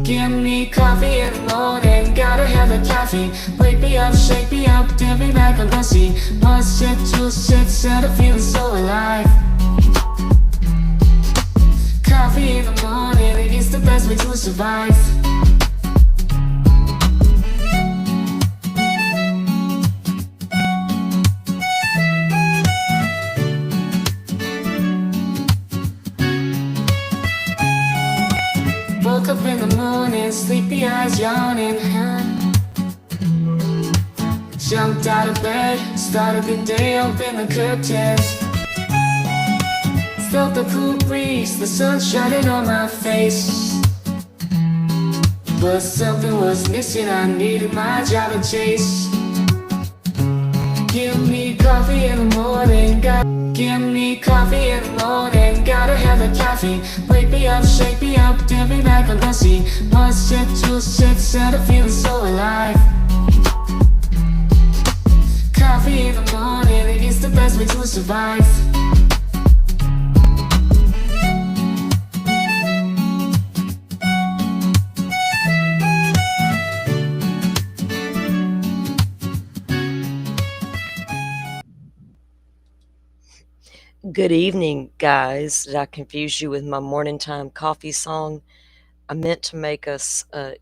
Give me coffee in the morning, gotta have the coffee. Wake me up, shake me up, dip me back on pussy. One sip, two sips, and I'm feeling so alive. Coffee in the morning, it's the best way to survive. Woke up in the morning, sleepy eyes yawning. Jumped out of bed, started the day, opened the curtains. Felt the cool breeze, the sun shining on my face. But something was missing, I needed my job to chase. Give me coffee in the morning, give me coffee in the morning, gotta have the coffee. Wake me up, shake me up, dip me back on pussy. One sip, two sips, and I'm feeling so alive. Coffee in the morning, it's the best way to survive. Good evening, guys. Did I confuse you with my morning time coffee song? I meant to make us a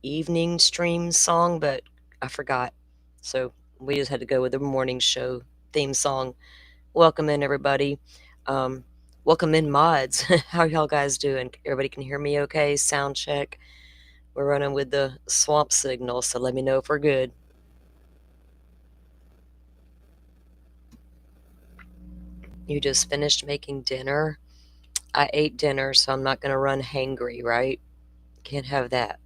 evening stream song, but I forgot. So we just had to go with the morning show theme song. Welcome in, everybody. Um, Welcome in, mods. How y'all guys doing? Everybody can hear me okay? Sound check. We're running with the swamp signal, so let me know if we're good. You just finished making dinner? I ate dinner, so I'm not going to run hangry, right? Can't have that.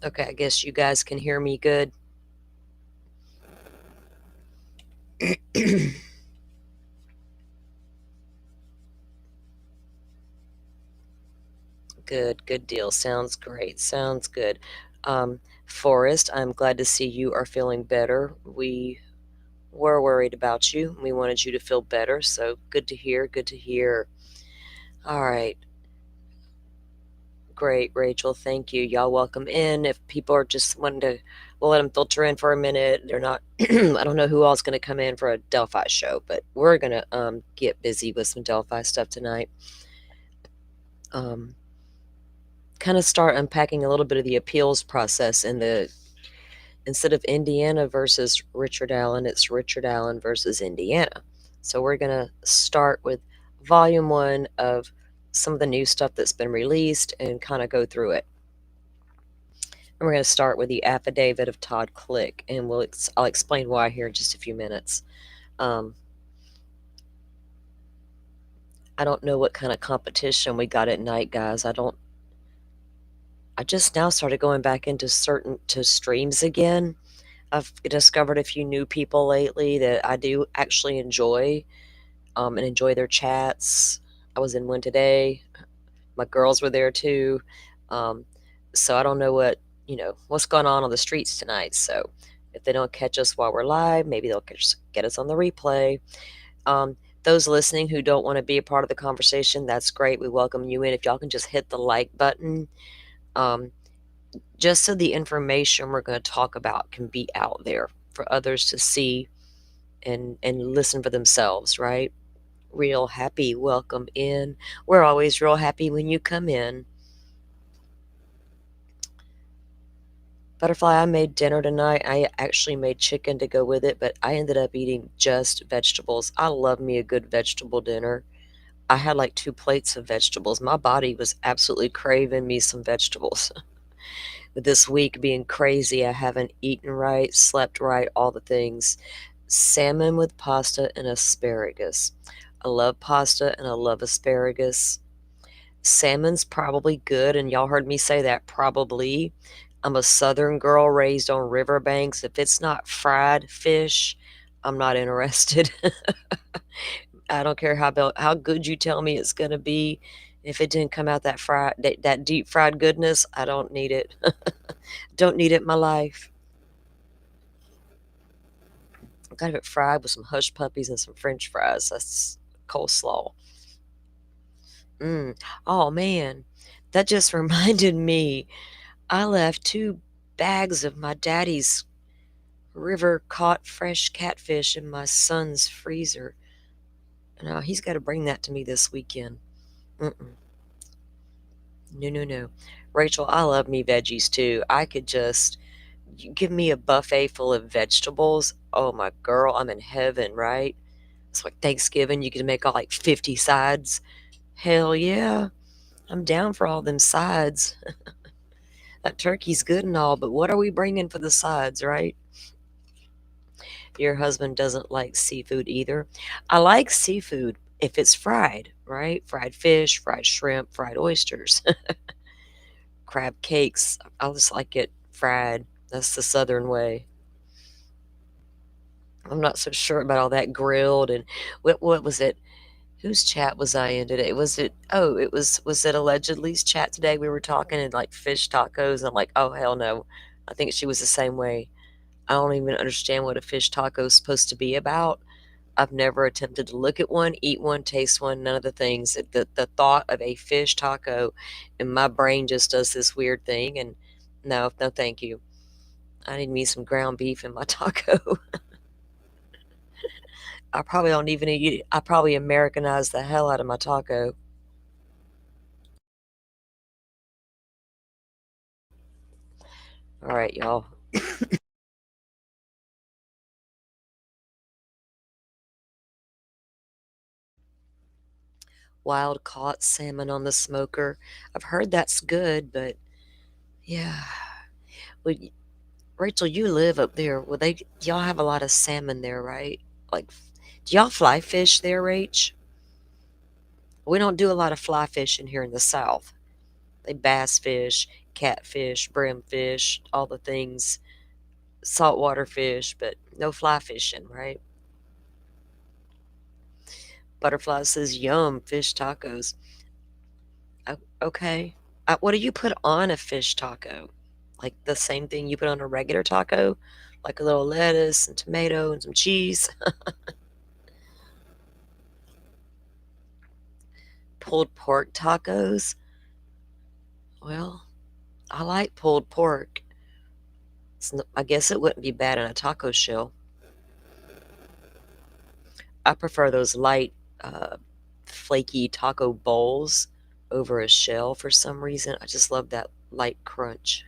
Okay, I guess you guys can hear me good. Good deal. Sounds great. Sounds good. Forrest, I'm glad to see you are feeling better. We were worried about you. We wanted you to feel better, so good to hear. Good to hear. All right. Great, Rachel. Thank you. Y'all welcome in. If people are just wanting to, we'll let them filter in for a minute. They're not, I don't know who all's going to come in for a Delphi show, but we're going to get busy with some Delphi stuff tonight. Kind of start unpacking a little bit of the appeals process and instead of Indiana versus Richard Allen, it's Richard Allen versus Indiana. So we're going to start with volume 1 of some of the new stuff that's been released and kind of go through it. And we're going to start with the affidavit of Todd Click, and I'll explain why here in just a few minutes. I don't know what kind of competition we got at night, guys. I just now started going back into streams again. I've discovered a few new people lately that I do actually enjoy, and enjoy their chats. I was in one today. My girls were there too. So I don't know what's going on the streets tonight. So if they don't catch us while we're live, maybe they'll get us on the replay. Those listening who don't want to be a part of the conversation, that's great. We welcome you in. If y'all can just hit the like button, just so the information we're going to talk about can be out there for others to see and listen for themselves, right? Real happy, welcome in. We're always real happy when you come in. Butterfly, I made dinner tonight. I actually made chicken to go with it, but I ended up eating just vegetables. I love me a good vegetable dinner. I had like 2 plates of vegetables. My body was absolutely craving me some vegetables. This week being crazy, I haven't eaten right, slept right, all the things. Salmon with pasta and asparagus. I love pasta and I love asparagus. Salmon's probably good, and y'all heard me say that probably. I'm a southern girl raised on riverbanks. If it's not fried fish, I'm not interested. I don't care how good you tell me it's going to be. If it didn't come out that deep fried goodness, I don't need it. Don't need it in my life. I got it fried with some hush puppies and some French fries. That's coleslaw. Oh man, that just reminded me. I left 2 bags of my daddy's river caught fresh catfish in my son's freezer. Now he's got to bring that to me this weekend. Mm-mm. No, no, no. Rachel, I love me veggies too. I could just you give me a buffet full of vegetables. Oh my girl, I'm in heaven, right? It's like Thanksgiving, you can make all like 50 sides. Hell yeah. I'm down for all them sides. That turkey's good and all, but what are we bringing for the sides, right? Your husband doesn't like seafood either. I like seafood if it's fried, right? Fried fish, fried shrimp, fried oysters, crab cakes. I just like it fried. That's the southern way. I'm not so sure about all that grilled and what was it? Whose chat was I in today? Was it allegedly's chat today? We were talking and like fish tacos and I'm like, oh hell no. I think she was the same way. I don't even understand what a fish taco is supposed to be about. I've never attempted to look at one, eat one, taste one, none of the things. The thought of a fish taco and my brain just does this weird thing and no, no thank you. I need me some ground beef in my taco. I probably don't even eat I probably Americanize the hell out of my taco. All right, y'all. Wild caught salmon on the smoker. I've heard that's good, but yeah. Would Rachel, you live up there. Will they y'all have a lot of salmon there, right? Like do y'all fly fish there, Rach? We don't do a lot of fly fishing here in the South. They bass fish, catfish, brimfish, all the things, saltwater fish, but no fly fishing, right? Butterfly says, yum, fish tacos. Okay. What do you put on a fish taco? Like the same thing you put on a regular taco? Like a little lettuce and tomato and some cheese? Pulled pork tacos? Well, I like pulled pork. I guess it wouldn't be bad in a taco shell. I prefer those light, uh, flaky taco bowls over a shell for some reason. I just love that light crunch.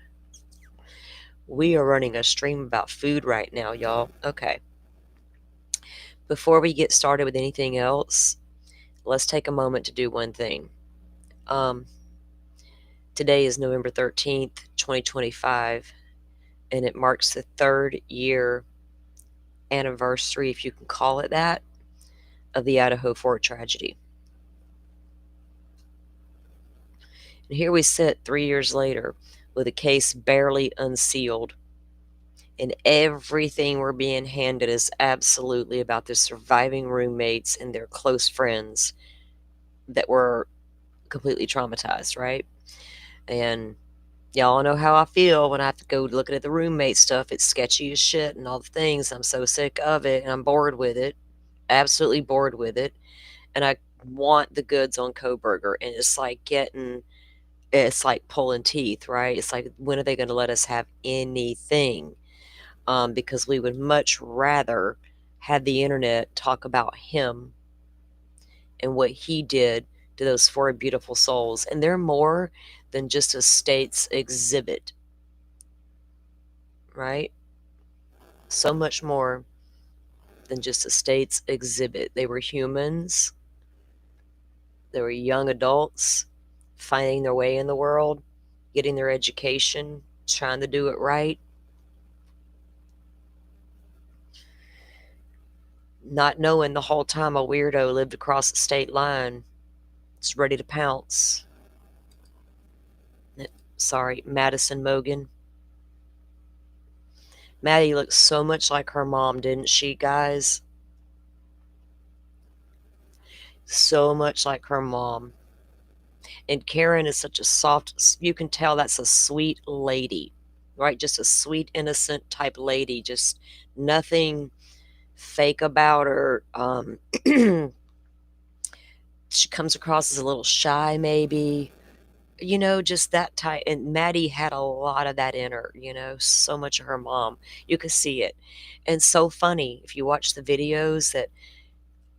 We are running a stream about food right now, y'all. Okay. Before we get started with anything else, let's take a moment to do one thing. Um, Today is November 13th, 2025, and it marks the 3rd-year anniversary, if you can call it that, of the Idaho Fort tragedy. And here we sit 3 years later with a case barely unsealed, and everything we're being handed is absolutely about the surviving roommates and their close friends that were completely traumatized, right? And y'all know how I feel when I have to go looking at the roommate stuff. It's sketchy as shit and all the things. I'm so sick of it and I'm bored with it. Absolutely bored with it. And I want the goods on Koberger. And it's like pulling teeth, right? It's like, when are they going to let us have anything? Because we would much rather have the internet talk about him and what he did to those 4 beautiful souls. And they're more than just a state's exhibit, right? So much more than just a state's exhibit. They were humans, they were young adults finding their way in the world, getting their education, trying to do it right, not knowing the whole time a weirdo lived across the state line, is ready to pounce. Sorry, Madison Mogan. Maddie looked so much like her mom, didn't she, guys? So much like her mom. And Karen is such a soft, you can tell that's a sweet lady, right? Just a sweet, innocent type lady, just nothing fake about her. she comes across as a little shy, maybe, just that type. And Maddie had a lot of that in her, so much of her mom. You could see it. And so funny if you watch the videos that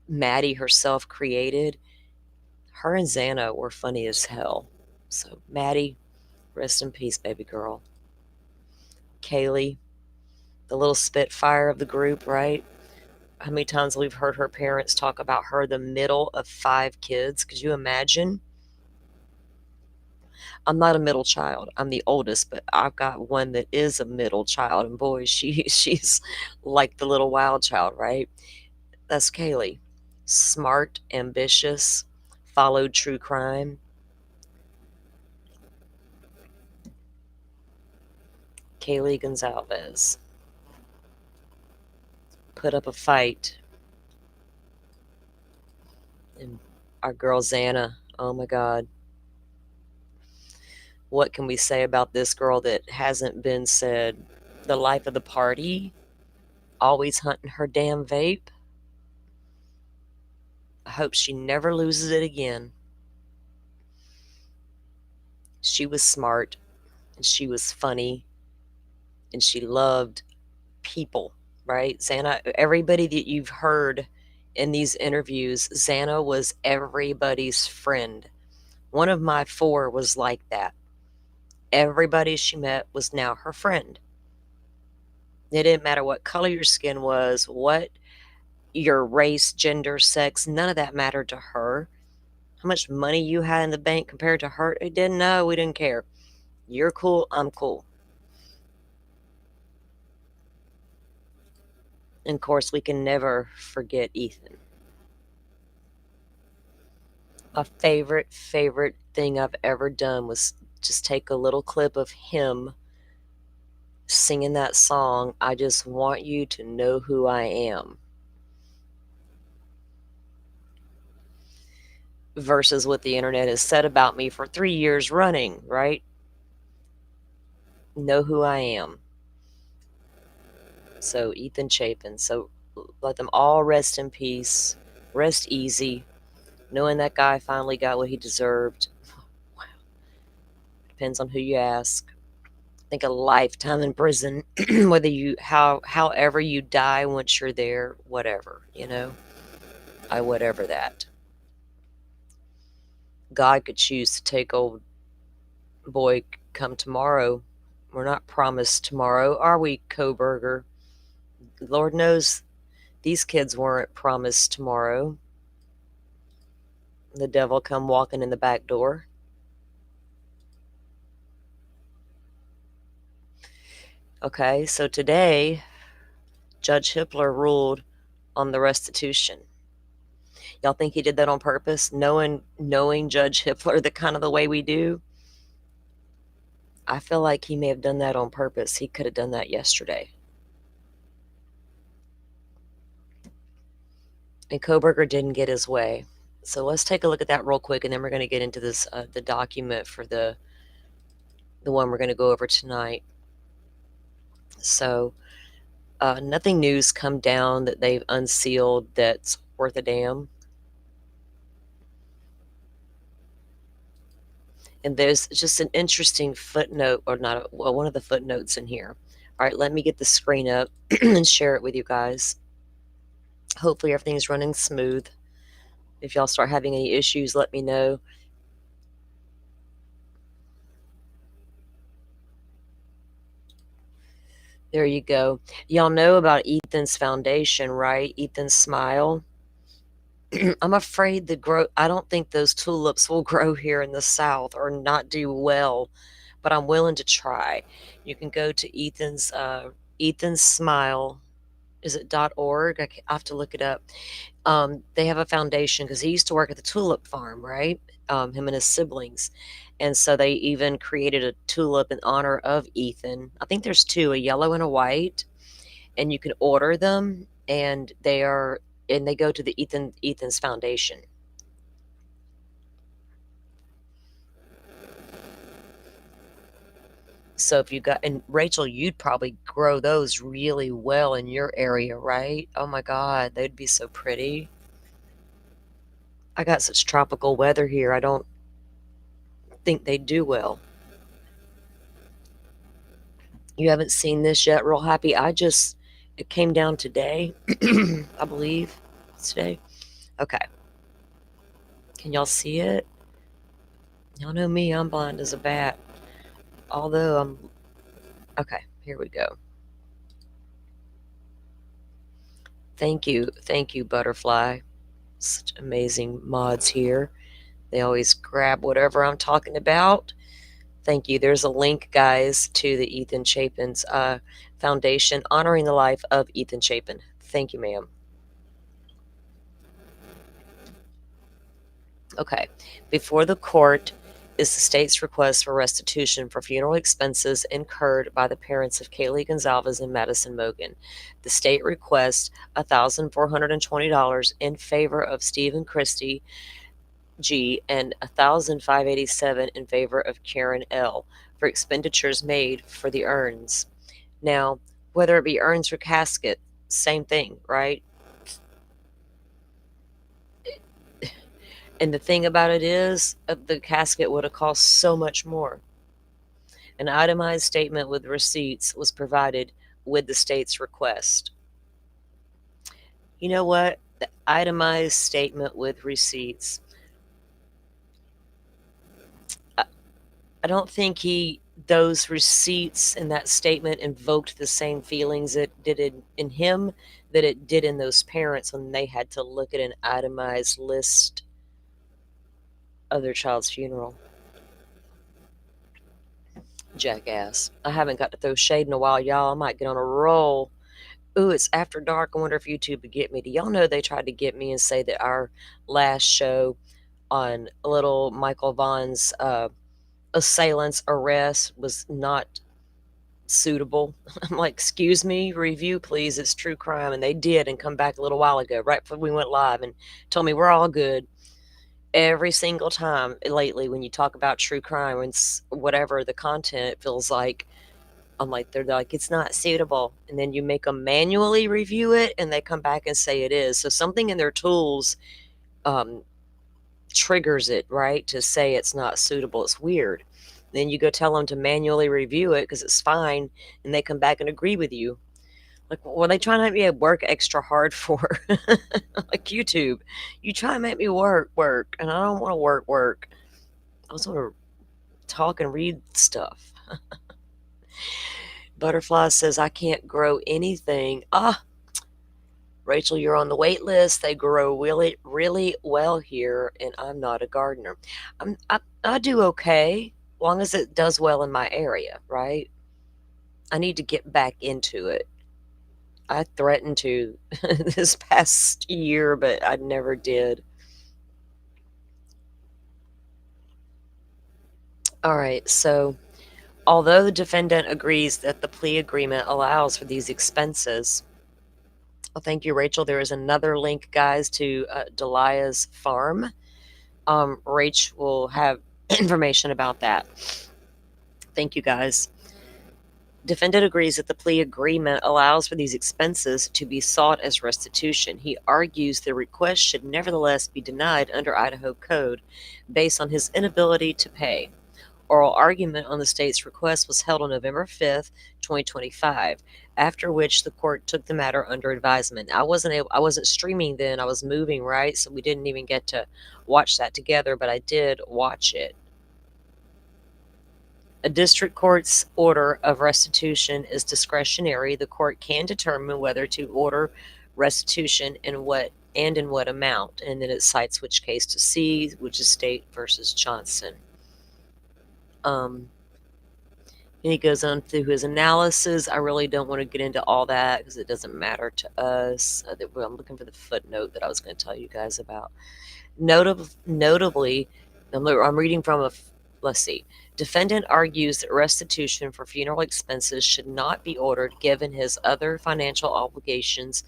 Maddie herself created, her and Xana were funny as hell. So, Maddie, rest in peace, baby girl. Kaylee, the little spitfire of the group, right? How many times we've heard her parents talk about her, the middle of 5 kids? Could you imagine? I'm not a middle child. I'm the oldest, but I've got one that is a middle child, and boy, she's like the little wild child, right? That's Kaylee. Smart, ambitious, followed true crime. Kaylee Gonzalez put up a fight. And our girl Xana, oh my God. What can we say about this girl that hasn't been said? The life of the party, always hunting her damn vape. I hope she never loses it again. She was smart, and she was funny, and she loved people, right? Xana, everybody that you've heard in these interviews, Xana was everybody's friend. One of my 4 was like that. Everybody she met was now her friend. It didn't matter what color your skin was, what your race, gender, sex, none of that mattered to her. How much money you had in the bank compared to her, it didn't know. We didn't care. You're cool, I'm cool. And of course, we can never forget Ethan. My favorite thing I've ever done was just take a little clip of him singing that song, I Just Want You to Know Who I Am, versus what the internet has said about me for 3 years running, right? Know who I am. So Ethan Chapin. So let them all rest in peace. Rest easy. Knowing that guy finally got what he deserved. Wow. Depends on who you ask. I think a lifetime in prison, whether you however you die once you're there, whatever, I whatever that. God could choose to take old boy come tomorrow. We're not promised tomorrow, are we, Kohberger? Lord knows these kids weren't promised tomorrow. The devil come walking in the back door. Okay, so today, Judge Hippler ruled on the restitution. Y'all think he did that on purpose, knowing Judge Hippler the kind of the way we do? I feel like he may have done that on purpose. He could have done that yesterday. And Kohberger didn't get his way. So let's take a look at that real quick, and then we're going to get into this the document for the one we're going to go over tonight. So nothing new's come down that they've unsealed that's worth a damn. And there's just an interesting footnote, or not, well, one of the footnotes in here. All right, let me get the screen up and share it with you guys. Hopefully everything's running smooth. If y'all start having any issues, let me know. There you go. Y'all know about Ethan's foundation, right? Ethan's Smile. I'm afraid I don't think those tulips will grow here in the South or not do well, but I'm willing to try. You can go to Ethan's Smile. Is it .org? I have to look it up. They have a foundation because he used to work at the tulip farm, right? Him and his siblings. And so they even created a tulip in honor of Ethan. I think there's 2, a yellow and a white, and you can order them, and they go to the Ethan's foundation. So if you got, and Rachel, you'd probably grow those really well in your area, right? Oh my God, they'd be so pretty. I got such tropical weather here, I don't think they do well. You haven't seen this yet, Real Happy? It came down today, I believe. It's today. Okay. Can y'all see it? Y'all know me, I'm blind as a bat. Although okay, here we go. Thank you, Butterfly. Such amazing mods here. They always grab whatever I'm talking about. Thank you. There's a link, guys, to the Ethan Chapin's foundation honoring the life of Ethan Chapin. Thank you, ma'am. Okay. Before the court is the state's request for restitution for funeral expenses incurred by the parents of Kaylee Gonzalez and Madison Mogen. The state requests $1,420 in favor of Stephen Christie G and $1,587 in favor of Karen L for expenditures made for the urns. Now, whether it be urns or casket, same thing, right? And the thing about it is, the casket would have cost so much more. An itemized statement with receipts was provided with the state's request. You know what? The itemized statement with receipts. I don't think those receipts and that statement invoked the same feelings it did in him that it did in those parents when they had to look at an itemized list of their child's funeral. Jackass. I haven't got to throw shade in a while, y'all. I might get on a roll. Ooh, it's after dark. I wonder if YouTube would get me. Do y'all know they tried to get me and say that our last show on little Michael Vaughn's assailant's arrest was not suitable? I'm like, excuse me, review please, it's true crime. And they did, and come back a little while ago, right before we went live, and told me we're all good. Every single time lately when you talk about true crime and whatever the content, it feels like I'm like, they're like, it's not suitable, and then you make them manually review it and they come back and say it is. So something in their tools triggers it, right, to say it's not suitable. It's weird. Then you go tell them to manually review it because it's fine, and they come back and agree with you. Like, what are they trying to make me work extra hard for? Like YouTube, you try to make me work, and I don't want to work. I just want to talk and read stuff. Butterfly says I can't grow anything. Rachel, you're on the wait list. They grow really, really well here, and I'm not a gardener. I do okay, long as it does well in my area, right? I need to get back into it. I threatened to this past year, but I never did. All right, so although the defendant agrees that the plea agreement allows for these expenses, well, thank you, Rachel. There is another link, guys, to Delia's farm. Rach will have information about that. Thank you, guys. Defendant agrees that the plea agreement allows for these expenses to be sought as restitution. He argues the request should nevertheless be denied under Idaho Code based on his inability to pay. Oral argument on the state's request was held on November 5th, 2025, after which the court took the matter under advisement. I wasn't streaming then, I was moving, right? So we didn't even get to watch that together, but I did watch it. A district court's order of restitution is discretionary. The court can determine whether to order restitution and in what amount, and then it cites which case to see, which is State versus Johnson. And he goes on through his analysis. I really don't want to get into all that because it doesn't matter to us. I'm looking for the footnote that I was going to tell you guys about. Notably, I'm reading from let's see. Defendant argues that restitution for funeral expenses should not be ordered given his other financial obligations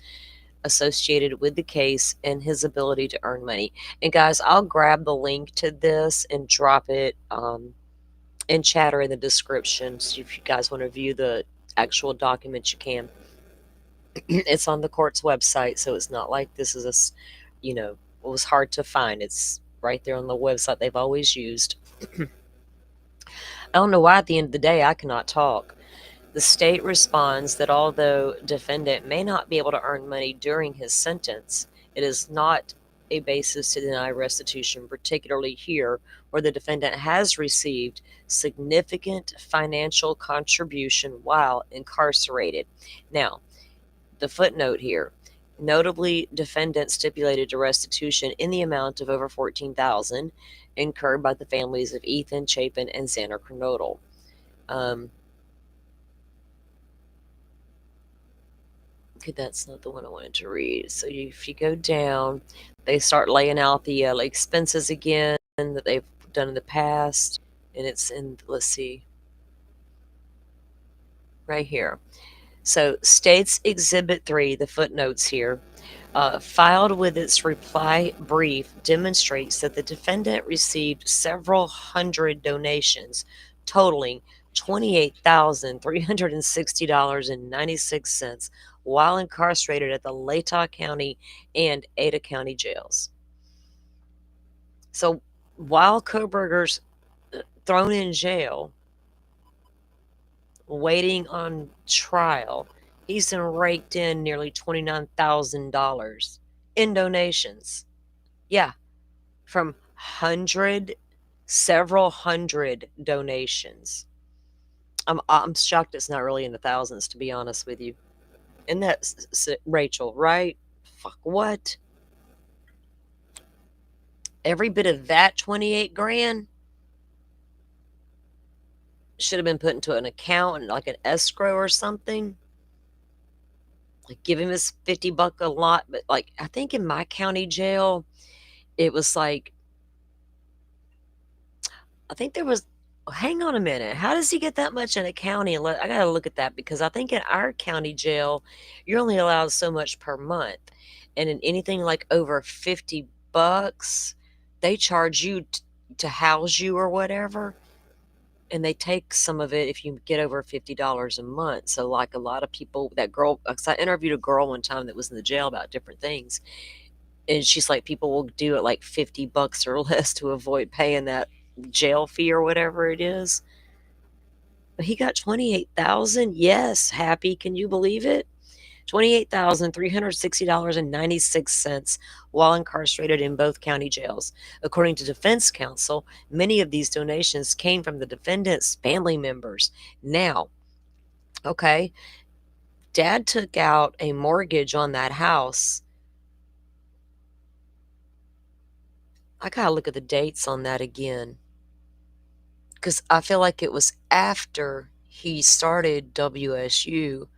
associated with the case and his ability to earn money. And guys, I'll grab the link to this and drop it in chat or in the description. So if you guys want to view the actual document, you can. It's on the court's website, so it's not like this is was hard to find. It's right there on the website they've always used. I don't know why at the end of the day I cannot talk. The state responds that although defendant may not be able to earn money during his sentence, it is not a basis to deny restitution, particularly here where the defendant has received significant financial contribution while incarcerated. Now, the footnote here. Notably, defendant stipulated to restitution in the amount of over $14,000 incurred by the families of Ethan Chapin and Xander Kernodle. Okay, that's not the one I wanted to read. So if you go down, they start laying out the expenses again that they've done in the past, and it's in, let's see, right here. So States Exhibit 3, the footnotes here, filed with its reply brief, demonstrates that the defendant received several hundred donations totaling $28,360.96 while incarcerated at the Latah County and Ada County jails. So while Kohberger's thrown in jail, waiting on trial, he's been raked in nearly $29,000 in donations. Yeah, from several hundred donations. I'm shocked it's not really in the thousands, to be honest with you. And that's Rachel, right? Fuck, what? Every bit of that 28 grand should have been put into an account, like an escrow or something. Like, give him his $50 a lot. But like, I think in my county jail, it was like, I think there was, hang on a minute. How does he get that much in a county? I got to look at that, because I think in our county jail, you're only allowed so much per month. And in anything like over $50, they charge you to house you or whatever. And they take some of it if you get over $50 a month. So like a lot of people, that girl, because I interviewed a girl one time that was in the jail about different things. And she's like, people will do it like $50 or less to avoid paying that jail fee or whatever it is. But he got 28,000. Yes, Happy, can you believe it? $28,360.96 while incarcerated in both county jails. According to defense counsel, many of these donations came from the defendant's family members. Now, okay, Dad took out a mortgage on that house. I gotta look at the dates on that again, because I feel like it was after he started WSU,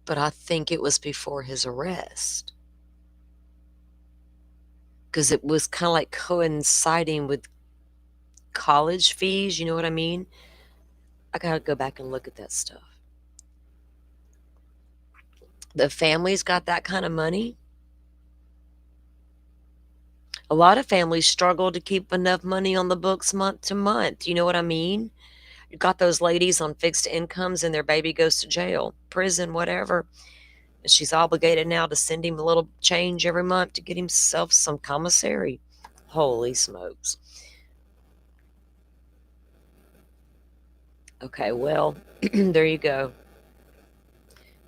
but I think it was before his arrest, because it was kind of like coinciding with college fees. You know what I mean? I gotta go back and look at that stuff. The family's got that kind of money. A lot of families struggle to keep enough money on the books month to month. You know what I mean? You got those ladies on fixed incomes and their baby goes to jail, prison, whatever. And she's obligated now to send him a little change every month to get himself some commissary. Holy smokes. Okay, well, there you go.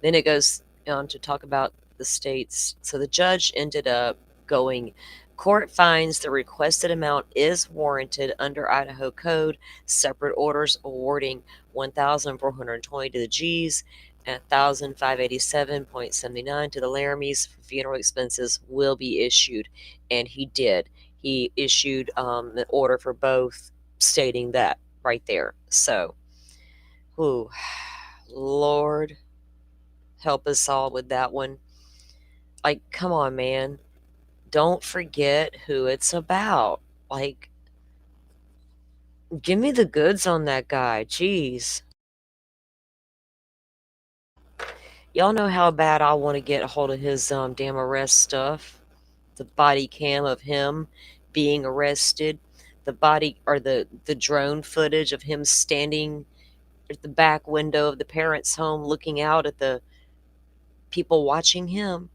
Then it goes on to talk about the states. So the judge ended up going, court finds the requested amount is warranted under Idaho code. Separate orders awarding $1,420 to the G's and $1,587.79 to the Laramies for funeral expenses will be issued. And he did. He issued an order for both, stating that right there. So, ooh, Lord, help us all with that one. Like, come on, man. Don't forget who it's about. Like, give me the goods on that guy. Jeez. Y'all know how bad I want to get a hold of his damn arrest stuff. The body cam of him being arrested. The body, or the drone footage of him standing at the back window of the parents' home looking out at the people watching him.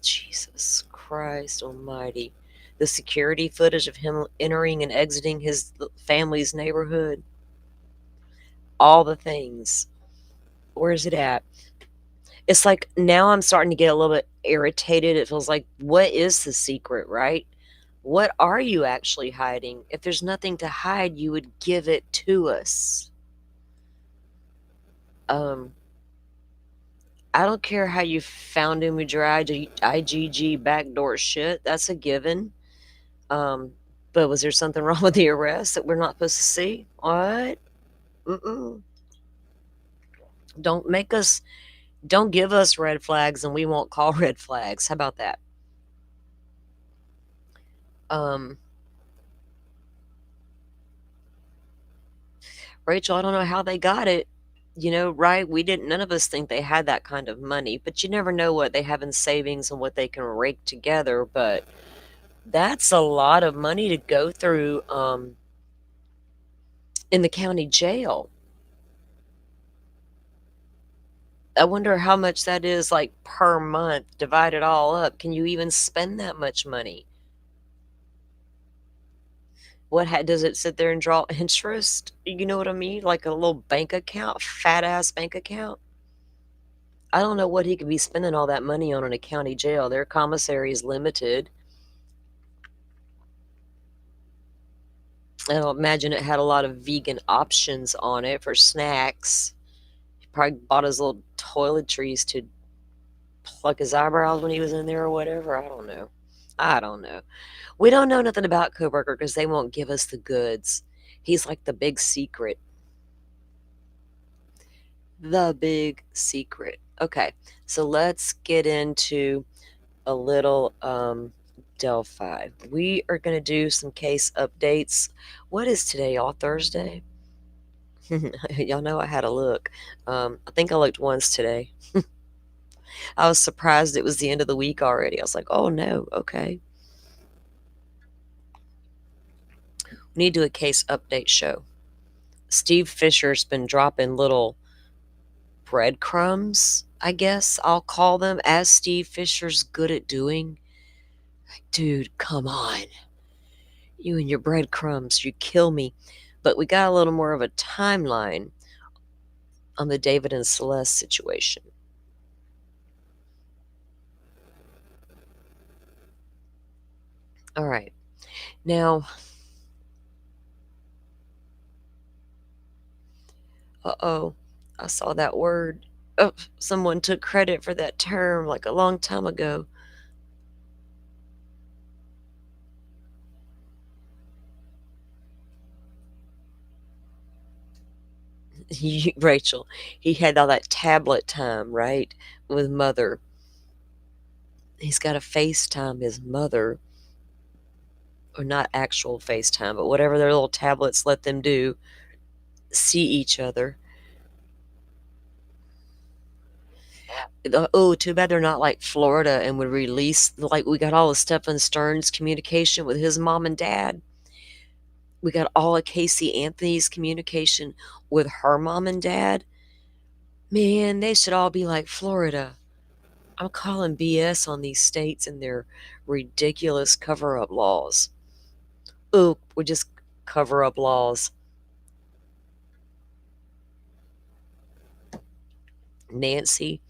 Jesus Christ almighty. The security footage of him entering and exiting his family's neighborhood. All the things. Where's it at? It's like now I'm starting to get a little bit irritated. It feels like, what is the secret, right? What are you actually hiding? If there's nothing to hide, you would give it to us. Um, I don't care how you found him with your IGG backdoor shit. That's a given. But was there something wrong with the arrest that we're not supposed to see? What? Mm-mm. Don't make us, don't give us red flags and we won't call red flags. How about that? Um, Rachel, I don't know how they got it. Right? None of us think they had that kind of money, but you never know what they have in savings and what they can rake together. But that's a lot of money to go through in the county jail. I wonder how much that is like per month, divide it all up. Can you even spend that much money? Does it sit there and draw interest? You know what I mean? Like a little bank account, fat ass bank account. I don't know what he could be spending all that money on in a county jail. Their commissary is limited. I don't imagine it had a lot of vegan options on it for snacks. He probably bought his little toiletries to pluck his eyebrows when he was in there or whatever. I don't know. I don't know. We don't know nothing about Coburger because they won't give us the goods. He's like the big secret. The big secret. Okay, so let's get into a little Delphi. We are going to do some case updates. What is today? All Thursday? Y'all know I had a look. I think I looked once today. I was surprised it was the end of the week already. I was like, oh no, okay. We need to do a case update show. Steve Fisher's been dropping little breadcrumbs, I guess I'll call them, as Steve Fisher's good at doing. Dude, come on. You and your breadcrumbs, you kill me. But we got a little more of a timeline on the David and Celeste situation. All right. Now, uh-oh, I saw that word. Oh, someone took credit for that term like a long time ago. Rachel, he had all that tablet time, right, with mother. He's got to FaceTime his mother, or not actual FaceTime, but whatever their little tablets let them do, see each other. Oh, too bad they're not like Florida and would release, like, we got all of Stephen Stern's communication with his mom and dad. We got all of Casey Anthony's communication with her mom and dad. Man, they should all be like Florida. I'm calling BS on these states and their ridiculous cover up laws. Ooh, we just cover up laws. Nancy,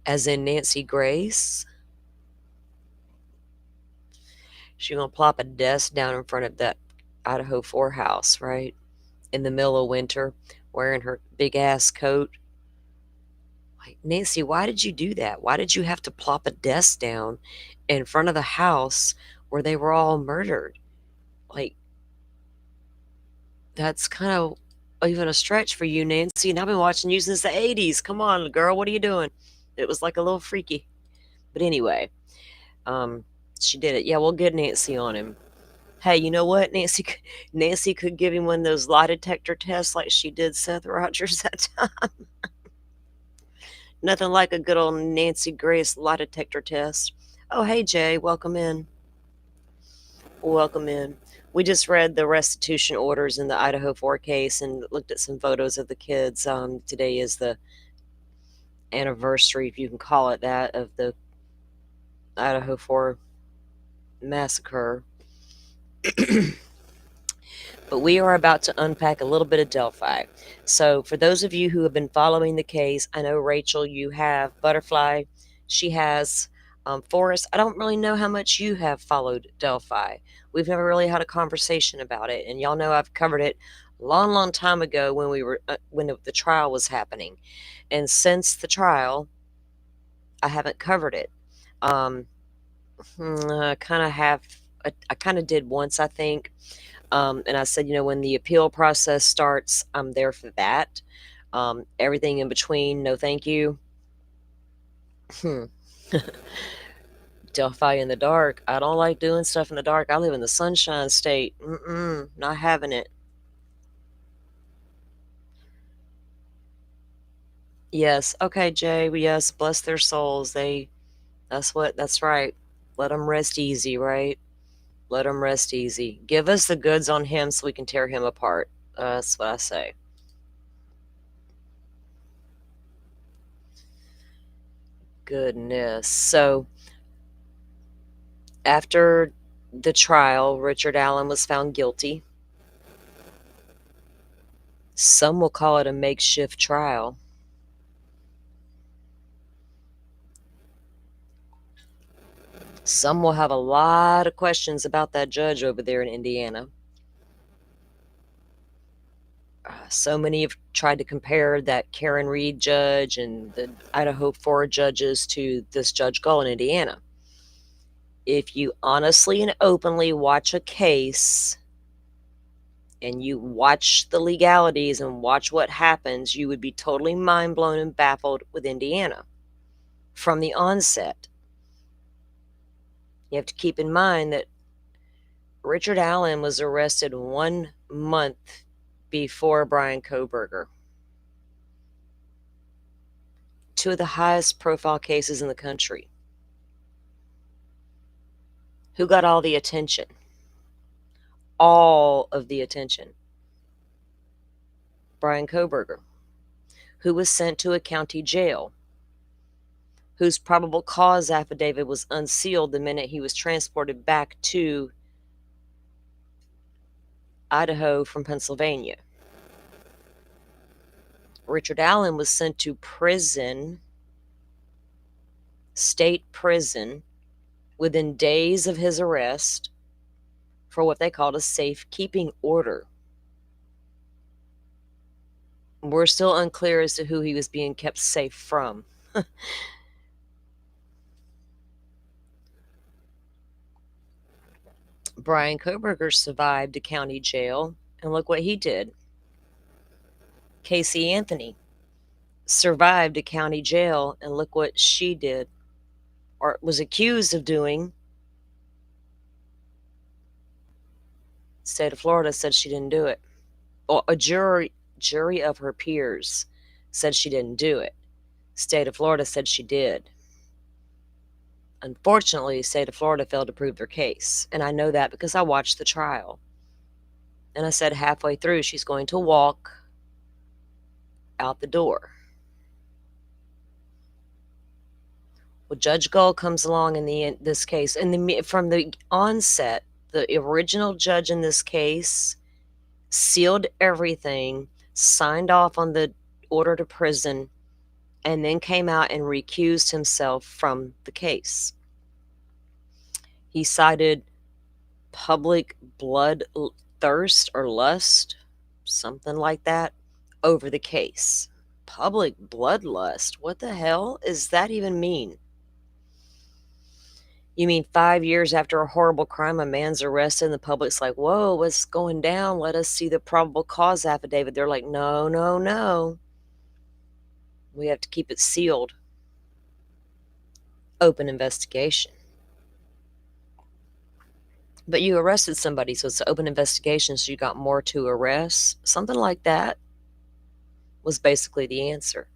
as in Nancy Grace. She gonna plop a desk down in front of that Idaho 4 house, right? In the middle of winter, wearing her big ass coat. Like, Nancy, why did you do that? Why did you have to plop a desk down in front of the house where they were all murdered? Like, that's kind of even a stretch for you, Nancy. And I've been watching you since the 80s. Come on, girl, what are you doing? It was like a little freaky. But anyway, she did it. Yeah, we'll get Nancy on him. Hey, you know what? Nancy could give him one of those lie detector tests like she did Seth Rogers that time. Nothing like a good old Nancy Grace lie detector test. Oh, hey, Jay. Welcome in. Welcome in. We just read the restitution orders in the Idaho 4 case and looked at some photos of the kids. Today is the anniversary, if you can call it that, of the Idaho 4 massacre. But we are about to unpack a little bit of Delphi. So, for those of you who have been following the case, I know Rachel, you have Butterfly, she has Forrest. I don't really know how much you have followed Delphi. We've never really had a conversation about it, and y'all know I've covered it a long, long time ago when the trial was happening, and since the trial, I haven't covered it. I kind of have. I kind of did once, I think. And I said, when the appeal process starts, I'm there for that. Everything in between, no thank you. Delphi in the dark. I don't like doing stuff in the dark. I live in the Sunshine State. Not having it. Yes. Okay, Jay. Yes, bless their souls. That's right. Let them rest easy, right? Let them rest easy. Give us the goods on him so we can tear him apart. That's what I say. Goodness. So, after the trial, Richard Allen was found guilty. Some will call it a makeshift trial. Some will have a lot of questions about that judge over there in Indiana. So many have tried to compare that Karen Reed judge and the Idaho 4 judges to this Judge Gull in Indiana. If you honestly and openly watch a case and you watch the legalities and watch what happens, you would be totally mind blown and baffled with Indiana from the onset. You have to keep in mind that Richard Allen was arrested 1 month before Bryan Kohberger. Two of the highest profile cases in the country. Who got all the attention? All of the attention. Bryan Kohberger, who was sent to a county jail, whose probable cause affidavit was unsealed the minute he was transported back to Idaho from Pennsylvania. Richard Allen was sent to prison, state prison, within days of his arrest for what they called a safekeeping order. We're still unclear as to who he was being kept safe from. Bryan Kohberger survived a county jail, and look what he did. Casey Anthony survived a county jail, and look what she did, or was accused of doing. State of Florida said she didn't do it. Well, a jury of her peers said she didn't do it. State of Florida said she did. Unfortunately, state of Florida failed to prove their case, and I know that because I watched the trial. And I said halfway through, she's going to walk out the door. Well, Judge Gull comes along in this case, and from the onset, the original judge in this case sealed everything, signed off on the order to prison, and then came out and recused himself from the case. He cited public blood thirst or lust, something like that, over the case. Public bloodlust? What the hell does that even mean? You mean 5 years after a horrible crime, a man's arrested and the public's like, whoa, what's going down? Let us see the probable cause affidavit. They're like, no, no, no. We have to keep it sealed. Open investigation. But you arrested somebody, so it's an open investigation, so you got more to arrest. Something like that was basically the answer.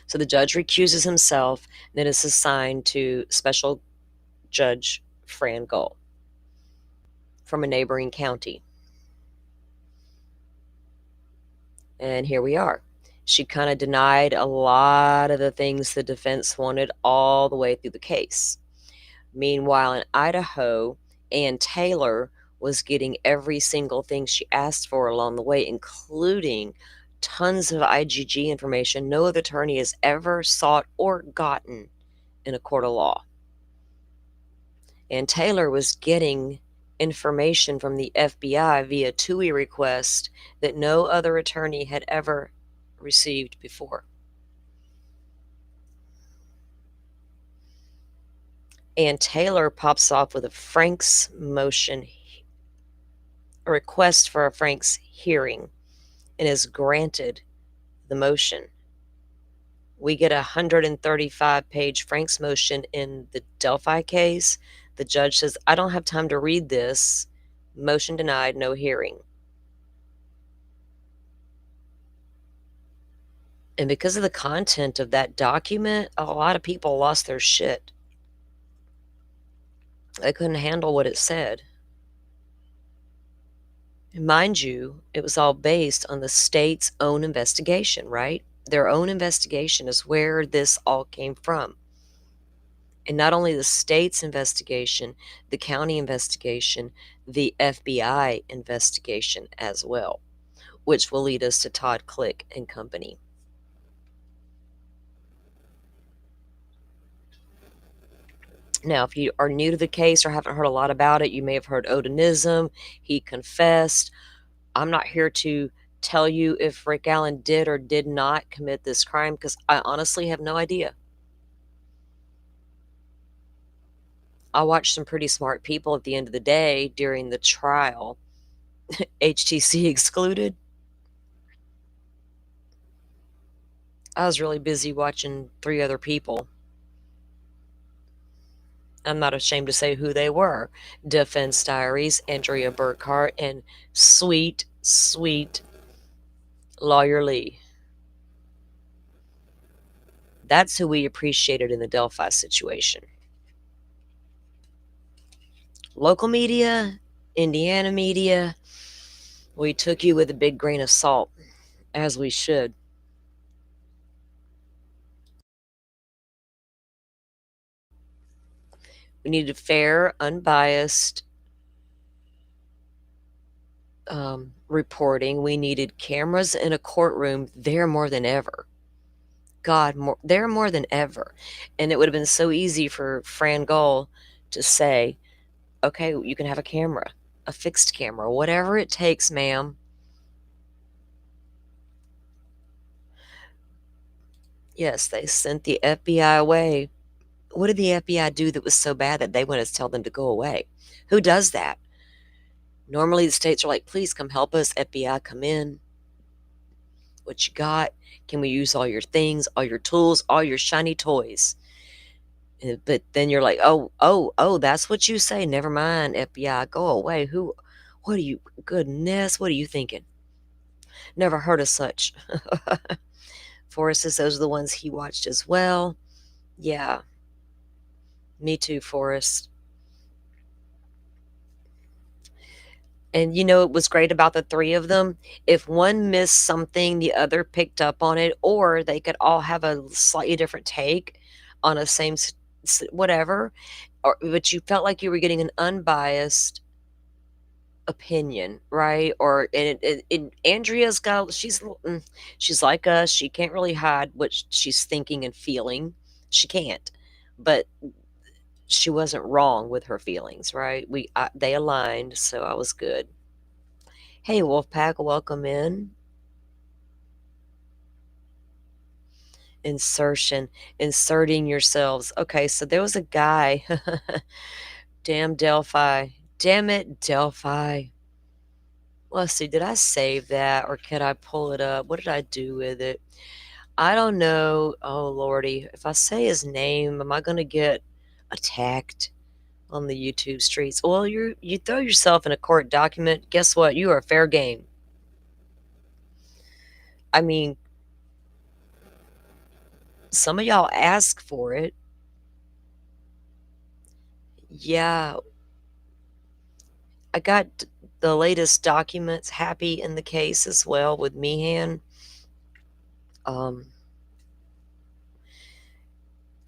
So the judge recuses himself, and then is assigned to Special Judge Fran Gull from a neighboring county. And here we are. She kind of denied a lot of the things the defense wanted all the way through the case. Meanwhile, in Idaho, Ann Taylor was getting every single thing she asked for along the way, including tons of IGG information no other attorney has ever sought or gotten in a court of law. And Taylor was getting information from the FBI via TUI request that no other attorney had ever received before. And Taylor pops off with a Frank's motion, a request for a Frank's hearing, and is granted the motion. We get a 135-page Frank's motion in the Delphi case. The judge says, I don't have time to read this. Motion denied, no hearing. And because of the content of that document, a lot of people lost their shit. They couldn't handle what it said. And mind you, it was all based on the state's own investigation, right? Their own investigation is where this all came from. And not only the state's investigation, the county investigation, the FBI investigation as well, which will lead us to Todd Click and company. Now, if you are new to the case or haven't heard a lot about it, you may have heard Odenism. He confessed. I'm not here to tell you if Rick Allen did or did not commit this crime because I honestly have no idea. I watched some pretty smart people at the end of the day during the trial, HTC excluded. I was really busy watching 3 other people. I'm not ashamed to say who they were. Defense Diaries, Andrea Burkhart, and sweet, sweet Lawyer Lee. That's who we appreciated in the Delphi situation. Local media, Indiana media, we took you with a big grain of salt, as we should. We needed fair, unbiased reporting. We needed cameras in a courtroom there more than ever. God, there more than ever. And it would have been so easy for Fran Gull to say, okay, you can have a camera, a fixed camera, whatever it takes, ma'am. Yes, they sent the FBI away. What did the FBI do that was so bad that they want to tell them to go away? Who does that? Normally the states are like, please come help us. FBI, come in. What you got? Can we use all your things, all your tools, all your shiny toys? But then you're like, oh, that's what you say. Never mind, FBI, go away. What are you, goodness, what are you thinking? Never heard of such. Forrest says those are the ones he watched as well. Yeah, me too, Forrest. And you know, it was great about the 3 of them. If one missed something, the other picked up on it, or they could all have a slightly different take on a same whatever, but you felt like you were getting an unbiased opinion, right? Or and Andrea's got she's like us. She can't really hide what she's thinking and feeling. She can't, but she wasn't wrong with her feelings, right? They aligned, so I was good. Hey, Wolfpack, welcome in. Inserting yourselves. Okay, so there was a guy. Damn Delphi. Damn it, Delphi. Let's see, did I save that or can I pull it up? What did I do with it? I don't know. Oh, Lordy. If I say his name, am I going to get attacked on the YouTube streets? Well, you throw yourself in a court document. Guess what? You are fair game. I mean, some of y'all ask for it. Yeah. I got the latest documents, Happy in the case as well with Meehan.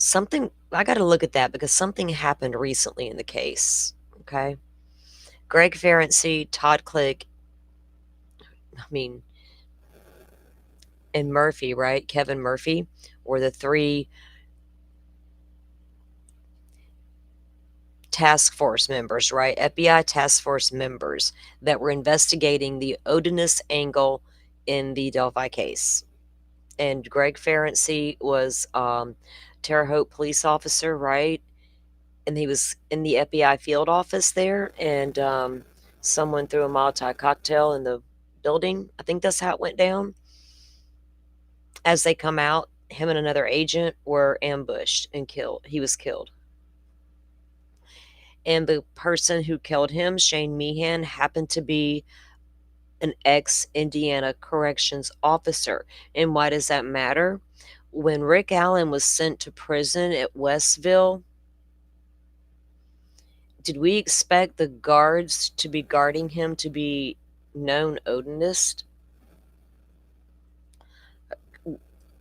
something I got to look at that because something happened recently in the case. Okay. Greg Ferenczi, Todd Click, I mean, and Murphy, right? Kevin Murphy were the three task force members, right? FBI task force members that were investigating the Odinist angle in the Delphi case. And Greg Ferenczi was Terre Haute police officer, right? And he was in the FBI field office there, and someone threw a Molotov cocktail in the building. I think that's how it went down. As they come out, him and another agent were ambushed and killed. He was killed. And the person who killed him, Shane Meehan, happened to be an ex Indiana corrections officer. And why does that matter? When Rick Allen was sent to prison at Westville, did we expect the guards to be guarding him to be known Odinist?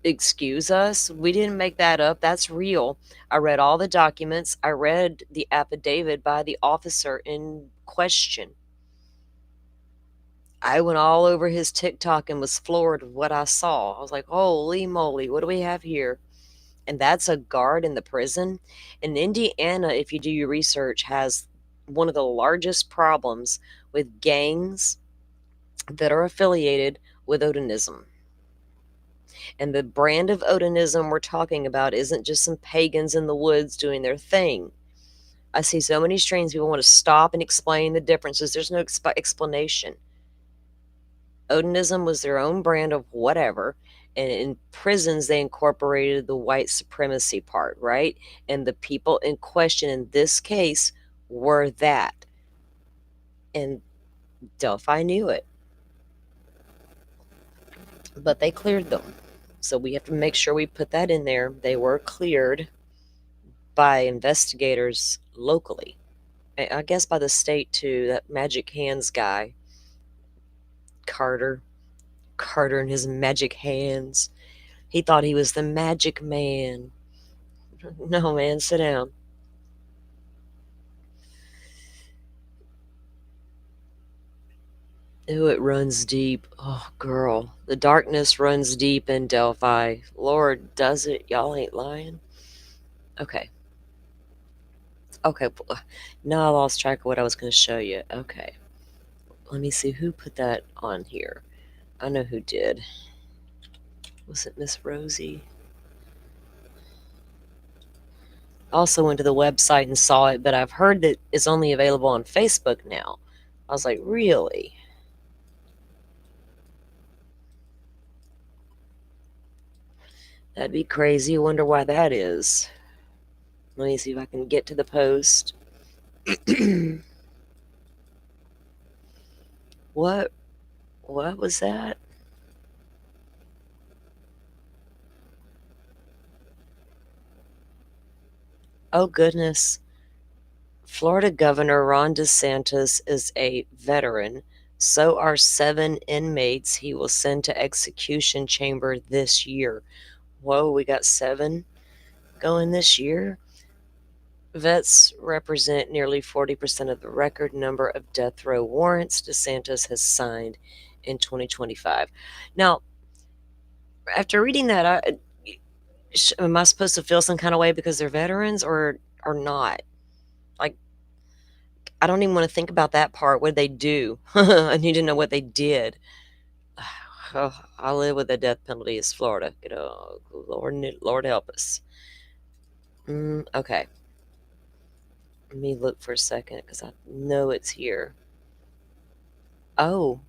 Excuse us, we didn't make that up. That's real. I read all the documents. I read the affidavit by the officer in question. I went all over his TikTok and was floored with what I saw. I was like, holy moly, what do we have here? And that's a guard in the prison. And Indiana, if you do your research, has one of the largest problems with gangs that are affiliated with Odinism. And the brand of Odinism we're talking about isn't just some pagans in the woods doing their thing. I see so many strange people want to stop and explain the differences. There's no explanation. Odinism was their own brand of whatever. And in prisons, they incorporated the white supremacy part, right? And the people in question in this case were that. And Delphi knew it. But they cleared them. So we have to make sure we put that in there. They were cleared by investigators locally. I guess by the state too. That Magic Hands guy, Carter and his magic hands. He thought he was the magic man. No, man, sit down. Ooh, it runs deep. Oh, girl. The darkness runs deep in Delphi. Lord, does it? Y'all ain't lying. Okay. Okay. Now I lost track of what I was going to show you. Okay. Let me see who put that on here. I know who did. Was it Miss Rosie? Also went to the website and saw it, but I've heard that it's only available on Facebook now. I was like, really? That'd be crazy. I wonder why that is. Let me see if I can get to the post. What was that? Oh goodness. Florida Governor Ron DeSantis is a veteran. So are 7 inmates he will send to execution chamber this year. Whoa, we got 7 going this year? Vets represent nearly 40% of the record number of death row warrants DeSantis has signed in 2025. Now, after reading that, am I supposed to feel some kind of way because they're veterans or not? Like, I don't even want to think about that part. What they do? I need to know what they did. Oh, I live with the death penalty. It's Florida. You know, Lord help us. Okay. Let me look for a second because I know it's here. Oh.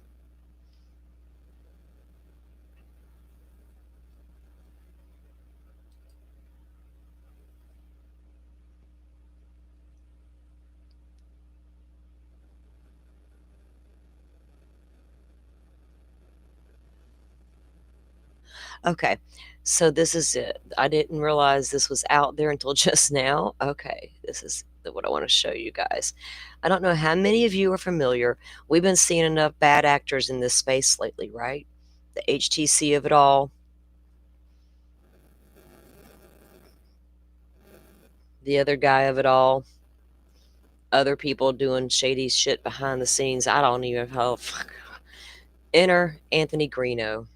Okay. So this is it. I didn't realize this was out there until just now. Okay. This is what I want to show you guys. I don't know how many of you are familiar. We've been seeing enough bad actors in this space lately, right? The HTC of it all. the other guy of it all, other people doing shady shit behind the scenes. I don't even know. Enter Anthony Greeno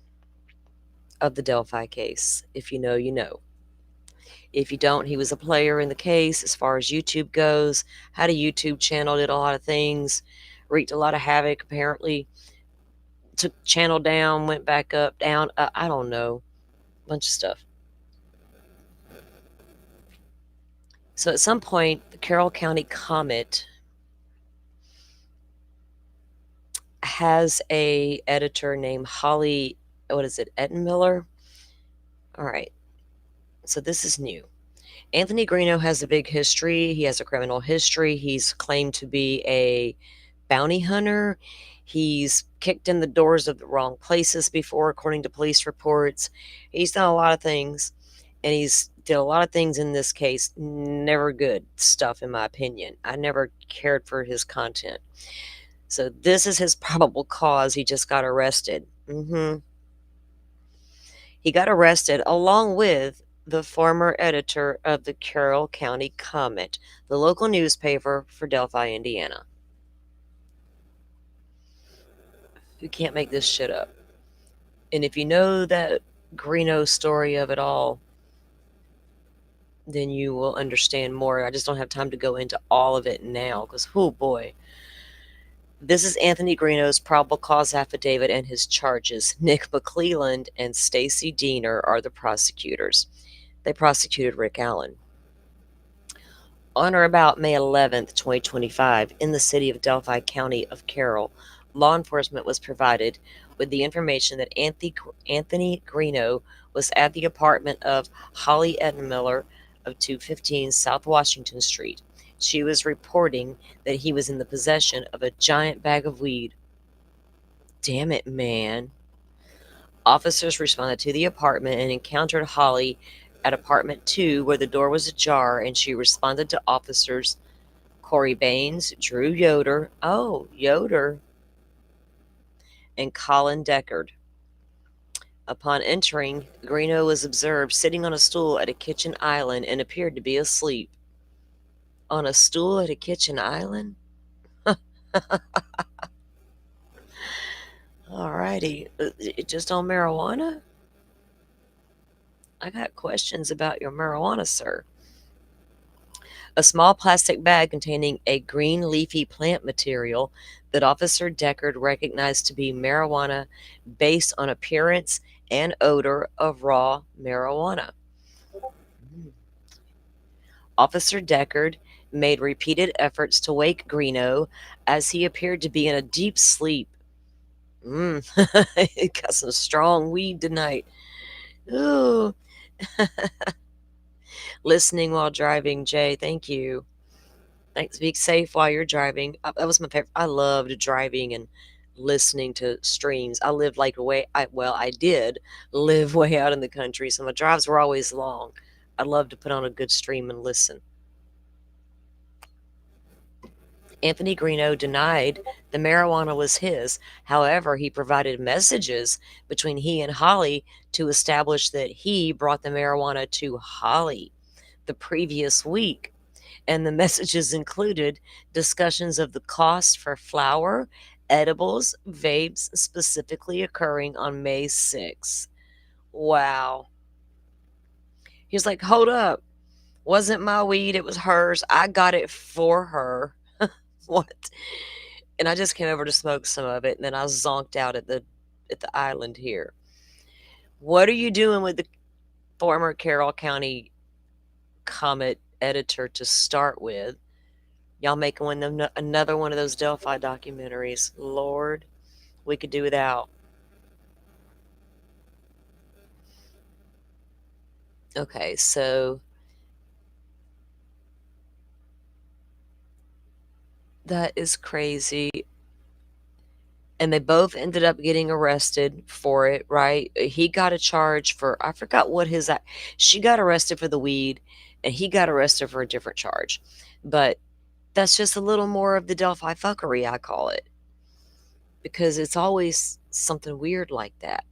of the Delphi case. If you know, you know. If you don't, he was a player in the case as far as YouTube goes. Had a YouTube channel, did a lot of things, wreaked a lot of havoc, apparently. Took channel down, went back up, down. I don't know. Bunch of stuff. So at some point, the Carroll County Comet has a editor named Holly, what is it, Ettenmiller? All right. So this is new. Anthony Greeno has a big history. He has a criminal history. He's claimed to be a bounty hunter. He's kicked in the doors of the wrong places before, according to police reports. He's done a lot of things, and he's did a lot of things in this case. Never good stuff, in my opinion. I never cared for his content. So this is his probable cause. He just got arrested. He got arrested along with the former editor of the Carroll County Comet, the local newspaper for Delphi, Indiana. You can't make this shit up. And if you know that Greeno story of it all, then you will understand more. I just don't have time to go into all of it now because, oh boy. This is Anthony Greeno's probable cause affidavit and his charges. Nick McClelland and Stacy Diener are the prosecutors. They prosecuted Rick Allen. On or about May 11th, 2025, in the city of Delphi County of Carroll, law enforcement was provided with the information that Anthony Greeno was at the apartment of Holly Ettenmiller of 215 South Washington Street. She was reporting that he was in the possession of a giant bag of weed. Damn it, man. Officers responded to the apartment and encountered Holly at apartment 2 where the door was ajar, and she responded to officers Corey Baines, Drew Yoder, and Colin Deckard. Upon entering, Greeno was observed sitting on a stool at a kitchen island and appeared to be asleep. On a stool at a kitchen island? Alrighty. Just on marijuana? I got questions about your marijuana, sir. A small plastic bag containing a green leafy plant material that Officer Deckard recognized to be marijuana based on appearance and odor of raw marijuana. Officer Deckard made repeated efforts to wake Greeno as he appeared to be in a deep sleep. Got some strong weed tonight. Ooh. Listening while driving, Jay. Thank you. Thanks. Be safe while you're driving. That was my favorite. I loved driving and listening to streams. I lived I did live way out in the country, so my drives were always long. I loved to put on a good stream and listen. Anthony Greeno denied the marijuana was his. However, he provided messages between he and Holly to establish that he brought the marijuana to Holly the previous week. And the messages included discussions of the cost for flour, edibles, vapes, specifically occurring on May 6th. Wow. He was like, hold up. Wasn't my weed, it was hers. I got it for her. What? And I just came over to smoke some of it, and then I zonked out at the island here. What are you doing with the former Carroll County Comet editor to start with? Y'all making another one of those Delphi documentaries. Lord, we could do without. Okay, so that is crazy. And they both ended up getting arrested for it, right? He got a charge for, I forgot what she got arrested for the weed, and he got arrested for a different charge. But that's just a little more of the Delphi fuckery, I call it. Because it's always something weird like that.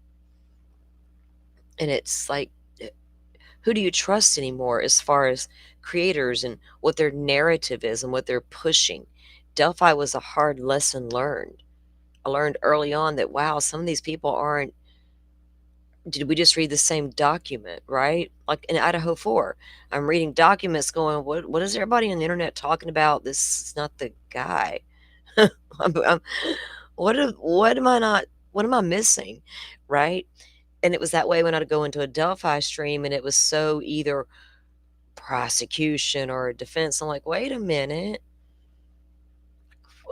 And it's like, who do you trust anymore as far as creators and what their narrative is and what they're pushing? Delphi was a hard lesson learned. I learned early on that, wow, some of these people aren't, did we just read the same document, right? Like in Idaho 4, I'm reading documents going, what is everybody on the internet talking about? This is not the guy. I'm, what am I not, what am I missing, right? And it was that way when I'd go into a Delphi stream and it was so either prosecution or defense. I'm like, wait a minute.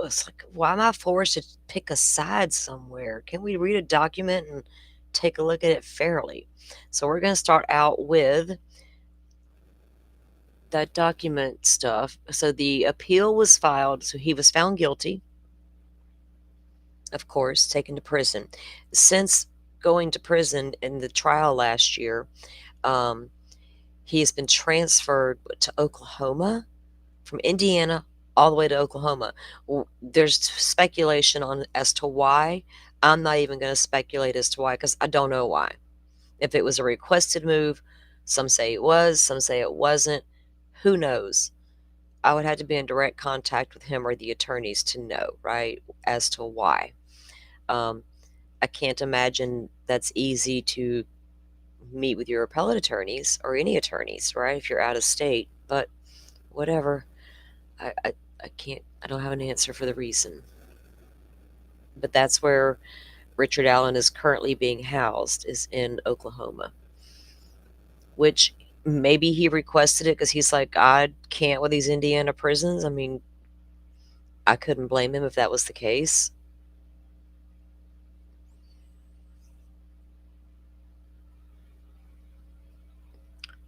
It's like, why am I forced to pick a side somewhere? Can we read a document and take a look at it fairly? So we're going to start out with that document stuff. So the appeal was filed. So he was found guilty, of course, taken to prison. Since going to prison in the trial last year, um, he has been transferred to Oklahoma from Indiana all the way to Oklahoma. There's speculation on as to why. I'm not even going to speculate as to why because I don't know why. If it was a requested move, some say it was, some say it wasn't. Who knows? I would have to be in direct contact with him or the attorneys to know, right, as to why. Um, I can't imagine that's easy to meet with your appellate attorneys or any attorneys, right, if you're out of state. But whatever. I can't, I don't have an answer for the reason. But that's where Richard Allen is currently being housed, is in Oklahoma, which maybe he requested it because he's like, I can't with these Indiana prisons. I mean, I couldn't blame him if that was the case.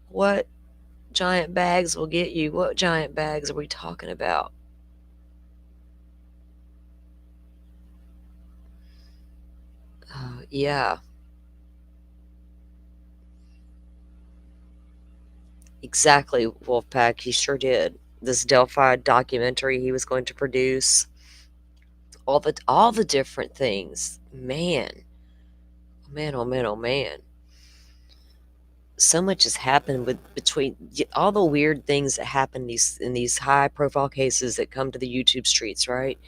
What giant bags will get you? What giant bags are we talking about? Yeah, exactly, Wolfpack. He sure did. This Delphi documentary he was going to produce, all the different things. Man, oh man, oh man, oh man. So much has happened with between all the weird things that happen in these high profile cases that come to the YouTube streets, right?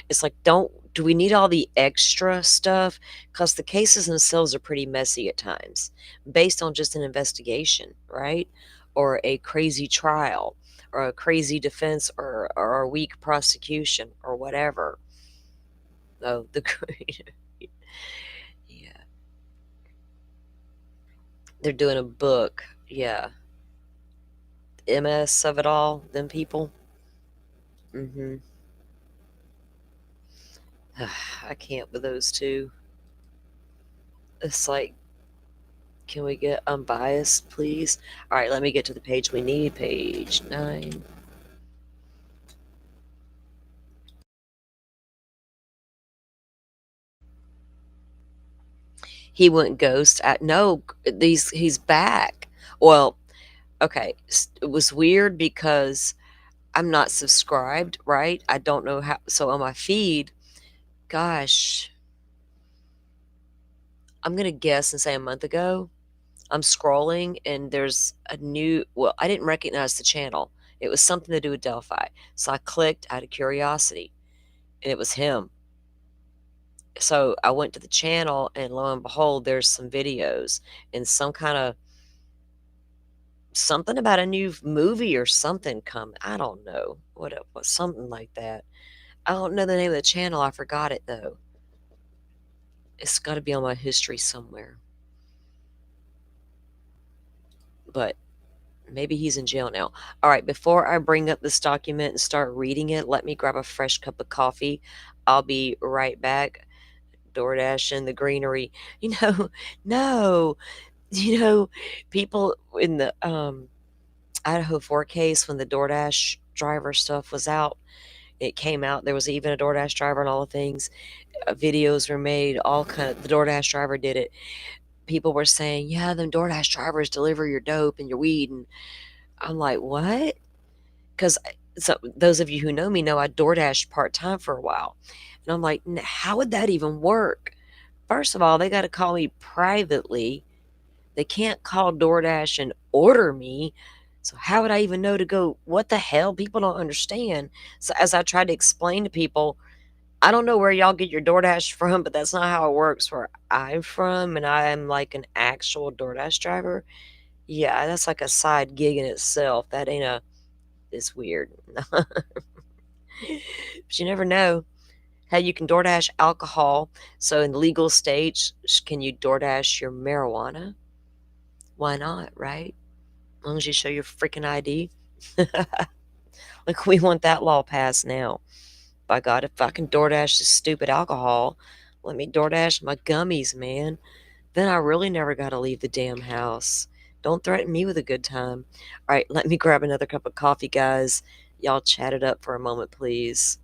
It's like, don't do we need all the extra stuff? Because the cases themselves are pretty messy at times, based on just an investigation, right? Or a crazy trial, or a crazy defense, or a weak prosecution, or whatever. Oh, the yeah, they're doing a book. Yeah, MS of it all, them people. Hmm. I can't with those two. It's like, can we get unbiased, please? All right, let me get to the page we need. Page 9. He went ghost. At no, he's back. Well, okay, it was weird because I'm not subscribed, right? I don't know how. So on my feed, gosh, I'm gonna guess and say a month ago. I'm scrolling and there's a new, well, I didn't recognize the channel. It was something to do with Delphi. So I clicked out of curiosity and it was him. So I went to the channel and lo and behold, there's some videos and some kind of something about a new movie or something coming. I don't know what it was, something like that. I don't know the name of the channel. I forgot it though. It's got to be on my history somewhere. But maybe he's in jail now. All right, before I bring up this document and start reading it, let me grab a fresh cup of coffee. I'll be right back. DoorDash in the greenery. You know, no, you know, people in the Idaho 4 case when the DoorDash driver stuff was out, it came out. There was even a DoorDash driver and all the things. Videos were made. All kind of the DoorDash driver did it. People were saying, "Yeah, them DoorDash drivers deliver your dope and your weed," and I'm like, "What?" Because so those of you who know me know I DoorDashed part time for a while, and I'm like, "How would that even work?" First of all, they got to call me privately. They can't call DoorDash and order me. So how would I even know to go? What the hell? People don't understand. So as I tried to explain to people, I don't know where y'all get your DoorDash from, but that's not how it works where I'm from, and I am like an actual DoorDash driver. Yeah, that's like a side gig in itself. That ain't a it's weird. But you never know how you can DoorDash alcohol. So in legal states, can you DoorDash your marijuana? Why not, right? As long as you show your freaking ID. Like we want that law passed now. By God, if I can DoorDash this stupid alcohol, let me DoorDash my gummies, man. Then I really never got to leave the damn house. Don't threaten me with a good time. All right, let me grab another cup of coffee, guys. Y'all chat it up for a moment, please.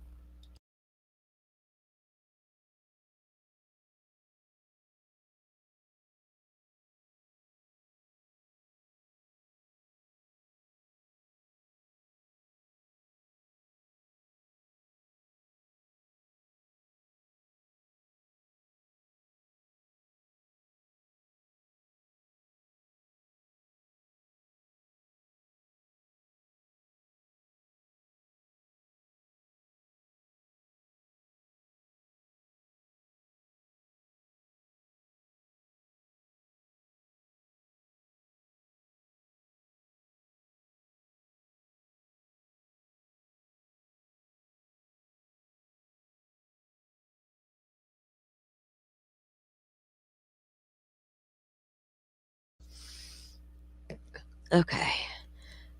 Okay.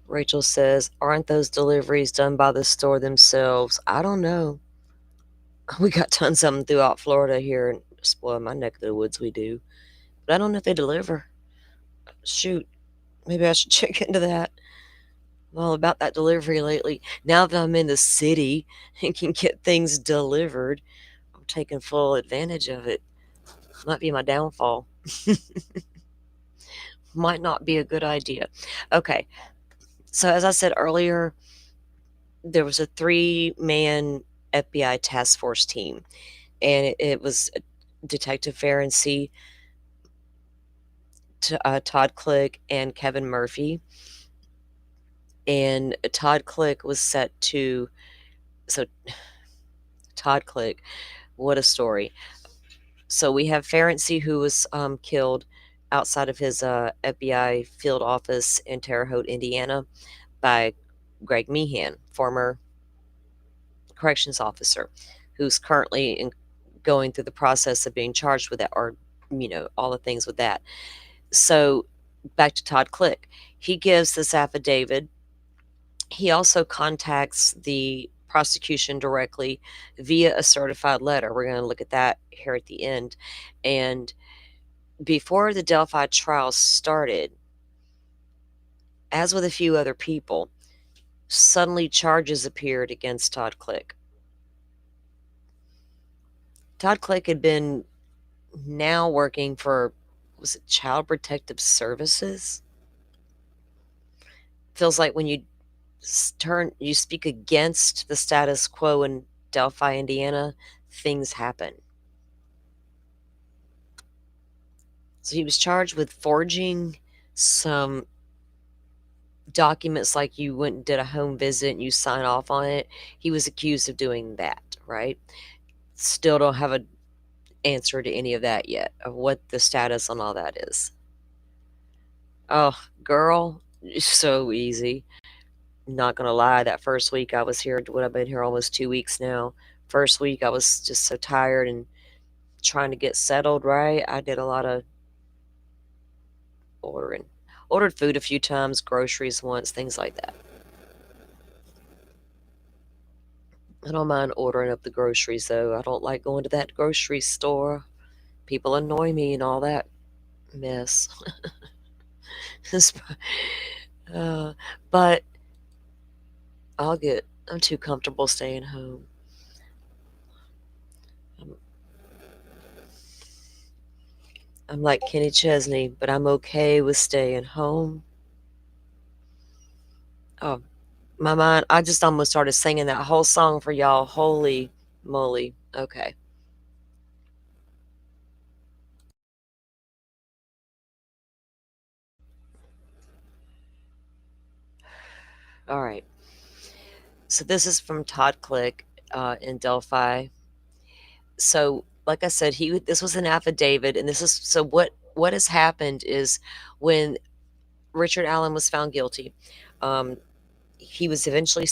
Rachel says, aren't those deliveries done by the store themselves? I don't know. We got tons of them throughout Florida here in spoil my neck of the woods we do. But I don't know if they deliver. Shoot. Maybe I should check into that. Well, about that delivery lately. Now that I'm in the city and can get things delivered, I'm taking full advantage of it. Might be my downfall. Might not be a good idea. Okay. So as I said earlier, there was a 3-man FBI task force team, and it was Detective Ferenczi, Todd Click, and Kevin Murphy. And Todd Click was set to so Todd Click, what a story. So we have Ferenczi, who was killed outside of his FBI field office in Terre Haute, Indiana, by Greg Meehan, former corrections officer, who's currently going through the process of being charged with that, or all the things with that. So back to Todd Click, he gives this affidavit. He also contacts the prosecution directly via a certified letter. We're going to look at that here at the end. And before the Delphi trial started, as with a few other people, suddenly charges appeared against Todd Click. Todd Click had been now working for, was it Child Protective Services? Feels like when you speak against the status quo in Delphi, Indiana, things happen. So he was charged with forging some documents, like you went and did a home visit and you sign off on it. He was accused of doing that, right? Still don't have an answer to any of that yet, of what the status on all that is. Oh, girl, so easy. Not gonna lie, that first week I was here, what, I've been here almost 2 weeks now. First week I was just so tired and trying to get settled, right? I did a lot of ordering. Ordered food a few times, groceries once, things like that. I don't mind ordering up the groceries though. I don't like going to that grocery store. People annoy me and all that mess. uh, but I'm too comfortable staying home. I'm, I'm like Kenny Chesney, but I'm okay with staying home. Oh, my mind, I just almost started singing that whole song for y'all. Holy moly. Okay. All right. So this is from Todd Click in Delphi. So, like I said, this was an affidavit, and this is so what has happened is when Richard Allen was found guilty, um, he was eventually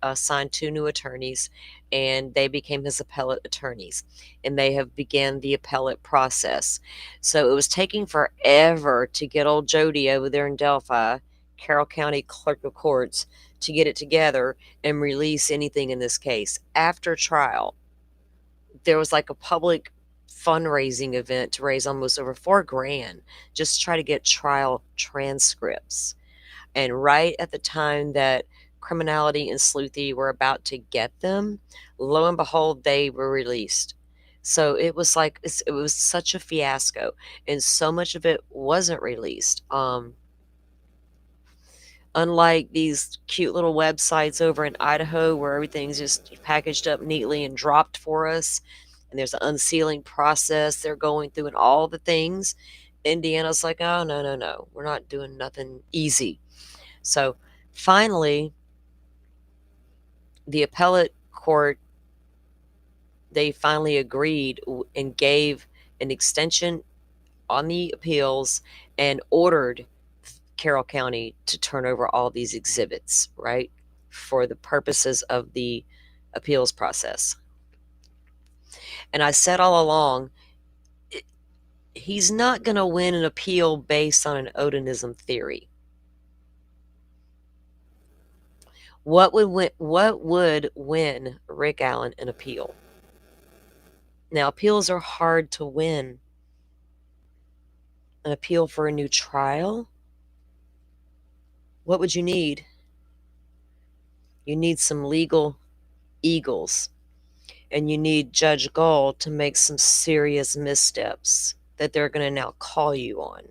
assigned two new attorneys, and they became his appellate attorneys, and they have began the appellate process. So it was taking forever to get old Jody over there in Delphi, Carroll County Clerk of Courts, to get it together and release anything in this case. After trial, there was like a public fundraising event to raise almost over $4,000 just to try to get trial transcripts. And right at the time that Criminality and Sleuthy were about to get them, lo and behold, they were released. So it was like it was such a fiasco, and so much of it wasn't released. Unlike these cute little websites over in Idaho where everything's just packaged up neatly and dropped for us, and there's an unsealing process they're going through and all the things, Indiana's like, oh, no, no, no, we're not doing nothing easy. So finally, the appellate court, they finally agreed and gave an extension on the appeals and ordered Carroll County to turn over all these exhibits, right, for the purposes of the appeals process. And I said all along, he's not going to win an appeal based on an Odinism theory. What would win Rick Allen an appeal? Now, appeals are hard to win. An appeal for a new trial? What would you need? You need some legal eagles, and you need Judge Gull to make some serious missteps that they're going to now call you on.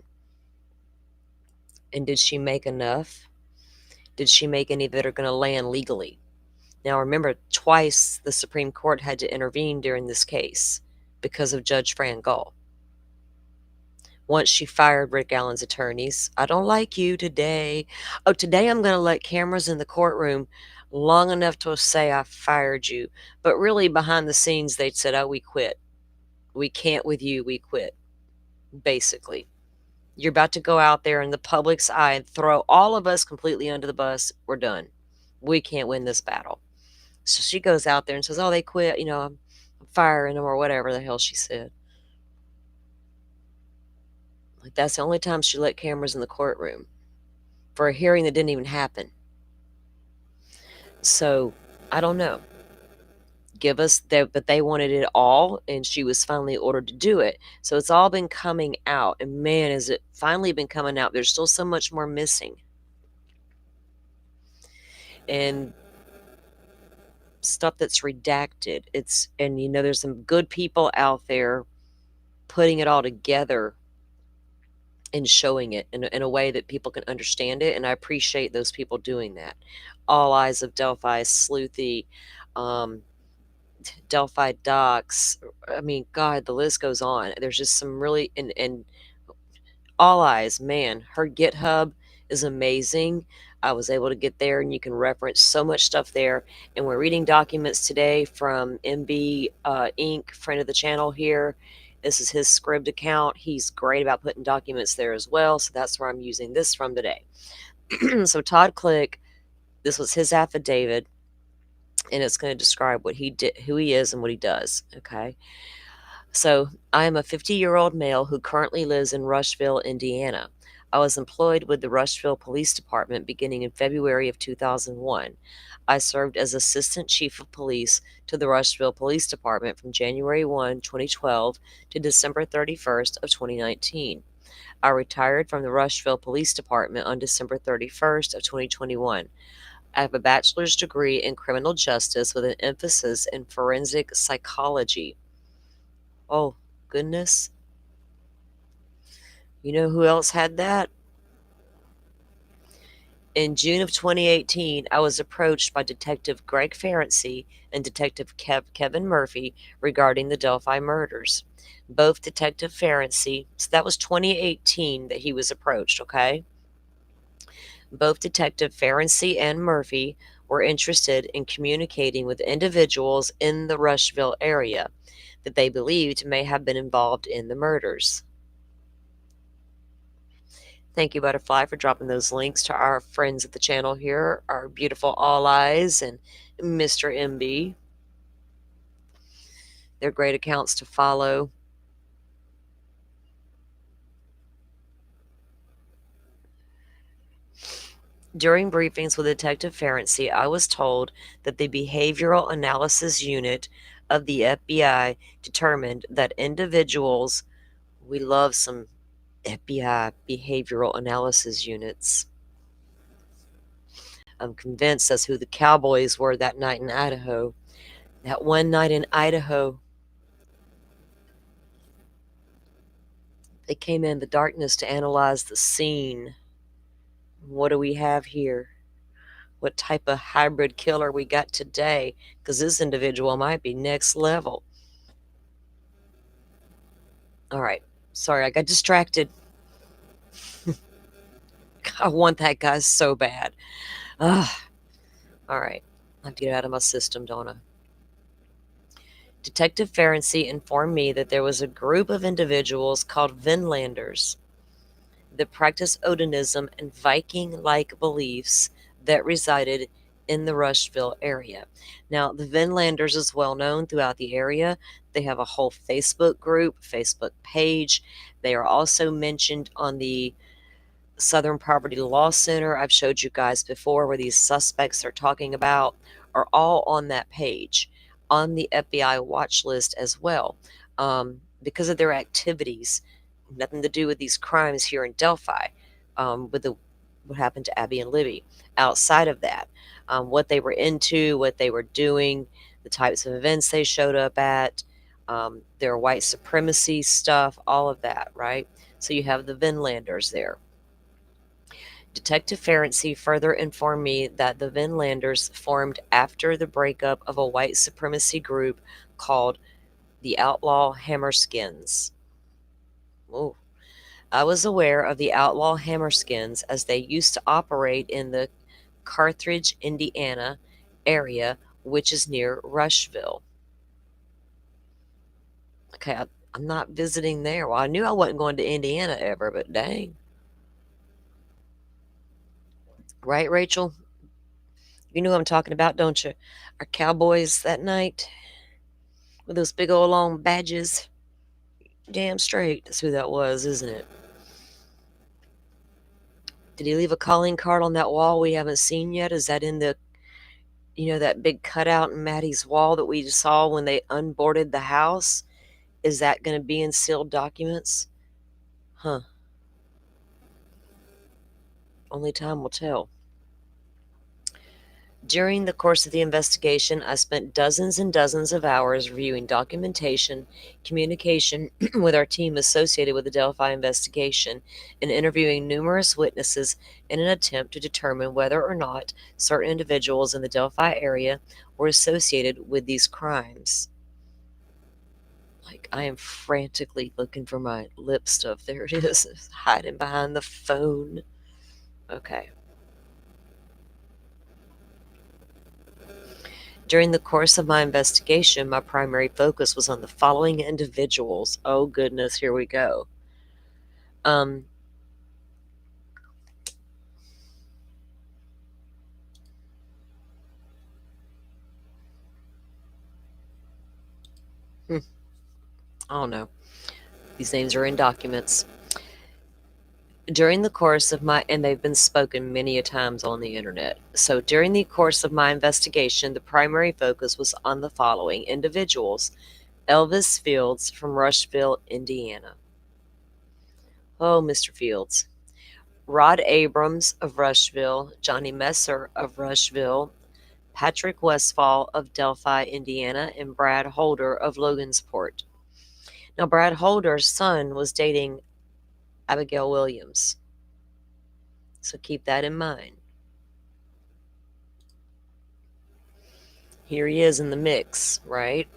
And did she make enough? Did she make any that are going to land legally? Now, remember, twice the Supreme Court had to intervene during this case because of Judge Fran Gull. Once she fired Rick Allen's attorneys, I don't like you today. Oh, today I'm going to let cameras in the courtroom long enough to say I fired you. But really, behind the scenes, they'd said, oh, we quit. We can't with you. We quit. Basically, you're about to go out there in the public's eye and throw all of us completely under the bus. We're done. We can't win this battle. So she goes out there and says, oh, they quit. You know, I'm firing them or whatever the hell she said. Like, that's the only time she let cameras in the courtroom for a hearing that didn't even happen. So I don't know. Give us that, but they wanted it all, and she was finally ordered to do it. So it's all been coming out, and man, is it finally been coming out. There's still so much more missing, and stuff that's redacted. And you know, there's some good people out there putting it all together and showing it in a way that people can understand it, and I appreciate those people doing that. All Eyes of Delphi, Sleuthy, Delphi Docs. I mean, God, the list goes on. There's just some really and All Eyes, man, her GitHub is amazing. I was able to get there, and you can reference so much stuff there. And we're reading documents today from MB Inc., friend of the channel here. This is his Scribd account. He's great about putting documents there as well. So that's where I'm using this from today. So Todd Click, this was his affidavit, and it's going to describe what he did, who he is, and what he does. Okay. So I am a 50-year-old male who currently lives in Rushville, Indiana. I was employed with the Rushville Police Department beginning in February of 2001. I served as Assistant Chief of Police to the Rushville Police Department from January 1, 2012 to December 31st of 2019. I retired from the Rushville Police Department on December 31st of 2021. I have a bachelor's degree in criminal justice with an emphasis in forensic psychology. Oh, goodness. You know who else had that? In June of 2018, I was approached by Detective Greg Ferenczi and Detective Kevin Murphy regarding the Delphi murders. Both Detective Ferenczi, so that was 2018 that he was approached, okay? Both Detective Ferenczi and Murphy were interested in communicating with individuals in the Rushville area that they believed may have been involved in the murders. Thank you, Butterfly, for dropping those links to our friends at the channel here, our beautiful All Eyes and Mr. MB. They're great accounts to follow. During briefings with Detective Ferenczi, I was told that the Behavioral Analysis Unit of the FBI determined that individuals, we love some FBI behavioral analysis units. I'm convinced that's who the cowboys were that night in Idaho. That one night in Idaho, they came in the darkness to analyze the scene. What do we have here? What type of hybrid killer we got today? Because this individual might be next level. All right. Sorry, I got distracted. I want that guy so bad. Ugh. All right. I have to get it out of my system, don't I? Detective Ferenczi informed me that there was a group of individuals called Vinlanders that practiced Odinism and Viking-like beliefs that resided in the Rushville area. Now, the Vinlanders is well known throughout the area. They have a whole Facebook group, Facebook page. They are also mentioned on the Southern Poverty Law Center I've showed you guys before, where these suspects are talking about, are all on that page, on the FBI watch list as well, because of their activities. Nothing to do with these crimes here in Delphi, with what happened to Abby and Libby. Outside of that, what they were into, what they were doing, the types of events they showed up at, their white supremacy stuff, all of that, right? So you have the Vinlanders there. Detective Ferenczi further informed me that the Vinlanders formed after the breakup of a white supremacy group called the Outlaw Hammerskins. Ooh. I was aware of the Outlaw Hammerskins as they used to operate in the Carthage, Indiana area, which is near Rushville. Okay, I'm not visiting there. Well, I knew I wasn't going to Indiana ever, but dang. Right, Rachel? You know what I'm talking about, don't you? Our cowboys that night with those big old long badges. Damn straight. That's who that was, isn't it? Did he leave a calling card on that wall we haven't seen yet? Is that in the, that big cutout in Maddie's wall that we saw when they unboarded the house? Is that going to be in sealed documents? Huh. Only time will tell. During the course of the investigation, I spent dozens and dozens of hours reviewing documentation, communication with our team associated with the Delphi investigation, and interviewing numerous witnesses in an attempt to determine whether or not certain individuals in the Delphi area were associated with these crimes. Like, I am frantically looking for my lip stuff. There it is, it's hiding behind the phone. Okay. During the course of my investigation, my primary focus was on the following individuals. Oh, goodness, here we go. Um, I don't know. These names are in documents. During the course of and they've been spoken many a times on the internet. So during the course of my investigation, the primary focus was on the following individuals. Elvis Fields from Rushville, Indiana. Oh, Mr. Fields. Rod Abrams of Rushville, Johnny Messer of Rushville, Patrick Westfall of Delphi, Indiana, and Brad Holder of Logansport. Now, Brad Holder's son was dating Abigail Williams, so keep that in mind. Here he is in the mix, right?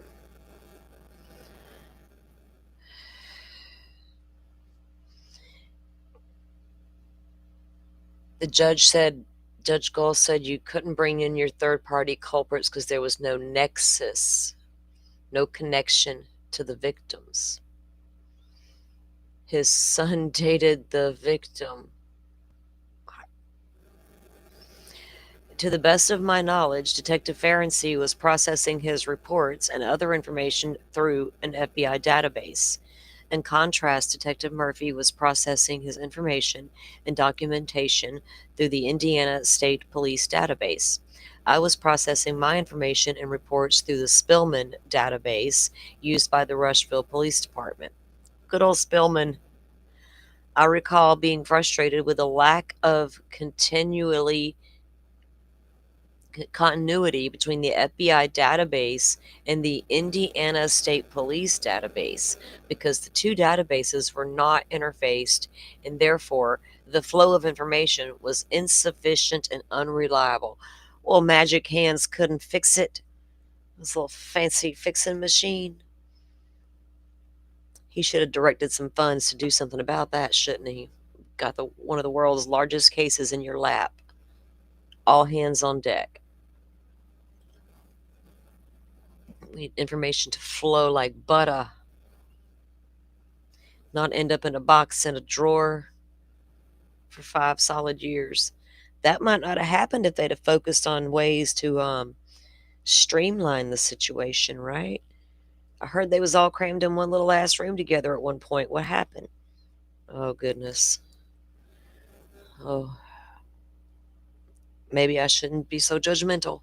The Judge Gull said you couldn't bring in your third party culprits because there was no nexus, no connection to the victims. His son dated the victim. To the best of my knowledge, Detective Ferenczi was processing his reports and other information through an FBI database. In contrast, Detective Murphy was processing his information and documentation through the Indiana State Police database. I was processing my information and reports through the Spillman database used by the Rushville Police Department. Good old Spillman. I recall being frustrated with the lack of continuity between the FBI database and the Indiana State Police database because the two databases were not interfaced and therefore the flow of information was insufficient and unreliable. Well, Magic Hands couldn't fix it. This little fancy fixing machine. He should have directed some funds to do something about that, shouldn't he? Got one of the world's largest cases in your lap. All hands on deck. We need information to flow like butter, not end up in a box in a drawer for 5 solid years. That might not have happened if they'd have focused on ways to streamline the situation, right? I heard they was all crammed in one little ass room together at one point. What happened? Oh goodness. Oh, maybe I shouldn't be so judgmental.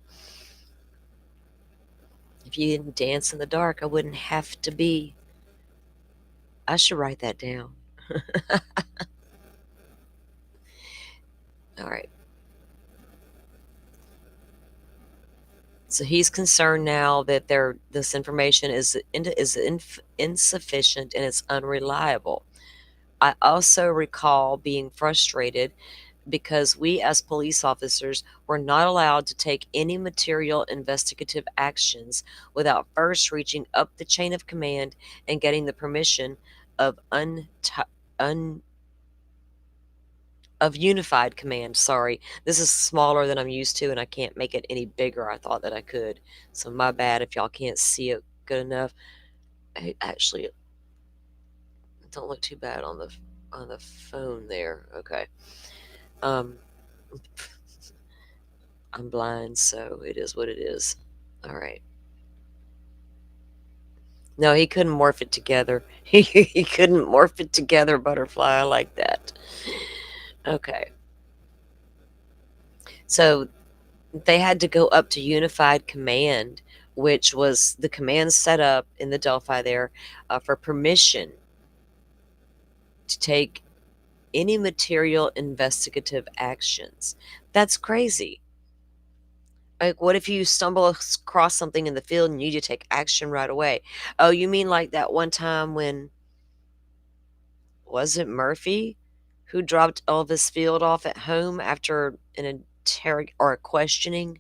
If you didn't dance in the dark, I wouldn't have to be. I should write that down. All right. So he's concerned now that this information is insufficient and it's unreliable. I also recall being frustrated because we as police officers were not allowed to take any material investigative actions without first reaching up the chain of command and getting the permission of of unified command. Sorry, this is smaller than I'm used to and I can't make it any bigger. I thought that I could, so my bad if y'all can't see it good enough. Actually, don't look too bad on the phone there. Okay. um I'm blind, so it is what it is. All right. No, he couldn't morph it together. He couldn't morph it together, butterfly. I like that. Okay. So they had to go up to unified command, which was the command set up in the Delphi there for permission to take any material investigative actions. That's crazy. Like, what if you stumble across something in the field and you need to take action right away? Oh, you mean like that one time when, was it Murphy who dropped Elvis Field off at home after an or a questioning?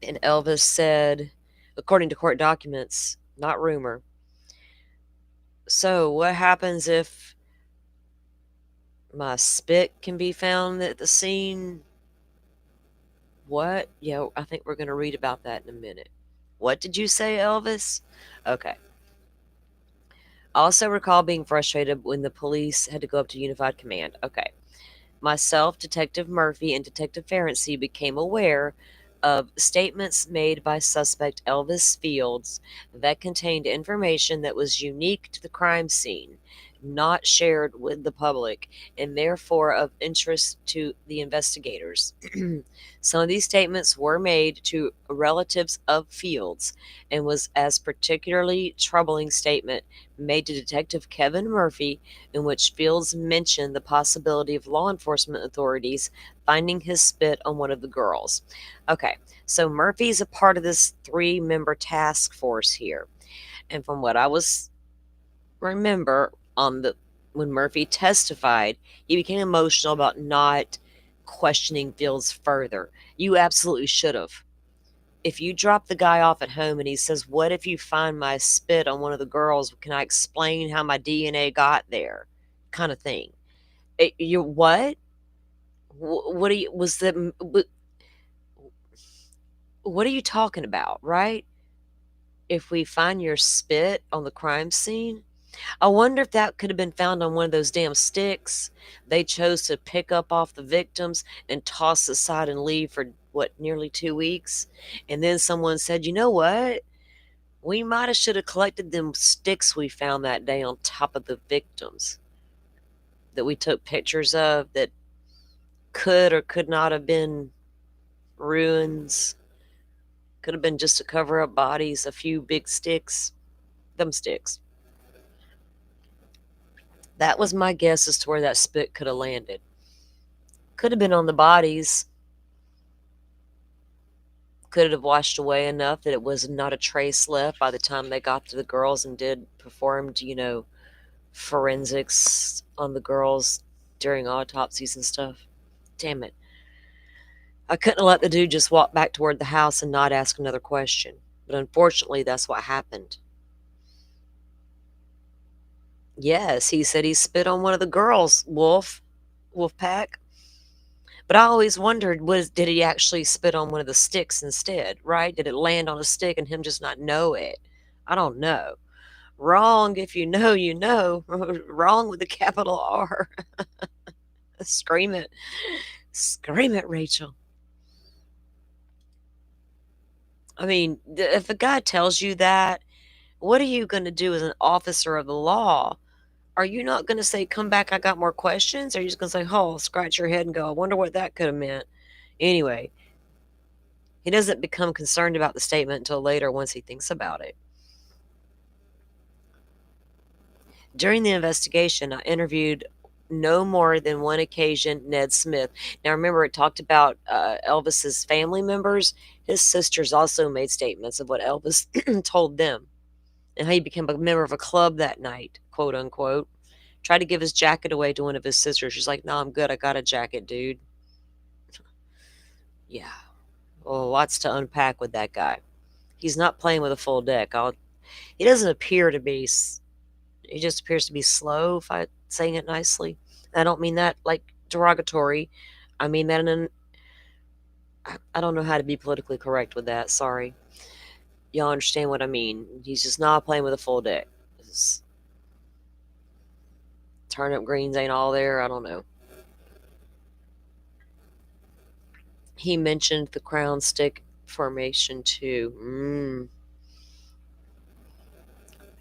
And Elvis said, according to court documents, not rumor, so what happens if my spit can be found at the scene? What? Yeah, I think we're going to read about that in a minute. What did you say, Elvis? Okay. I also recall being frustrated when the police had to go up to unified command. Okay. Myself, Detective Murphy, and Detective Ferenczi became aware of statements made by suspect Elvis Fields that contained information that was unique to the crime scene, not shared with the public, and therefore of interest to the investigators. Some of these statements were made to relatives of Fields and was as particularly troubling statement made to Detective Kevin Murphy in which Fields mentioned the possibility of law enforcement authorities finding his spit on one of the girls. Okay, so Murphy's a part of this 3-member task force here. And from what I was remember on the when Murphy testified, he became emotional about not questioning Fields further. You absolutely should have. If you drop the guy off at home and he says, "What if you find my spit on one of the girls? Can I explain how my DNA got there?" kind of thing. You what? What are you was the what are you talking about, right? If we find your spit on the crime scene? I wonder if that could have been found on one of those damn sticks they chose to pick up off the victims and toss aside and leave for what, nearly 2 weeks? And then someone said, you know what? We might have should have collected them sticks we found that day on top of the victims that we took pictures of that could or could not have been ruins. Could have been just to cover up bodies, a few big sticks. Them sticks. That was my guess as to where that spit could have landed. Could have been on the bodies. Could it have washed away enough that it was not a trace left by the time they got to the girls and performed, forensics on the girls during autopsies and stuff? Damn it. I couldn't have let the dude just walk back toward the house and not ask another question. But unfortunately, that's what happened. Yes, he said he spit on one of the girls, Wolfpack. But I always wondered, did he actually spit on one of the sticks instead, right? Did it land on a stick and him just not know it? I don't know. Wrong if you know, you know. Wrong with a capital R. Scream it. Scream it, Rachel. I mean, if a guy tells you that, what are you going to do as an officer of the law? Are you not going to say, come back, I got more questions? Or are you just going to say, oh, scratch your head and go, I wonder what that could have meant? Anyway, he doesn't become concerned about the statement until later once he thinks about it. During the investigation, I interviewed no more than one occasion Ned Smith. Now, remember, it talked about Elvis's family members. His sisters also made statements of what Elvis told them and how he became a member of a club that night, quote unquote. Tried to give his jacket away to one of his sisters. She's like, no, I'm good. I got a jacket, dude. Yeah. Well, lots to unpack with that guy. He's not playing with a full deck. He doesn't appear to be. He just appears to be slow, if I'm saying it nicely. I don't mean that like derogatory. I mean that I don't know how to be politically correct with that. Sorry. Y'all understand what I mean. He's just not playing with a full deck. His turnip greens ain't all there. I don't know. He mentioned the crown stick formation too.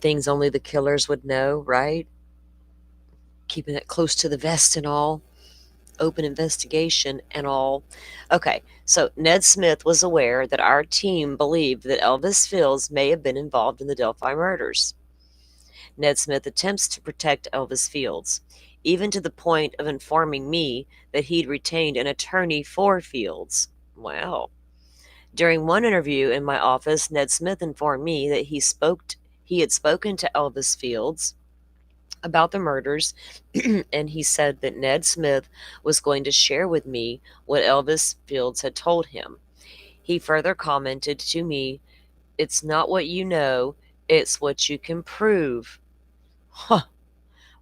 Things only the killers would know, right? Keeping it close to the vest and all. Open investigation and all. Okay, so Ned Smith was aware that our team believed that Elvis Fields may have been involved in the Delphi murders. Ned Smith attempts to protect Elvis Fields, even to the point of informing me that he'd retained an attorney for Fields. Wow. During one interview in my office, Ned Smith informed me that he had spoken to Elvis Fields about the murders, and he said that Ned Smith was going to share with me what Elvis Fields had told him. He further commented to me, it's not what you know, it's what you can prove. Huh.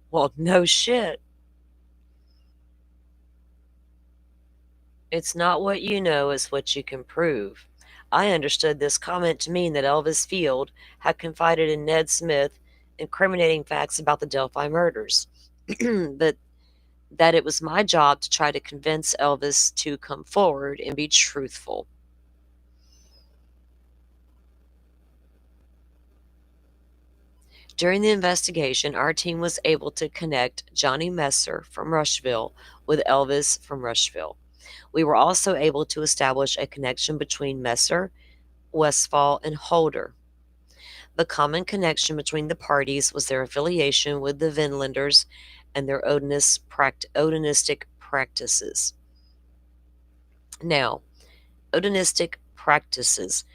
Well, no shit. It's not what you know, it's what you can prove. I understood this comment to mean that Elvis Field had confided in Ned Smith incriminating facts about the Delphi murders, but that it was my job to try to convince Elvis to come forward and be truthful. During the investigation, our team was able to connect Johnny Messer from Rushville with Elvis from Rushville. We were also able to establish a connection between Messer, Westfall, and Holder. The common connection between the parties was their affiliation with the Vinlanders and their Odinistic practices. Now, Odinistic practices.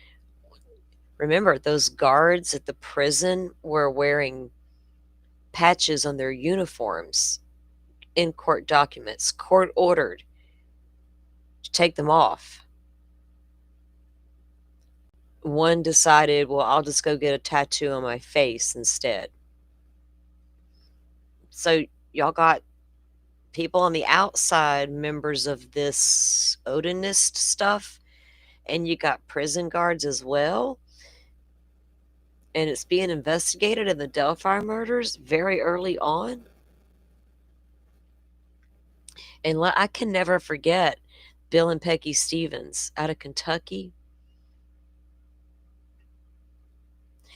Remember, those guards at the prison were wearing patches on their uniforms in court documents, court ordered to take them off. One decided, well, I'll just go get a tattoo on my face instead. So y'all got people on the outside, members of this Odinist stuff, and you got prison guards as well. And it's being investigated in the Delphi murders very early on. And I can never forget Bill and Peggy Stevens out of Kentucky,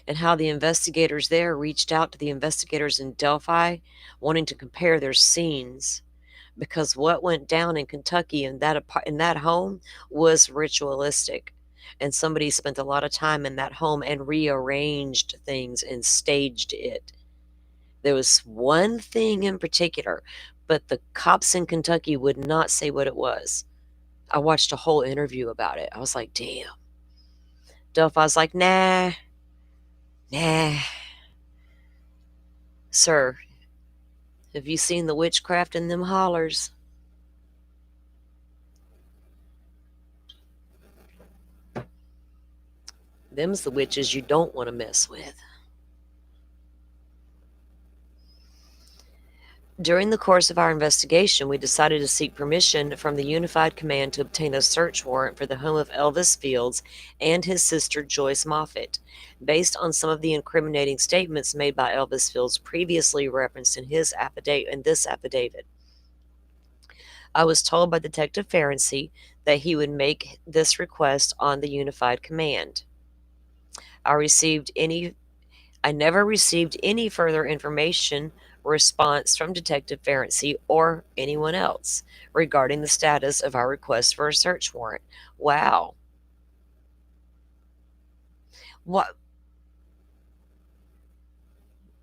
and how the investigators there reached out to the investigators in Delphi wanting to compare their scenes, because what went down in Kentucky in that home was ritualistic, and somebody spent a lot of time in that home and rearranged things and staged it. There was one thing in particular, but the cops in Kentucky would not say what it was. I watched a whole interview about it. I was like, damn. Delphi's like, nah, nah. Sir, have you seen the witchcraft in them hollers? Them's the witches you don't want to mess with. During the course of our investigation, we decided to seek permission from the Unified Command to obtain a search warrant for the home of Elvis Fields and his sister Joyce Moffett, based on some of the incriminating statements made by Elvis Fields previously referenced in this affidavit. I was told by Detective Ferenczi that he would make this request on the Unified Command. I never received any further information response from Detective Ferenczi or anyone else regarding the status of our request for a search warrant. Wow. What?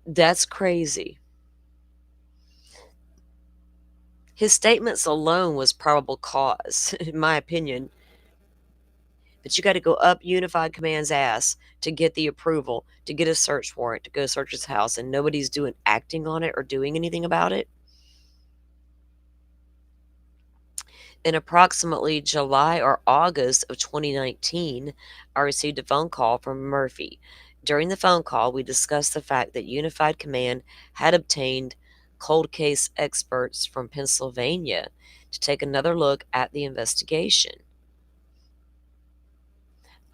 That's crazy. His statements alone was probable cause, in my opinion. But you got to go up Unified Command's ass to get the approval, to get a search warrant, to go search his house, and nobody's acting on it or doing anything about it. In approximately July or August of 2019, I received a phone call from Murphy. During the phone call, we discussed the fact that Unified Command had obtained cold case experts from Pennsylvania to take another look at the investigation.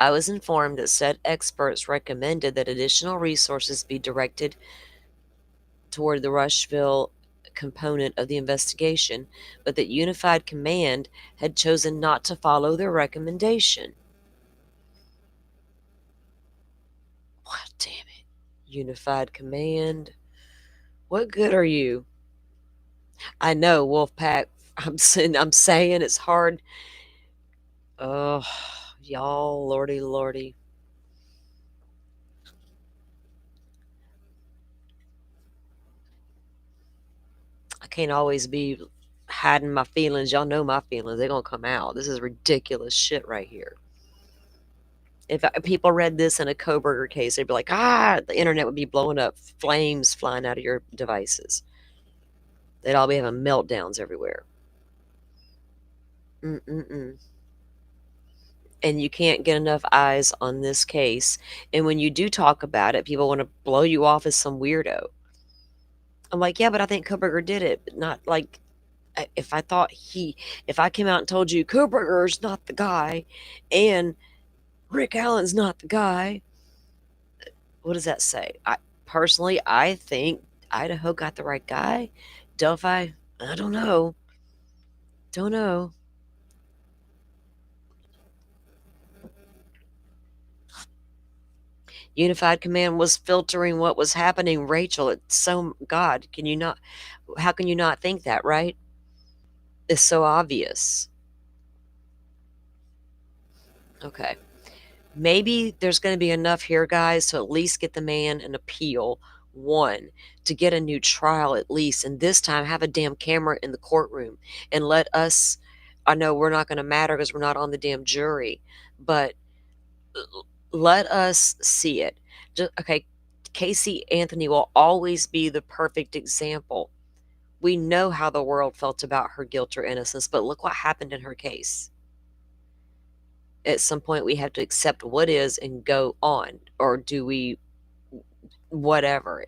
I was informed that said experts recommended that additional resources be directed toward the Rushville component of the investigation, but that Unified Command had chosen not to follow their recommendation. What, damn it. Unified Command. What good are you? I know, Wolfpack. I'm saying it's hard. Oh, y'all, lordy, lordy. I can't always be hiding my feelings. Y'all know my feelings. They're going to come out. This is ridiculous shit right here. If people read this in a Kohberger case, they'd be like, the internet would be blowing up, flames flying out of your devices. They'd all be having meltdowns everywhere. Mm-mm-mm. And you can't get enough eyes on this case. And when you do talk about it, people want to blow you off as some weirdo. I'm like, yeah, but I think Kohberger did it, but not like if I came out and told you Kohberger's not the guy and Rick Allen's not the guy, what does that say? I think Idaho got the right guy. Delphi, I don't know. Don't know. Unified Command was filtering what was happening, Rachel. It's so, God, how can you not think that, right? It's so obvious. Okay. Maybe there's going to be enough here, guys, to at least get the man an appeal. One, to get a new trial at least, and this time have a damn camera in the courtroom and let us. I know we're not going to matter because we're not on the damn jury, but let us see it. Okay, Casey Anthony will always be the perfect example. We know how the world felt about her guilt or innocence, but look what happened in her case. At some point, we have to accept what is and go on. Or do we, whatever,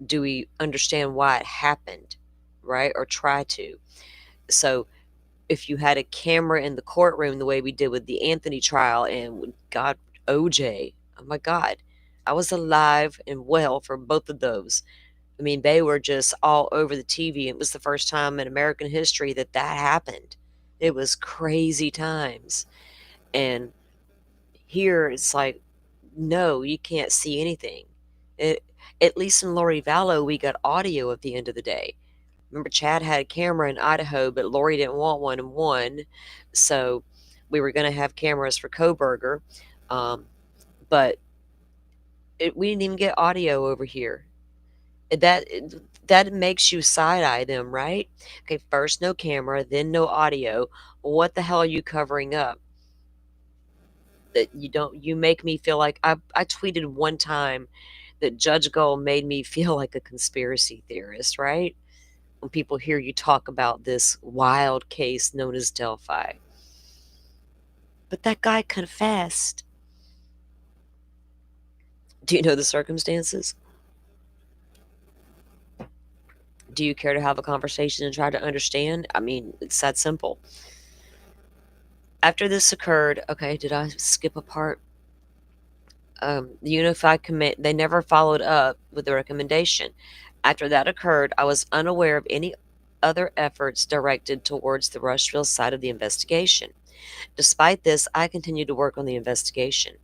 do we understand why it happened? right? Or try to. So if you had a camera in the courtroom the way we did with the Anthony trial and God, OJ, oh my God, I was alive and well for both of those. I mean, they were just all over the TV. It was the first time in American history that that happened. It was crazy times. And here it's like, no, you can't see anything. It, at least in Lori Vallow, we got audio at the end of the day. Remember, Chad had a camera in Idaho, but Lori didn't want one and won. So we were going to have cameras for Koberger. But we didn't even get audio over here. That that makes you side eye them, right? Okay, first no camera, then no audio. What the hell are you covering up? That you don't. You make me feel like I tweeted one time that Judge Gull made me feel like a conspiracy theorist, right? When people hear you talk about this wild case known as Delphi. But that guy confessed. Do you know the circumstances? Do you care to have a conversation and try to understand? I mean, it's that simple. After this occurred, okay, did I skip a part? The Unified Command, they never followed up with the recommendation. After that occurred, I was unaware of any other efforts directed towards the Rushville side of the investigation. Despite this, I continue to work on the investigation,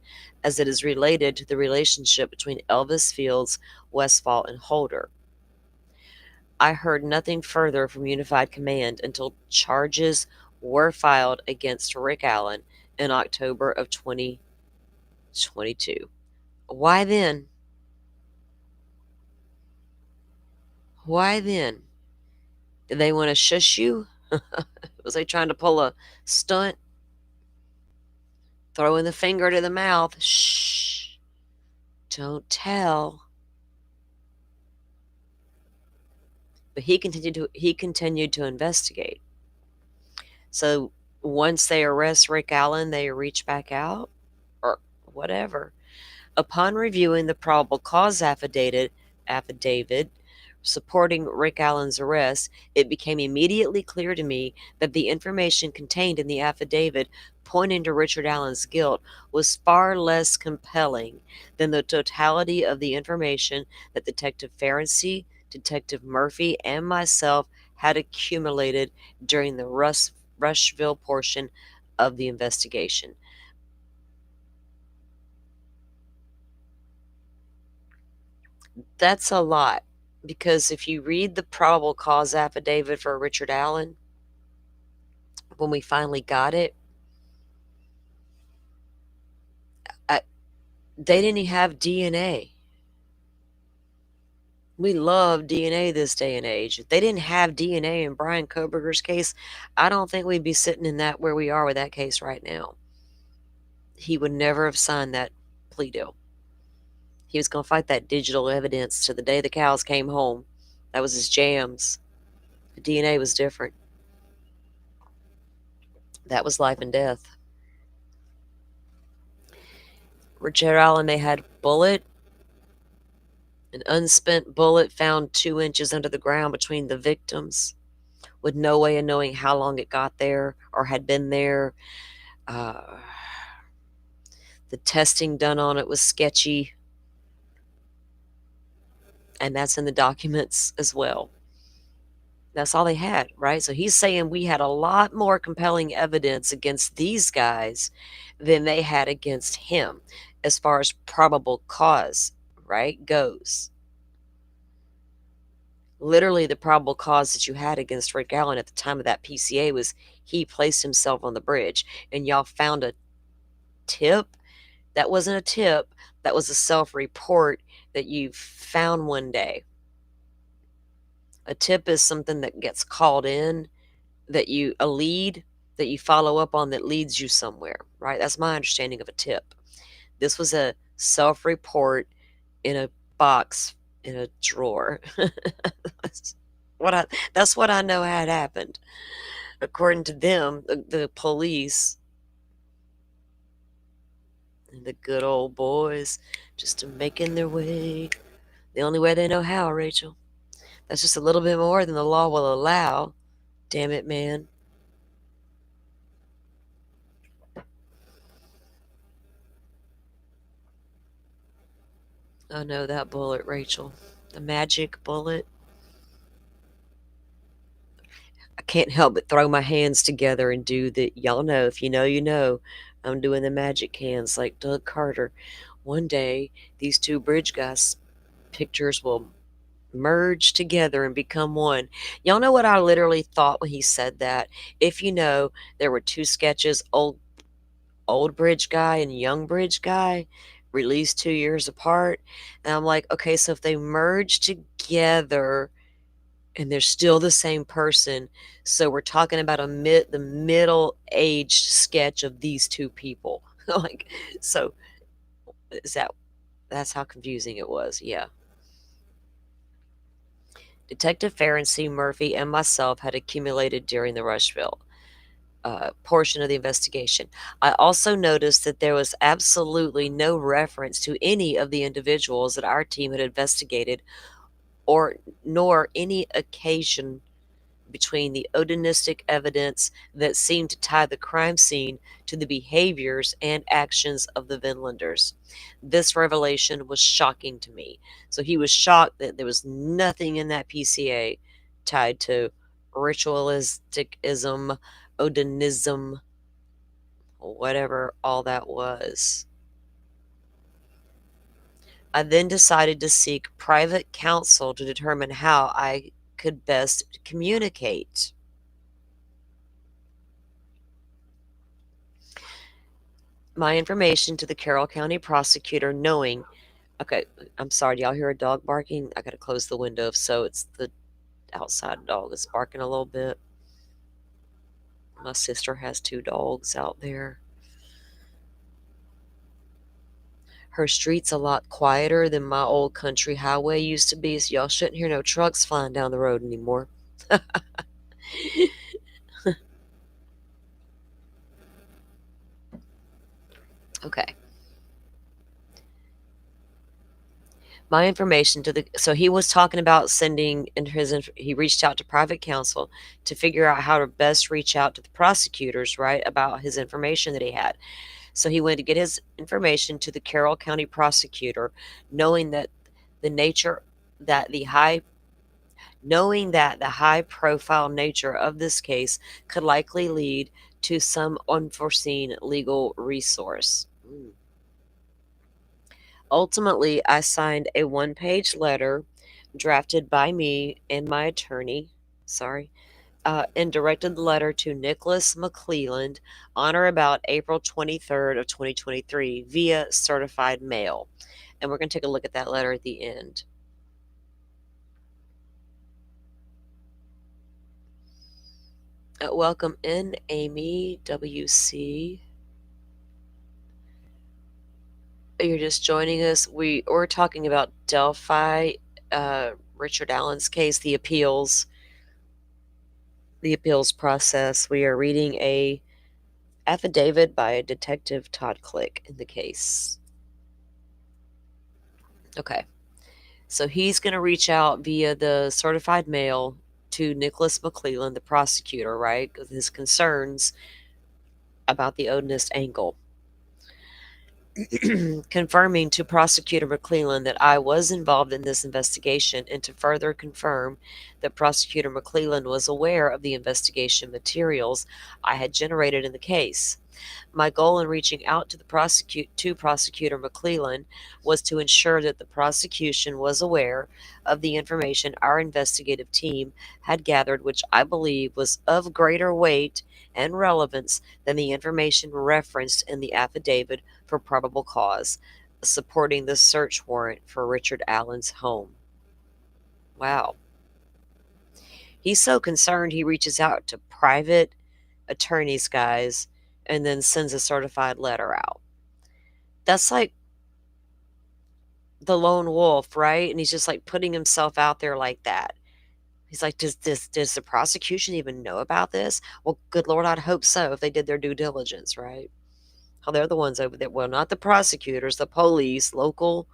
as it is related to the relationship between Elvis Fields, Westfall, and Holder. I heard nothing further from Unified Command until charges were filed against Rick Allen in October of 2022. Why then? Why then? Did they want to shush you? Was they trying to pull a stunt? Throwing the finger to the mouth. Shh. Don't tell. But he continued to investigate. So once they arrest Rick Allen, they reach back out or whatever. Upon reviewing the probable cause affidavit supporting Rick Allen's arrest, it became immediately clear to me that the information contained in the affidavit pointing to Richard Allen's guilt was far less compelling than the totality of the information that Detective Ferenczi, Detective Murphy, and myself had accumulated during the Rushville portion of the investigation. That's a lot because if you read the probable cause affidavit for Richard Allen, when we finally got it, I, they didn't even have DNA. We love DNA this day and age. If they didn't have DNA in Brian Koberger's case, I don't think we'd be sitting in that where we are with that case right now. He would never have signed that plea deal. He was going to fight that digital evidence to the day the cows came home. That was his jams. The DNA was different. That was life and death. Richard Allen, they had bullet, an unspent bullet found 2 inches under the ground between the victims, with no way of knowing how long it got there or had been there. Uh, the testing done on it was sketchy, and that's in the documents as well. That's all they had, right? So he's saying we had a lot more compelling evidence against these guys than they had against him as far as probable cause, right, goes. Literally, the probable cause that you had against Rick Allen at the time of that PCA was he placed himself on the bridge, and y'all found a tip. That wasn't a tip, that was a self report that you found one day. A tip is something that gets called in, a lead that you follow up on that leads you somewhere, right? That's my understanding of a tip. This was a self report in a box in a drawer. That's what I know had happened. According to them, the police and the good old boys just making their way the only way they know how, Rachel. That's just a little bit more than the law will allow. Damn it, man. Oh no, that bullet, Rachel. The magic bullet. I can't help but throw my hands together and do the, y'all know, if you know, you know. I'm doing the magic hands like Doug Carter. One day, these two bridge guys' pictures will merge together and become one. Y'all know what I literally thought when he said that? If you know, there were two sketches, old bridge guy and young bridge guy, released 2 years apart. And I'm like, okay, so if they merge together and they're still the same person, so we're talking about the middle aged sketch of these two people. Like, so is that's how confusing it was. Yeah. Detective Farron C. Murphy and myself had accumulated during the Rushville portion of the investigation. I also noticed that there was absolutely no reference to any of the individuals that our team had investigated, or nor any occasion between the odonistic evidence that seemed to tie the crime scene to the behaviors and actions of the Vinlanders. This revelation was shocking to me. So he was shocked that there was nothing in that PCA tied to ritualisticism, odonism, whatever all that was. I then decided to seek private counsel to determine how I could best communicate. My information to the Carroll County prosecutor, knowing, okay, I'm sorry, do y'all hear a dog barking? I gotta close the window, so it's the outside dog that's barking a little bit. My sister has two dogs out there. Her street's a lot quieter than my old country highway used to be, so y'all shouldn't hear no trucks flying down the road anymore. Okay. My information to the, so he was talking about sending in he reached out to private counsel to figure out how to best reach out to the prosecutors, right, about his information that he had. So he went to get his information to the Carroll County prosecutor, knowing that the nature that the high knowing that the high profile nature of this case could likely lead to some unforeseen legal resource. Ultimately, I signed a one-page letter drafted by me and my attorney, sorry, and directed the letter to Nicholas McClelland on or about April 23rd of 2023 via certified mail. And we're going to take a look at that letter at the end. Welcome in, Amy WC. You're just joining us. We're talking about Delphi, Richard Allen's case, the appeals process. We are reading a affidavit by Detective Todd Click in the case. Okay. So he's going to reach out via the certified mail to Nicholas McClelland, the prosecutor, right, with his concerns about the Odinist angle. Confirming to Prosecutor McClelland that I was involved in this investigation, and to further confirm that Prosecutor McClelland was aware of the investigation materials I had generated in the case. My goal in reaching out to Prosecutor McClelland was to ensure that the prosecution was aware of the information our investigative team had gathered, which I believe was of greater weight and relevance than the information referenced in the affidavit for probable cause supporting the search warrant for Richard Allen's home. Wow. He's so concerned he reaches out to private attorneys, guys, and then sends a certified letter out. That's like the lone wolf, right? And he's just like putting himself out there like that. He's like, does the prosecution even know about this? Well, good Lord, I'd hope so if they did their due diligence, right? Oh, they're the ones over there. Well, not the prosecutors, the police, local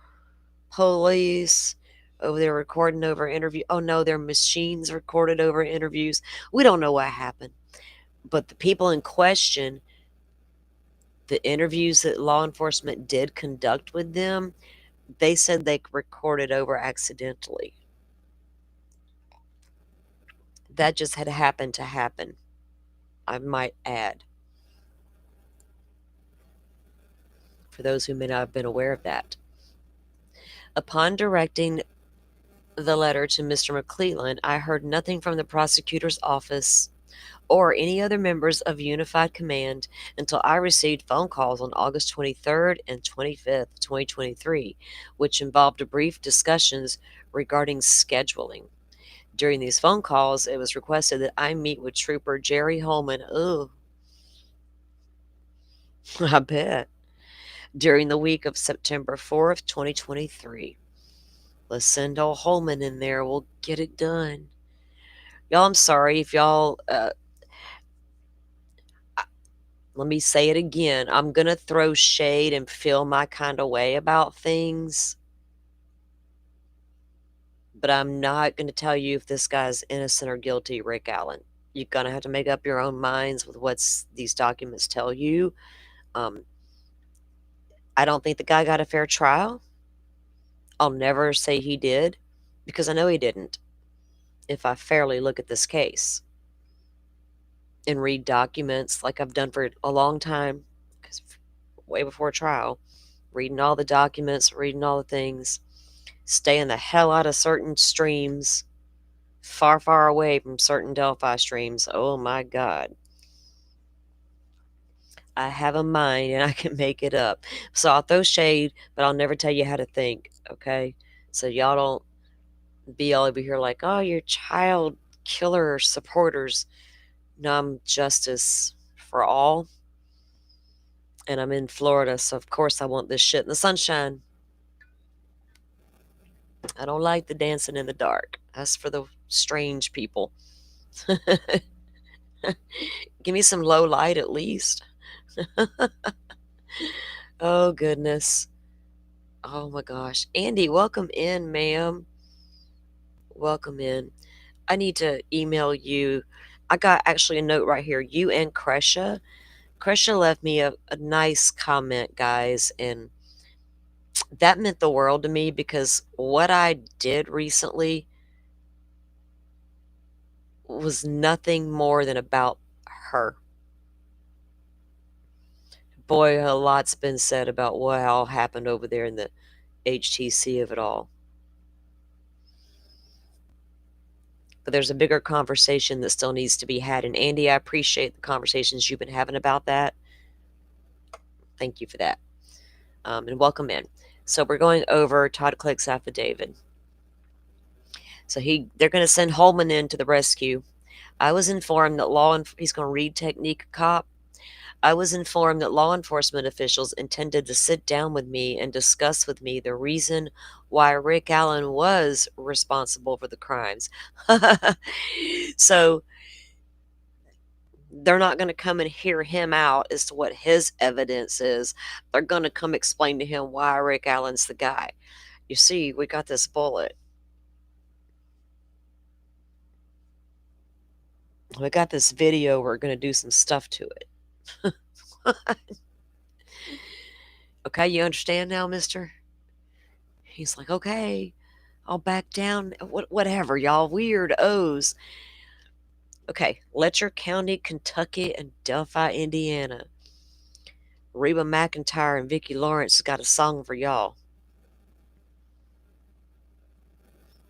police, over there recording over interview. Oh no, their machines recorded over interviews. We don't know what happened. But the people in question, the interviews that law enforcement did conduct with them, they said they recorded over accidentally. That just had happened to happen, I might add, for those who may not have been aware of that. Upon directing the letter to Mr. McClelland, I heard nothing from the prosecutor's office or any other members of Unified Command until I received phone calls on August 23rd and 25th, 2023, which involved brief discussions regarding scheduling. During these phone calls, it was requested that I meet with Trooper Jerry Holman. Ooh, I bet. During the week of September 4th, 2023. Let's send old Holman in there. We'll get it done. Y'all, I'm sorry if y'all let me say it again. I'm going to throw shade and feel my kind of way about things, but I'm not going to tell you if this guy's innocent or guilty, Rick Allen. You're going to have to make up your own minds with what these documents tell you. I don't think the guy got a fair trial. I'll never say he did, because I know he didn't, if I fairly look at this case and read documents like I've done for a long time, because way before trial, reading all the documents, reading all the things, staying the hell out of certain streams, far, far away from certain Delphi streams. Oh my God. I have a mind and I can make it up. So I'll throw shade, but I'll never tell you how to think, okay? So y'all don't be all over here like, oh, you're child killer supporters. No, I'm justice for all. And I'm in Florida, so of course I want this shit in the sunshine. I don't like the dancing in the dark. That's for the strange people. Give me some low light at least. Oh, goodness. Oh, my gosh. Andy, welcome in, ma'am. Welcome in. I need to email you. I got actually a note right here. You and Kresha. Kresha left me a nice comment, guys, and that meant the world to me because what I did recently was nothing more than about her. Boy, a lot's been said about what all happened over there in the HTC of it all. But there's a bigger conversation that still needs to be had. And Andy, I appreciate the conversations you've been having about that. Thank you for that. And welcome in. So we're going over Todd Click's affidavit. So they're going to send Holman in to the rescue. I was informed that he's going to read Technique Cop. I was informed that law enforcement officials intended to sit down with me and discuss with me the reason why Rick Allen was responsible for the crimes. So they're not going to come and hear him out as to what his evidence is. They're going to come explain to him why Rick Allen's the guy. You see, we got this bullet. We got this video. We're going to do some stuff to it. Okay, you understand now, mister? He's like, okay, I'll back down. Whatever, y'all. Weirdos. Okay, Letcher County, Kentucky, and Delphi, Indiana. Reba McEntire and Vicki Lawrence got a song for y'all.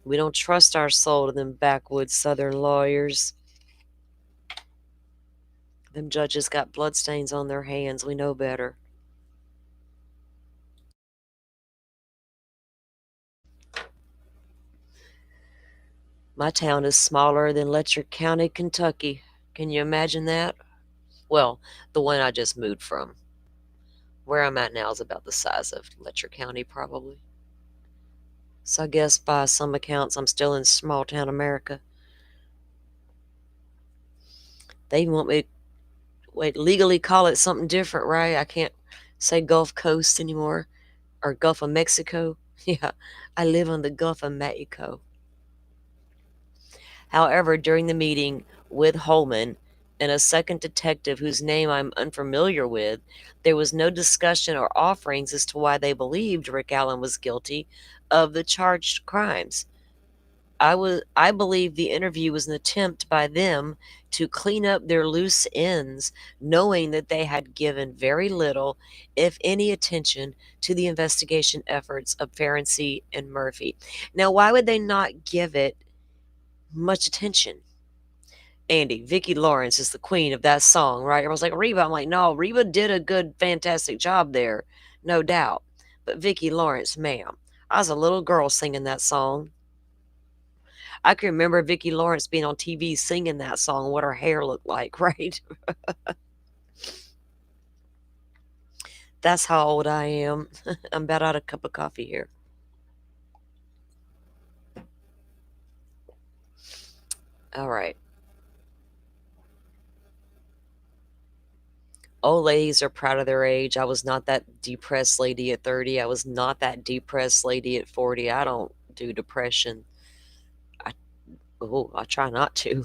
We don't trust our soul to them backwoods southern lawyers. Them judges got bloodstains on their hands. We know better. My town is smaller than Letcher County, Kentucky. Can you imagine that? Well, the one I just moved from. Where I'm at now is about the size of Letcher County, probably. So I guess by some accounts, I'm still in small town America. They want me to legally call it something different, right? I can't say Gulf Coast anymore or Gulf of Mexico. Yeah, I live on the Gulf of Mexico. However, during the meeting with Holman and a second detective whose name I'm unfamiliar with, there was no discussion or offerings as to why they believed Rick Allen was guilty of the charged crimes. I believe the interview was an attempt by them to clean up their loose ends, knowing that they had given very little, if any, attention to the investigation efforts of Ferenczi and Murphy. Now, why would they not give it much attention? Andy, Vicki Lawrence is the queen of that song, right? Everyone's like, Reba. I'm like, no, Reba did a good, fantastic job there, no doubt. But Vicki Lawrence, ma'am, I was a little girl singing that song. I can remember Vicki Lawrence being on TV singing that song, what her hair looked like, right? That's how old I am. I'm about out of a cup of coffee here. All right. Old ladies are proud of their age. I was not that depressed lady at 30. I was not that depressed lady at 40. I don't do depression. I I try not to.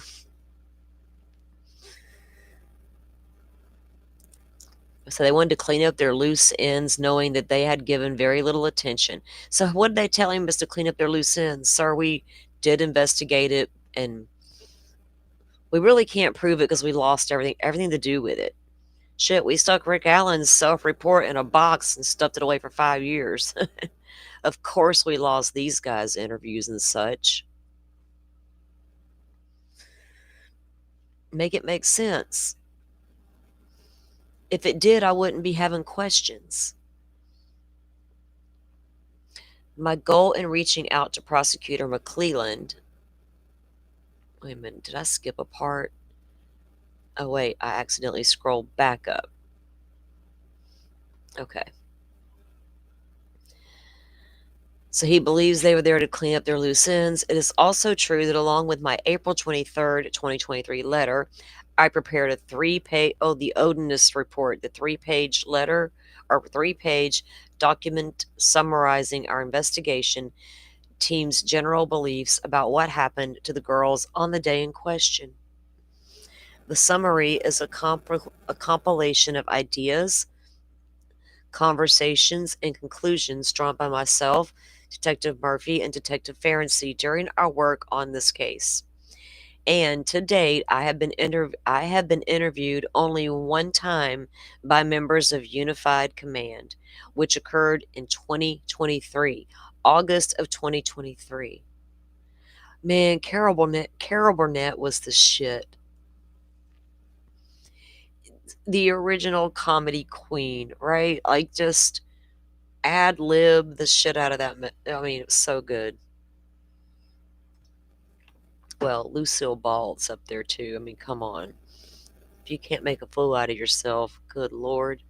So they wanted to clean up their loose ends, knowing that they had given very little attention. So what did they tell him was to clean up their loose ends? Sir, we did investigate it, and we really can't prove it because we lost everything to do with it. Shit, we stuck Rick Allen's self-report in a box and stuffed it away for 5 years. Of course we lost these guys' interviews and such. Make it make sense. If it did, I wouldn't be having questions. My goal in reaching out to Prosecutor McClelland. Wait a minute, did I skip a part? Oh, wait, I accidentally scrolled back up. Okay. So he believes they were there to clean up their loose ends. It is also true that along with my April 23rd, 2023 letter, I prepared a the Odinist report, the 3-page letter or 3-page document summarizing our investigation team's general beliefs about what happened to the girls on the day in question. The summary is a compilation of ideas, conversations, and conclusions drawn by myself, Detective Murphy, and Detective Ferenczi during our work on this case. And to date, I have been interviewed only one time by members of Unified Command, which occurred in 2023, August of 2023. Man, Carol Burnett was the shit. The original comedy queen, right? Like, just ad lib the shit out of that. I mean, it was so good. Well, Lucille Ball's up there too. I mean, come on. If you can't make a fool out of yourself, good lord.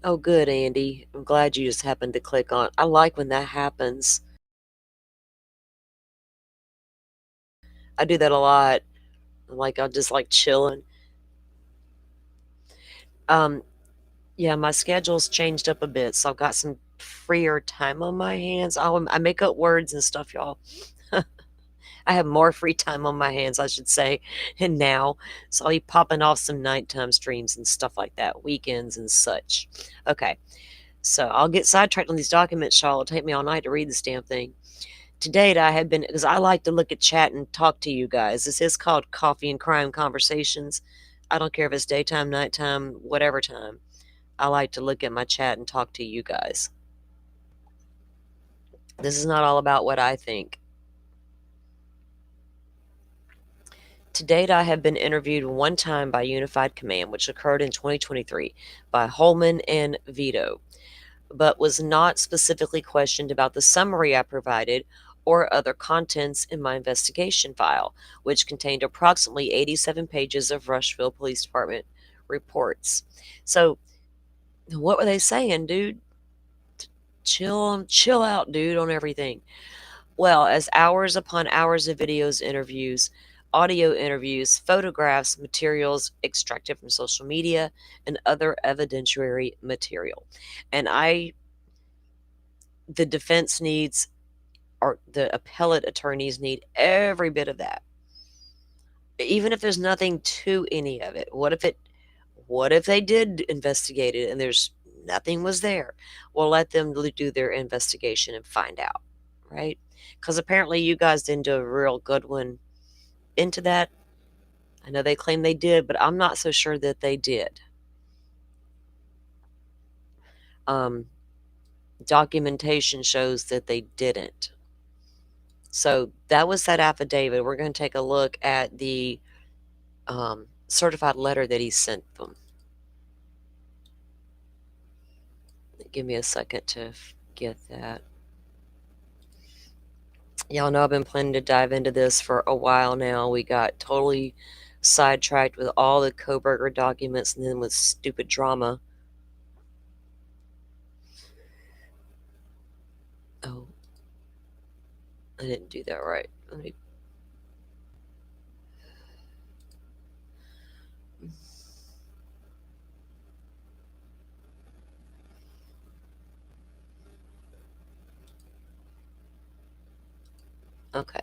Oh, good, Andy. I'm glad you just happened to click on. I like when that happens. I do that a lot. Like, I'll just like chilling. Um, yeah, my schedule's changed up a bit, so I've got some freer time on my hands. I make up words and stuff, y'all. I have more free time on my hands, I should say, and now. So I'll be popping off some nighttime streams and stuff like that, weekends and such. Okay, so I'll get sidetracked on these documents, y'all. It'll take me all night to read this damn thing. To date, I have been, because I like to look at chat and talk to you guys. This is called Coffee and Crime Conversations. I don't care if it's daytime, nighttime, whatever time. I like to look at my chat and talk to you guys. This is not all about what I think. To date, I have been interviewed one time by Unified Command, which occurred in 2023, by Holman and Vito, but was not specifically questioned about the summary I provided or other contents in my investigation file, which contained approximately 87 pages of Rushville Police Department reports. So, what were they saying, dude? Chill out, dude, on everything. Well, as hours upon hours of videos, interviews, audio interviews, photographs, materials extracted from social media, and other evidentiary material. And the defense needs, or the appellate attorneys need every bit of that. Even if there's nothing to any of it. What if they did investigate it and there's nothing was there? Well, let them do their investigation and find out, right? Because apparently you guys didn't do a real good one into that. I know they claim they did, but I'm not so sure that they did. Documentation shows that they didn't. So that was that affidavit. We're going to take a look at the certified letter that he sent them. Give me a second to get that. Y'all know I've been planning to dive into this for a while now. We got totally sidetracked with all the Kohberger documents and then with stupid drama. Oh, I didn't do that right. Let me. Okay.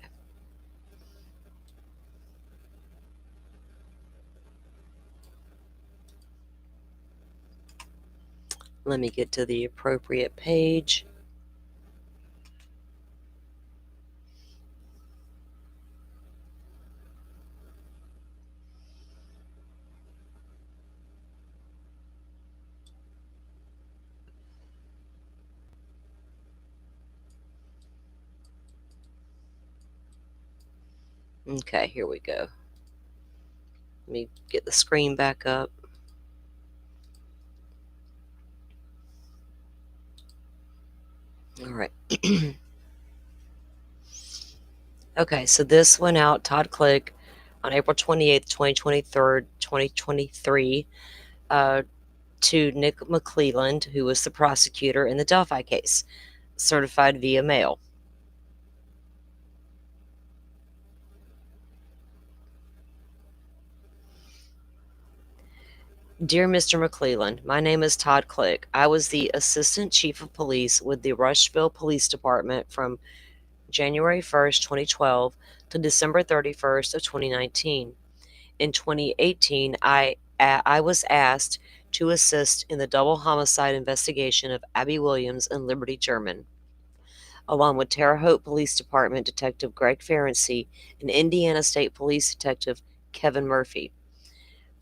Let me get to the appropriate page. Okay, here we go. Let me get the screen back up. All right. Okay, so this went out, Todd Click, on April 28th, 2023, to Nick McClelland, who was the prosecutor in the Delphi case, certified via mail. Dear Mr. McClelland, my name is Todd Click. I was the Assistant Chief of Police with the Rushville Police Department from January 1st, 2012 to December 31st of 2019. In 2018, I was asked to assist in the double homicide investigation of Abby Williams and Liberty German, along with Terre Haute Police Department Detective Greg Ferenczi and Indiana State Police Detective Kevin Murphy.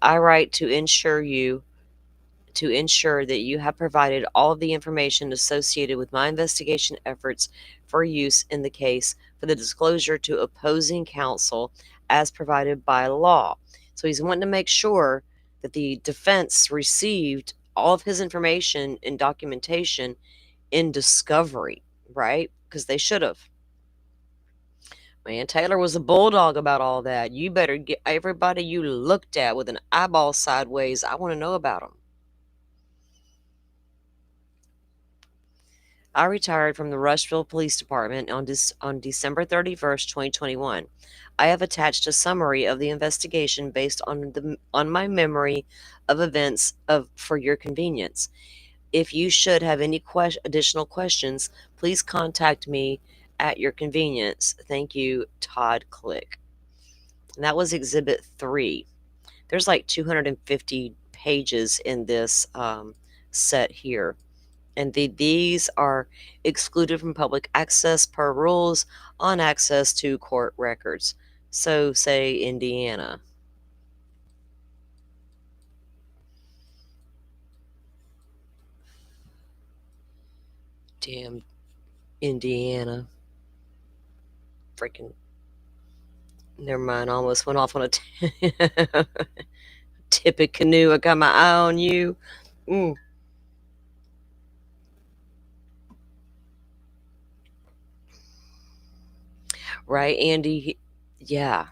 I write to ensure that you have provided all of the information associated with my investigation efforts for use in the case for the disclosure to opposing counsel as provided by law. So he's wanting to make sure that the defense received all of his information and documentation in discovery, right? Because they should have. Man, Taylor was a bulldog about all that. You better get everybody you looked at with an eyeball sideways. I want to know about them. I retired from the Rushville Police Department on December 31st, 2021. I have attached a summary of the investigation based on my memory of events for your convenience. If you should have any additional questions, please contact me at your convenience. Thank you, Todd Click. And that was Exhibit 3. There's like 250 pages in this set here. And these are excluded from public access per rules on access to court records. So say Indiana. Damn Indiana. Freaking. Never mind, almost went off on a tippet canoe. I got my eye on you. Right, Andy? Yeah.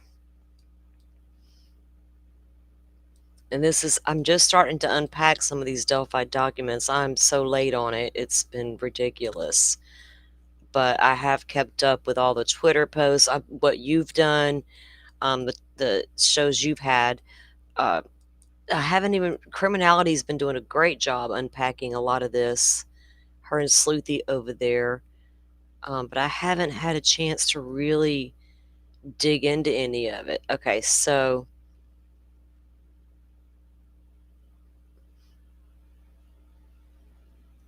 And I'm just starting to unpack some of these Delphi documents. I'm so late on it. It's been ridiculous. But I have kept up with all the Twitter posts, what you've done, the shows you've had. Uh, I haven't even Criminality's been doing a great job unpacking a lot of this. Her and Sleuthy over there. But I haven't had a chance to really dig into any of it. Okay, so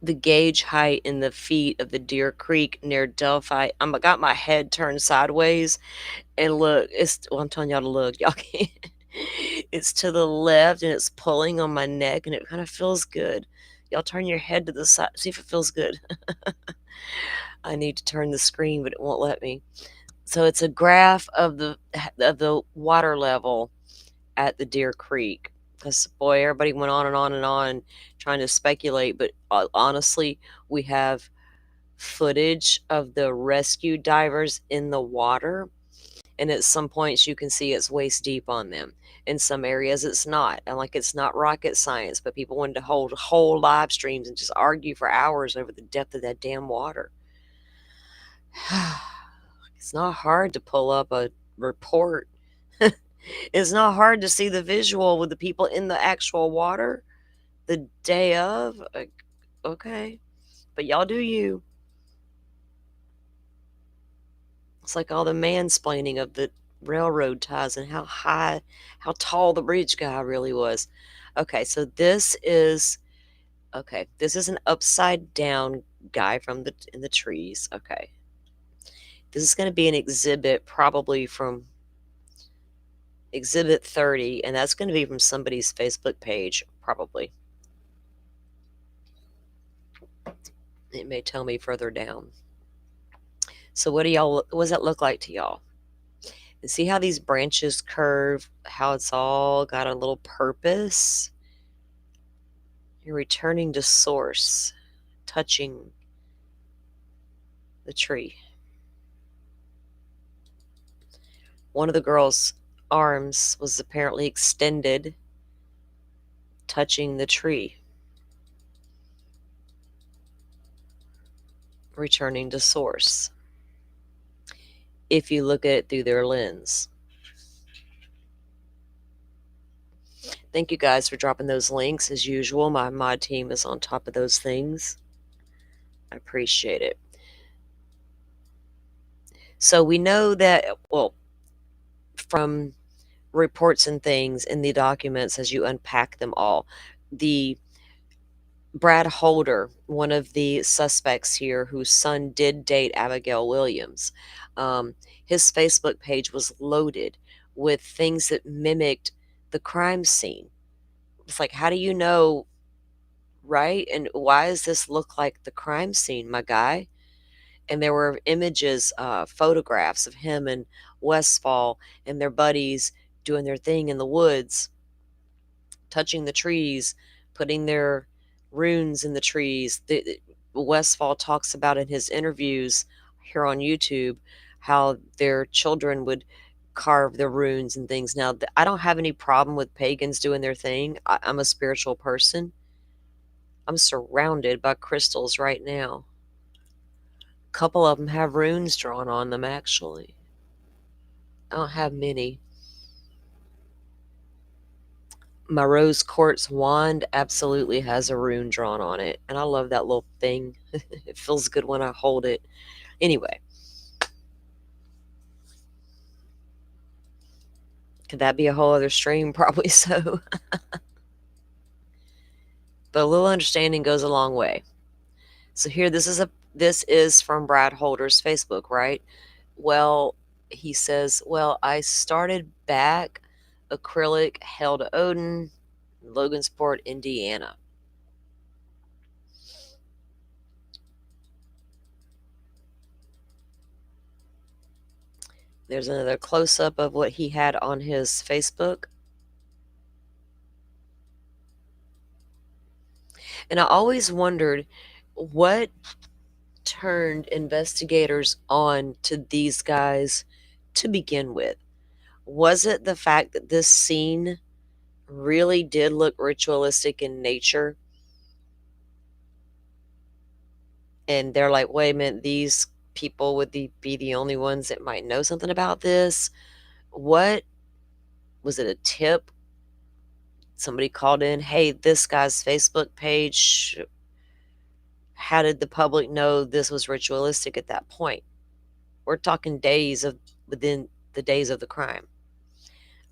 the gauge height in the feet of the Deer Creek near Delphi. I got my head turned sideways and look. I'm telling y'all to look. Y'all can't. It's to the left and it's pulling on my neck and it kind of feels good. Y'all turn your head to the side, see if it feels good. I need to turn the screen, but it won't let me. So it's a graph of the water level at the Deer Creek. Because boy, everybody went on and on and on trying to speculate, but honestly, we have footage of the rescue divers in the water, and at some points you can see it's waist deep on them. In some areas it's not, and like it's not rocket science, but people wanted to hold whole live streams and just argue for hours over the depth of that damn water. It's not hard to pull up a report. It's not hard to see the visual with the people in the actual water the day of. Okay, but y'all do you. It's like all the mansplaining of the railroad ties and how tall the bridge guy really was. Okay, so this is an upside down guy from in the trees. Okay, this is going to be an exhibit, probably from exhibit 30, and that's going to be from somebody's Facebook page, probably. It may tell me further down. So what does that look like to y'all? And see how these branches curve, how it's all got a little purpose? You're returning to source, touching the tree. One of the girl's arms was apparently extended, touching the tree. Returning to source. If you look at it through their lens. Thank you guys for dropping those links. As usual, my mod team is on top of those things. I appreciate it. So we know that, well, from reports and things in the documents as you unpack them all, the Brad Holder, one of the suspects here, whose son did date Abigail Williams, his Facebook page was loaded with things that mimicked the crime scene. It's like, how do you know, right? And why does this look like the crime scene, my guy? And there were images, photographs of him and Westfall and their buddies doing their thing in the woods, touching the trees, putting their runes in the trees. Westfall talks about in his interviews here on YouTube how their children would carve the runes and things. Now, I don't have any problem with pagans doing their thing. I'm a spiritual person. I'm surrounded by crystals right now. A couple of them have runes drawn on them, actually. I don't have many. My rose quartz wand absolutely has a rune drawn on it, and I love that little thing. It feels good when I hold it. Anyway, could that be a whole other stream? Probably so. But a little understanding goes a long way. So here, this is from Brad Holder's Facebook, right? Well, he says, well, I started back acrylic, Hell to Odin, Logansport, Indiana. There's another close-up of what he had on his Facebook. And I always wondered what turned investigators on to these guys to begin with. Was it the fact that this scene really did look ritualistic in nature? And they're like, wait a minute, these people would be the only ones that might know something about this? What Was it a tip? Somebody called in, hey, this guy's Facebook page. How did the public know this was ritualistic at that point? We're talking days of within the days of the crime.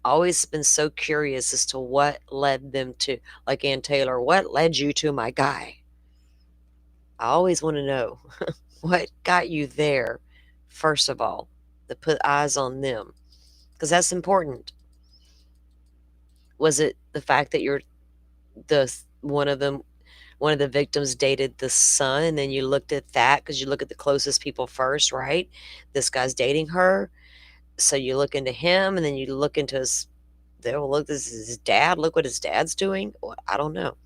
Always been so curious as to what led them to, like Ann Taylor, what led you to my guy? I always want to know what got you there, first of all, to put eyes on them, because that's important. Was it the fact that you're the one of them, one of the victims dated the son, and then you looked at that because you look at the closest people first, right? This guy's dating her, so you look into him, and then you look into his. Well, look, this is his dad. Look what his dad's doing. Well, I don't know.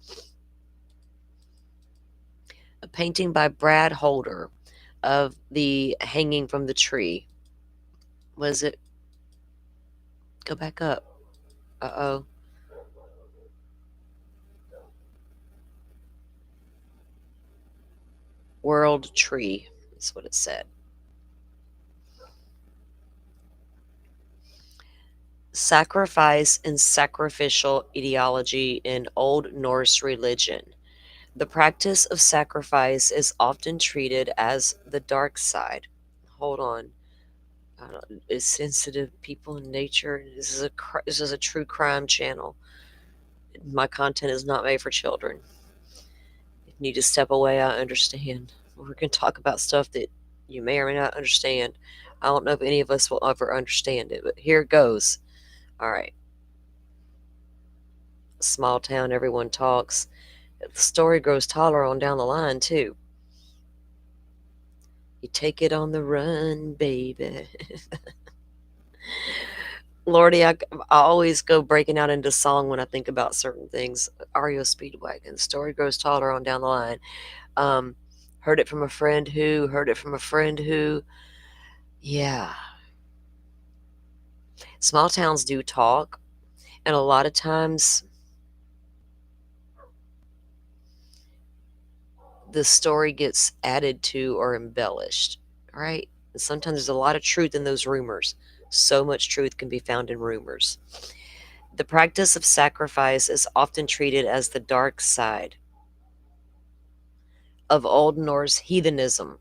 A painting by Brad Holder of the hanging from the tree. Was it? Go back up. Uh-oh. World Tree is what it said. Sacrifice and sacrificial ideology in Old Norse religion. The practice of sacrifice is often treated as the dark side. Hold on. Is sensitive people in nature. This is a true crime channel. My content is not made for children. If you need to step away, I understand. We're going to talk about stuff that you may or may not understand. I don't know if any of us will ever understand it, but here it goes. All right. Small town, everyone talks. The story grows taller on down the line, too. You take it on the run, baby. Lordy, I always go breaking out into song when I think about certain things. REO Speedwagon, story grows taller on down the line. Um, heard it from a friend who, heard it from a friend who. Yeah. Small towns do talk, and a lot of times the story gets added to or embellished, right? And sometimes there's a lot of truth in those rumors. So much truth can be found in rumors. The practice of sacrifice is often treated as the dark side of Old Norse heathenism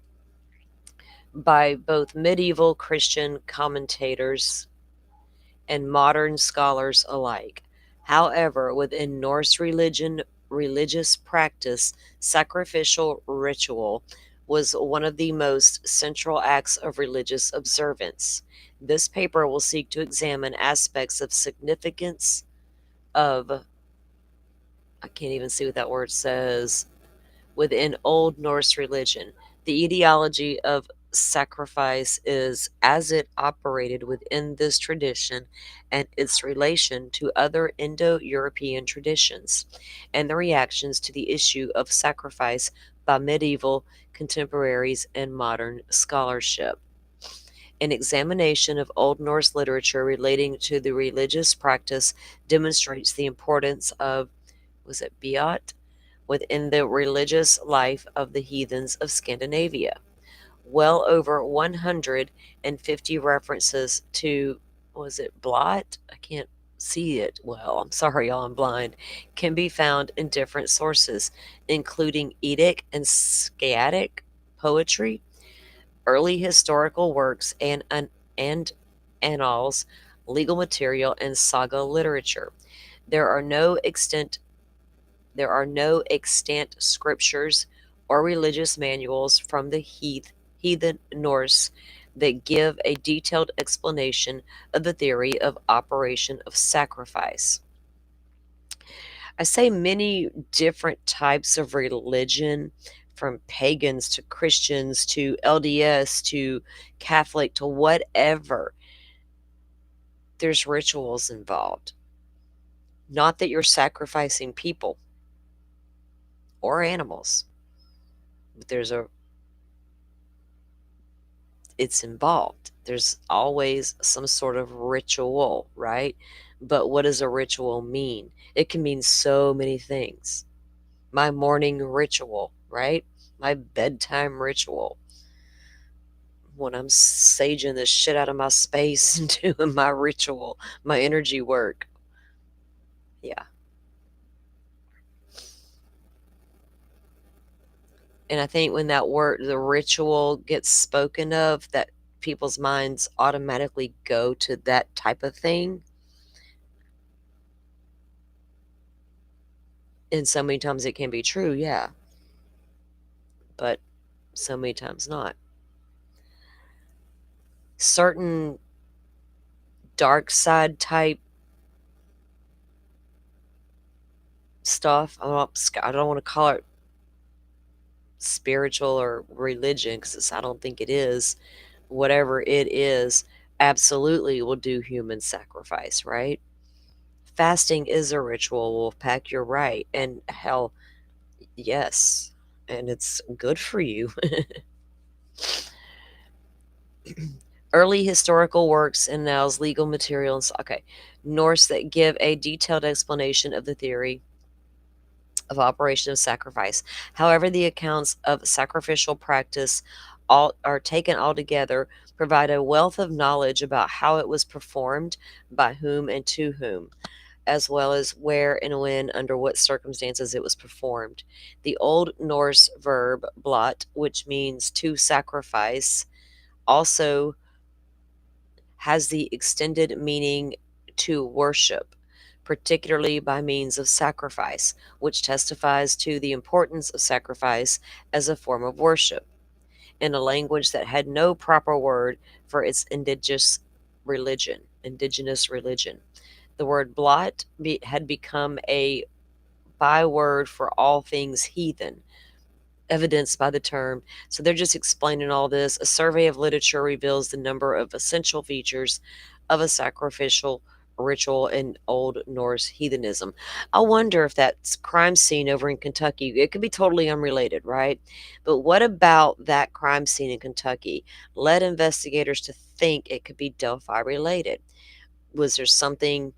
by both medieval Christian commentators and modern scholars alike. However, within Norse religion, religious practice, sacrificial ritual was one of the most central acts of religious observance. This paper will seek to examine aspects of significance of, I can't even see what that word says, within Old Norse religion. The etiology of sacrifice is as it operated within this tradition and its relation to other Indo European traditions, and the reactions to the issue of sacrifice by medieval contemporaries and modern scholarship. An examination of Old Norse literature relating to the religious practice demonstrates the importance of, was it Beat? Within the religious life of the heathens of Scandinavia. Well over 150 references to, was it blot? I can't see it well. I'm sorry, y'all, I'm blind. Can be found in different sources, including Edic and Scatic poetry, early historical works, and annals, legal material, and saga literature. There are no extant there are no extant scriptures or religious manuals from the heathen Norse that give a detailed explanation of the theory of operation of sacrifice. I say many different types of religion, from pagans to Christians to LDS to Catholic to whatever, there's rituals involved. Not that you're sacrificing people or animals, but it's involved. There's always some sort of ritual, right? But what does a ritual mean? It can mean so many things. My morning ritual, right? My bedtime ritual. when I'm saging the shit out of my space and doing my ritual, my energy work. Yeah. And I think when that word, the ritual, gets spoken of, that people's minds automatically go to that type of thing. And so many times it can be true, yeah. But so many times not. Certain dark side type stuff, I don't want to call it spiritual or religion because I don't think it is. Whatever it is, absolutely will do human sacrifice, right? Fasting is a ritual, Wolfpack, you're right. And hell, yes. And it's good for you. Early historical works and now's legal materials. Okay. Norse that give a detailed explanation of the theory of operation of sacrifice. However, the accounts of sacrificial practice all are taken all together, provide a wealth of knowledge about how it was performed, by whom and to whom, as well as where and when, under what circumstances it was performed. The Old Norse verb blot, which means to sacrifice, also has the extended meaning to worship, particularly by means of sacrifice, which testifies to the importance of sacrifice as a form of worship in a language that had no proper word for its indigenous religion. The word blot had become a byword for all things heathen, evidenced by the term. So they're just explaining all this. A survey of literature reveals the number of essential features of a sacrificial ritual in Old Norse heathenism. I wonder if that crime scene over in Kentucky, it could be totally unrelated, right? But what about that crime scene in Kentucky led investigators to think it could be Delphi related? Was there something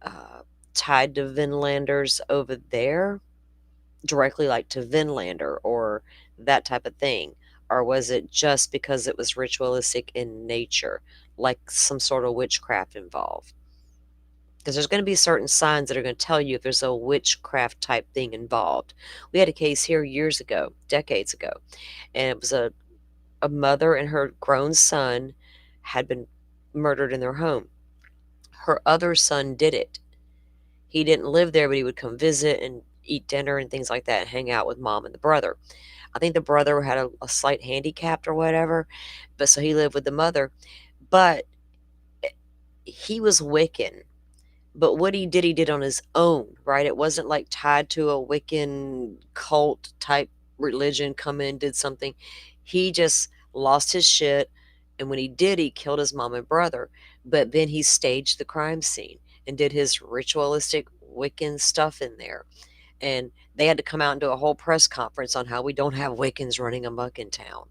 uh, tied to Vinlanders over there? Directly like to Vinlander or that type of thing? Or was it just because it was ritualistic in nature, like some sort of witchcraft involved? Because there's going to be certain signs that are going to tell you if there's a witchcraft type thing involved. We had a case here years ago, decades ago, and it was a mother and her grown son had been murdered in their home. Her other son did it. He didn't live there, but he would come visit and eat dinner and things like that and hang out with mom and the brother. I think the brother had a slight handicap or whatever, but so he lived with the mother. But he was Wiccan. But what he did on his own, right? It wasn't like tied to a Wiccan cult type religion, come in, did something. He just lost his shit. And when he did, he killed his mom and brother. But then he staged the crime scene and did his ritualistic Wiccan stuff in there. And they had to come out and do a whole press conference on how we don't have Wiccans running amok in town.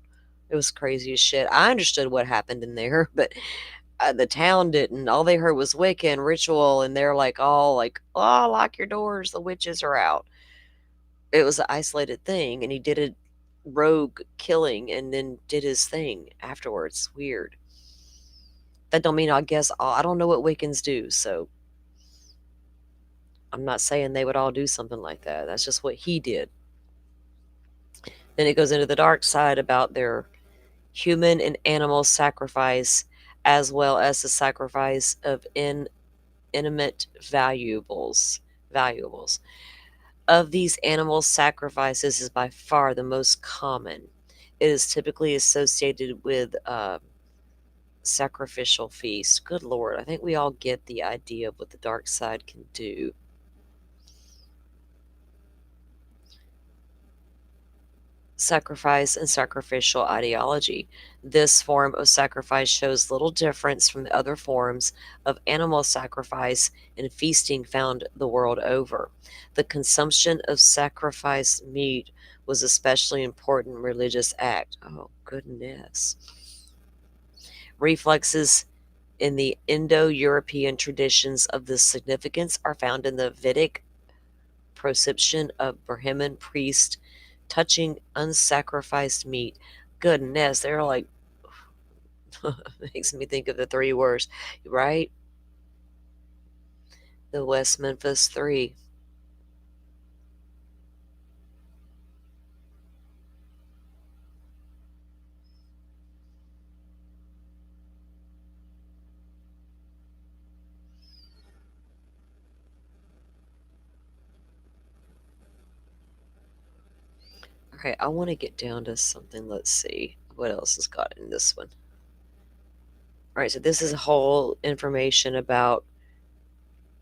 It was crazy as shit. I understood what happened in there, but the town didn't. All they heard was Wiccan ritual, and they're like, all like, oh, lock your doors, the witches are out. It was an isolated thing, and he did a rogue killing and then did his thing afterwards. Weird. That don't mean, I guess, I don't know what Wiccans do, so I'm not saying they would all do something like that. That's just what he did. Then it goes into the dark side about their human and animal sacrifice, as well as the sacrifice of inanimate valuables. Valuables. Of these animal sacrifices is by far the most common. It is typically associated with sacrificial feasts. Good Lord, I think we all get the idea of what the dark side can do. Sacrifice and sacrificial ideology. This form of sacrifice shows little difference from the other forms of animal sacrifice and feasting found the world over. The consumption of sacrificed meat was especially important religious act. Oh, goodness. Reflexes in the Indo-European traditions of this significance are found in the Vedic proscription of Brahmin priest touching unsacrificed meat. Goodness, they're like Makes me think of the Three Worst, right? The West Memphis Three. Okay, I want to get down to something. Let's see what else has got in this one. All right, so this is whole information about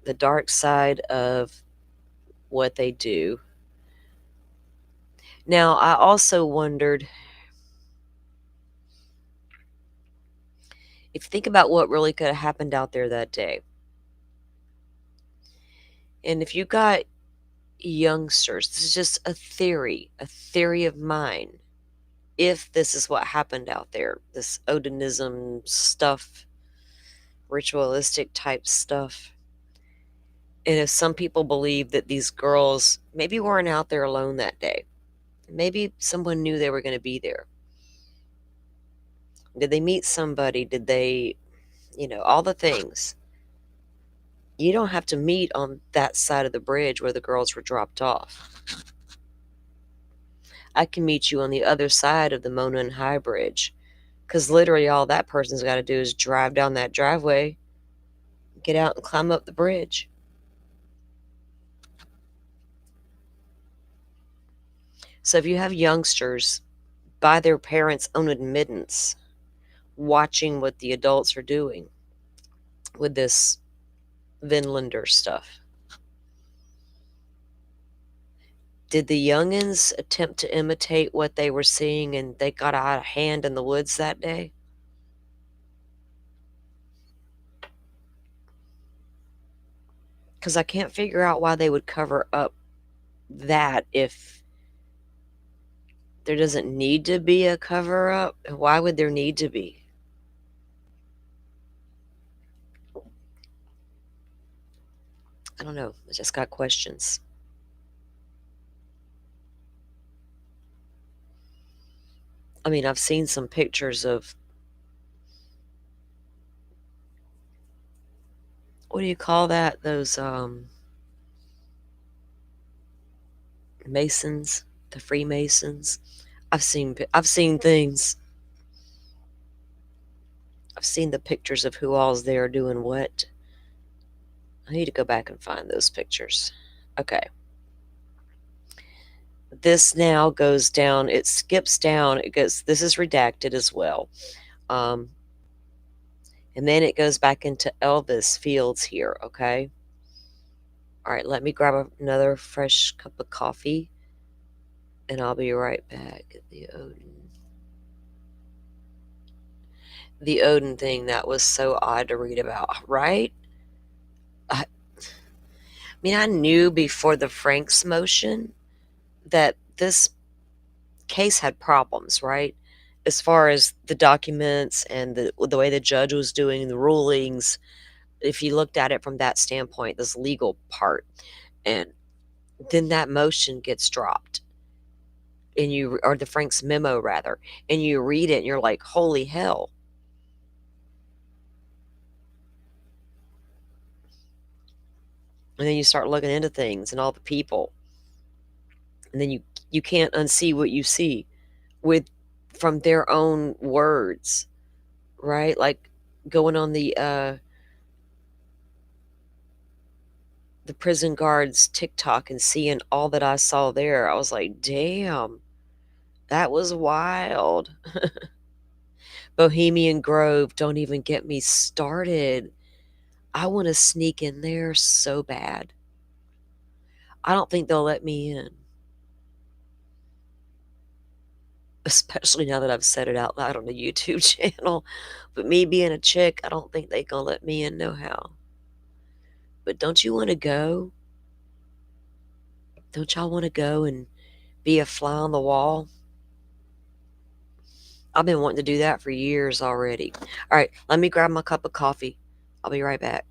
the dark side of what they do. Now, I also wondered if you think about what really could have happened out there that day, and if you got youngsters, this is just a theory of mine. If this is what happened out there, this Odinism stuff, ritualistic type stuff, and if some people believe that these girls maybe weren't out there alone that day, maybe someone knew they were going to be there. Did they meet somebody? Did they, all the things? You don't have to meet on that side of the bridge where the girls were dropped off. I can meet you on the other side of the Mona and High Bridge. Because literally all that person's got to do is drive down that driveway, get out and climb up the bridge. So if you have youngsters by their parents' own admittance watching what the adults are doing with this Vinlander stuff, did the youngins attempt to imitate what they were seeing and they got out of hand in the woods that day? Because I can't figure out why they would cover up that if there doesn't need to be a cover up. Why would there need to be? I don't know. I just got questions. I mean, I've seen some pictures of, what do you call that? Those Masons, the Freemasons. I've seen things. I've seen the pictures of who all's there doing what. I need to go back and find those pictures. Okay. This now goes down, it skips down, it goes, this is redacted as well. Um, and then it goes back into Elvis Fields here, okay? All right, let me grab another fresh cup of coffee and I'll be right back. The Odin thing, that was so odd to read about, right? I mean, I knew before the Franks motion that this case had problems, right? As far as the documents and the way the judge was doing the rulings, if you looked at it from that standpoint, this legal part, and then that motion gets dropped, and you, or the Franks memo rather, and you read it, and you're like, holy hell. And then you start looking into things and all the people, and then you can't unsee what you see with from their own words, right? Like going on the prison guards TikTok and seeing all that I saw there, I was like, damn, that was wild. Bohemian Grove, don't even get me started. I want to sneak in there so bad. I don't think they'll let me in. Especially now that I've said it out loud on the YouTube channel. But me being a chick, I don't think they gonna let me in no how. But don't you want to go? Don't y'all want to go and be a fly on the wall? I've been wanting to do that for years already. All right, let me grab my cup of coffee. I'll be right back.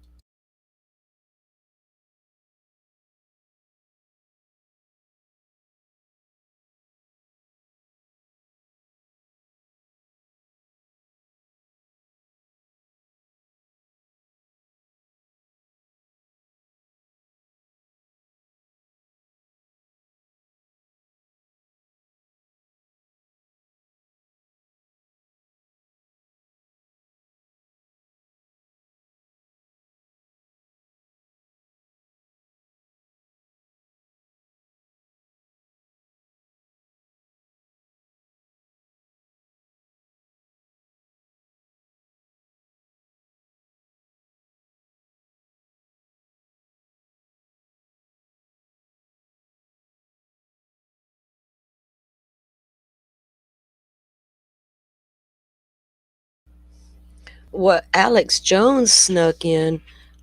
What, Alex Jones snuck in?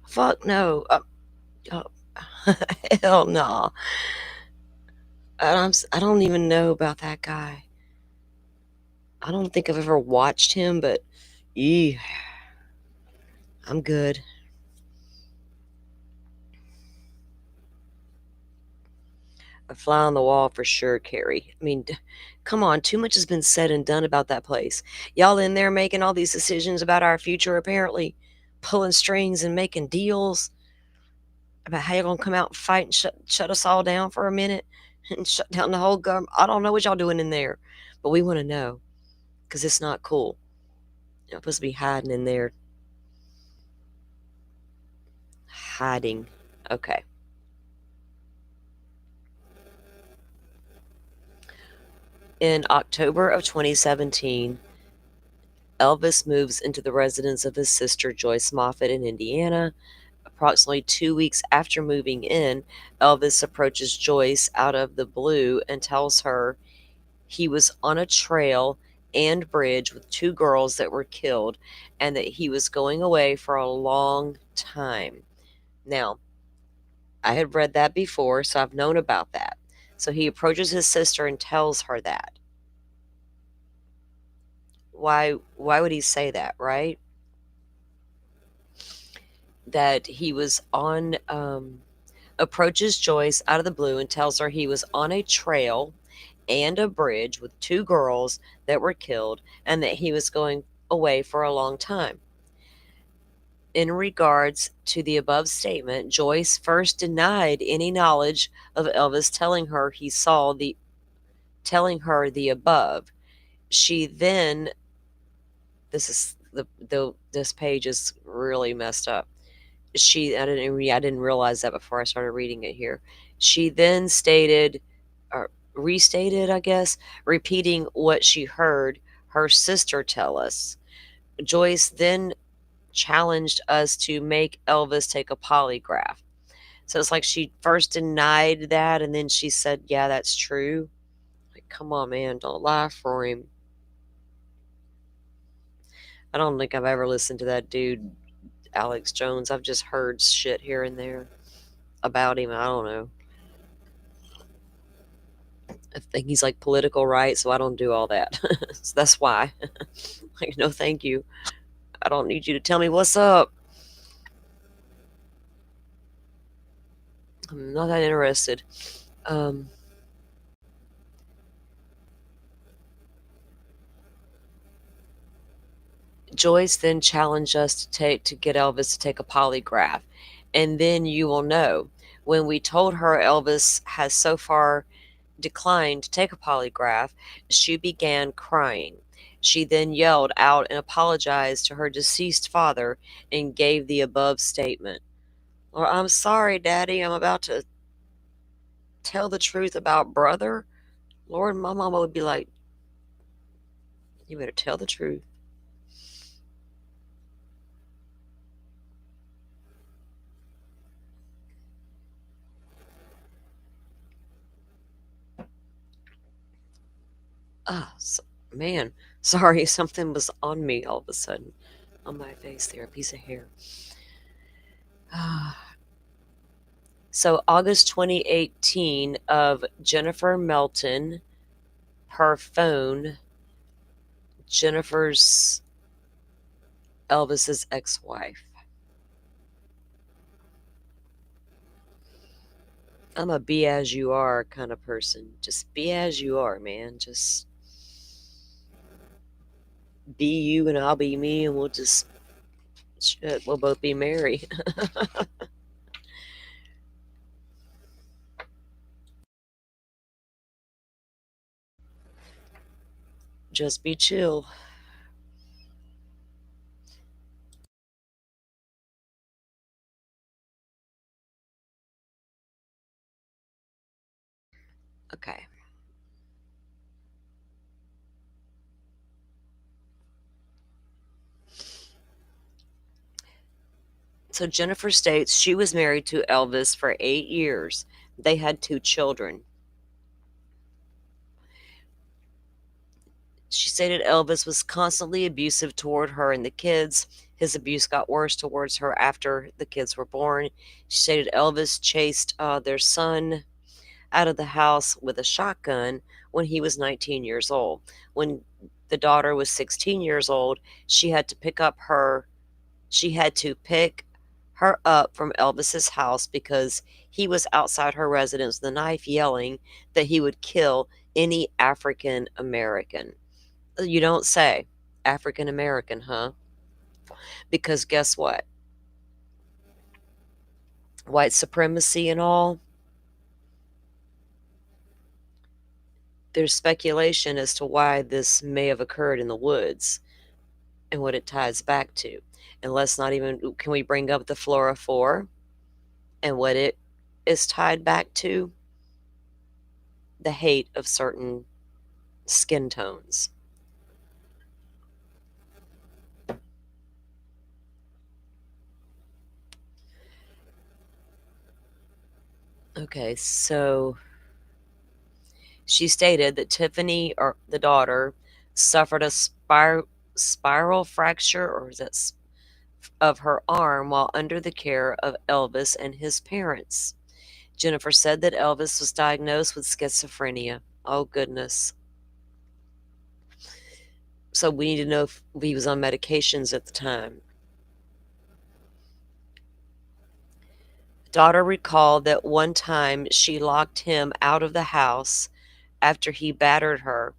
Fuck no. Oh, hell no. I don't even know about that guy. I don't think I've ever watched him, but yeah, I'm good. A fly on the wall for sure, Carrie. I mean, come on, too much has been said and done about that place. Y'all in there making all these decisions about our future, apparently, pulling strings and making deals about how you're gonna come out and fight and shut us all down for a minute and shut down the whole government. I don't know what y'all doing in there, but we want to know because it's not cool. You're supposed to be hiding in there, hiding. Okay. In October of 2017, Elvis moves into the residence of his sister Joyce Moffett in Indiana. Approximately 2 weeks after moving in, Elvis approaches Joyce out of the blue and tells her he was on a trail and bridge with two girls that were killed and that he was going away for a long time. Now, I had read that before, so I've known about that. So he approaches his sister and tells her that. Why would he say that, right? That he was on approaches Joyce out of the blue and tells her he was on a trail and a bridge with two girls that were killed and that he was going away for a long time. In regards to the above statement, Joyce first denied any knowledge of Elvis telling her the above. She then this is this page is really messed up. I didn't realize that before I started reading it here. She then stated, or restated, I guess, repeating what she heard her sister tell us. Joyce then challenged us to make Elvis take a polygraph. So it's like she first denied that and then she said, yeah, that's true. Like, come on, man, don't lie for him. I don't think I've ever listened to that dude, Alex Jones. I've just heard shit here and there about him. I don't know. I think he's like political right, so I don't do all that. So that's why. Like, no, thank you. I don't need you to tell me what's up. I'm not that interested. Um, Joyce then challenged us to get Elvis to take a polygraph, and then you will know. When we told her Elvis has so far declined to take a polygraph, she began crying. She then yelled out and apologized to her deceased father and gave the above statement. Or, I'm sorry, Daddy, I'm about to tell the truth about brother. Lord, my mama would be like, you better tell the truth. Ah, so, man, sorry, something was on me all of a sudden. On my face there, a piece of hair. So August 2018 of Jennifer Melton, her phone, Jennifer's Elvis's ex-wife. I'm a be as you are kind of person. Just be as you are, man. Just be you and I'll be me and we'll just shit, we'll both be merry. Just be chill. Okay. So Jennifer states she was married to Elvis for 8 years. They had two children. She stated Elvis was constantly abusive toward her and the kids. His abuse got worse towards her after the kids were born. She stated Elvis chased their son out of the house with a shotgun when he was 19 years old. When the daughter was 16 years old, she had to pick her up from Elvis's house because he was outside her residence with a knife yelling that he would kill any African American. You don't say. African American, huh? Because guess what? White supremacy and all, there's speculation as to why this may have occurred in the woods and what it ties back to. And let's not even, can we bring up the Flora 4 and what it is tied back to? The hate of certain skin tones. Okay, so she stated that Tiffany, or the daughter, suffered a spiral fracture, or is that of her arm while under the care of Elvis and his parents. Jennifer said that Elvis was diagnosed with schizophrenia. Oh, goodness. So we need to know if he was on medications at the time. Daughter recalled that one time she locked him out of the house after he battered her.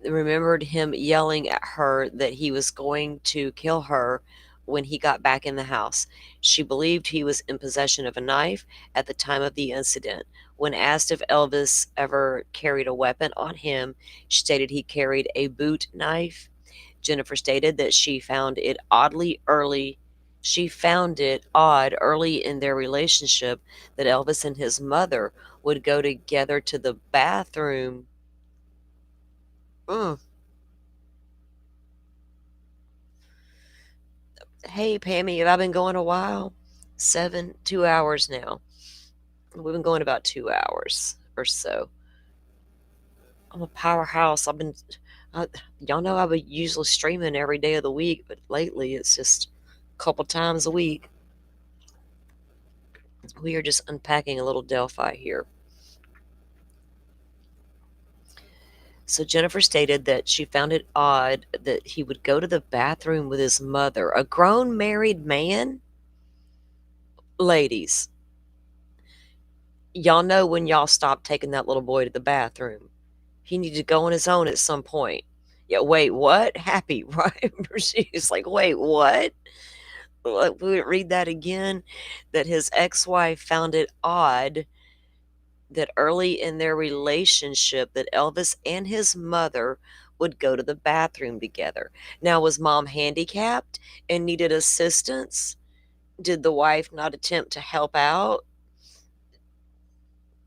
Remembered him yelling at her that he was going to kill her when he got back in the house. She believed he was in possession of a knife at the time of the incident. When asked if Elvis ever carried a weapon on him, she stated he carried a boot knife. Jennifer stated that she found it odd early in their relationship that Elvis and his mother would go together to the bathroom. Mm. Hey, Pammy, have I been going a while? 2 hours now. We've been going about 2 hours or so. I'm a powerhouse. Y'all know I've been usually streaming every day of the week, but lately it's just a couple times a week. We are just unpacking a little Delphi here. So Jennifer stated that she found it odd that he would go to the bathroom with his mother, a grown married man. Ladies, y'all know when y'all stop taking that little boy to the bathroom. He needed to go on his own at some point. Yeah, wait, what? Happy, right? She's like, wait, what? We read that again. That his ex-wife found it odd that early in their relationship that Elvis and his mother would go to the bathroom together. Now, was mom handicapped and needed assistance? Did the wife not attempt to help out?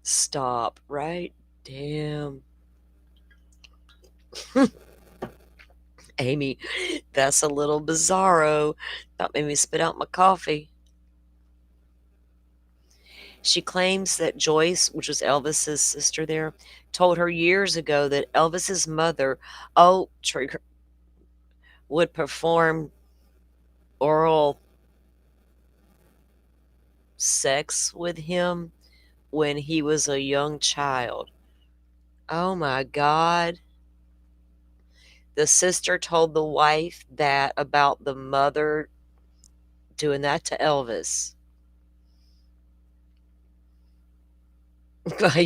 Stop, right? Damn. Amy, that's a little bizarro. That made me spit out my coffee. She claims that Joyce, which was Elvis's sister there, told her years ago that Elvis's mother, oh, trigger, would perform oral sex with him when he was a young child. Oh my God. The sister told the wife that about the mother doing that to Elvis.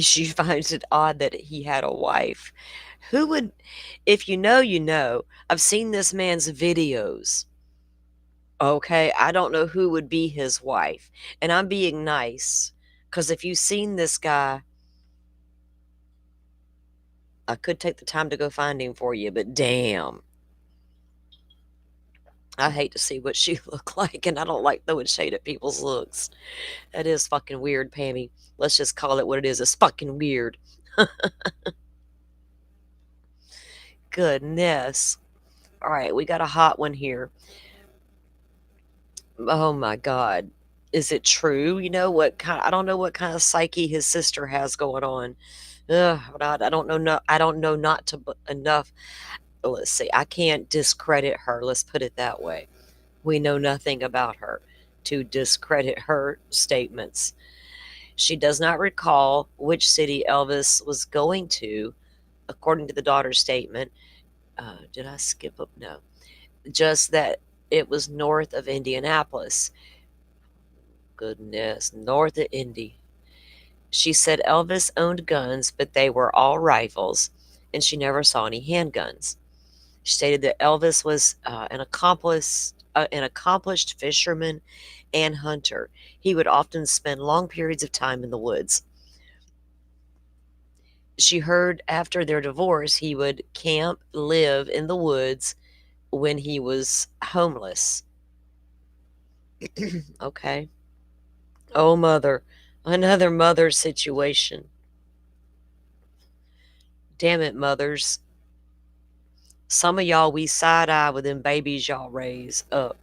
She finds it odd that he had a wife. Who would, if you know, you know. I've seen this man's videos. Okay, I don't know who would be his wife. And I'm being nice. Because if you've seen this guy, I could take the time to go find him for you, but damn. I hate to see what she looked like, and I don't like throwing shade at people's looks. That is fucking weird, Pammy. Let's just call it what it is. It's fucking weird. Goodness. All right, we got a hot one here. Oh my God. Is it true? You know what kind? I don't know what kind of psyche his sister has going on. Ugh, but I don't know. No, I don't know not to enough. Let's see. I can't discredit her. Let's put it that way. We know nothing about her to discredit her statements. She does not recall which city Elvis was going to, according to the daughter's statement. Did I skip up? No. Just that it was north of Indianapolis. Goodness, north of Indy. She said Elvis owned guns, but they were all rifles, and she never saw any handguns. She stated that Elvis was an accomplished fisherman and hunter. He would often spend long periods of time in the woods. She heard after their divorce he would camp, live in the woods when he was homeless. Okay. Oh, mother. Another mother situation. Damn it, mothers. Some of y'all we side eye with them babies y'all raise up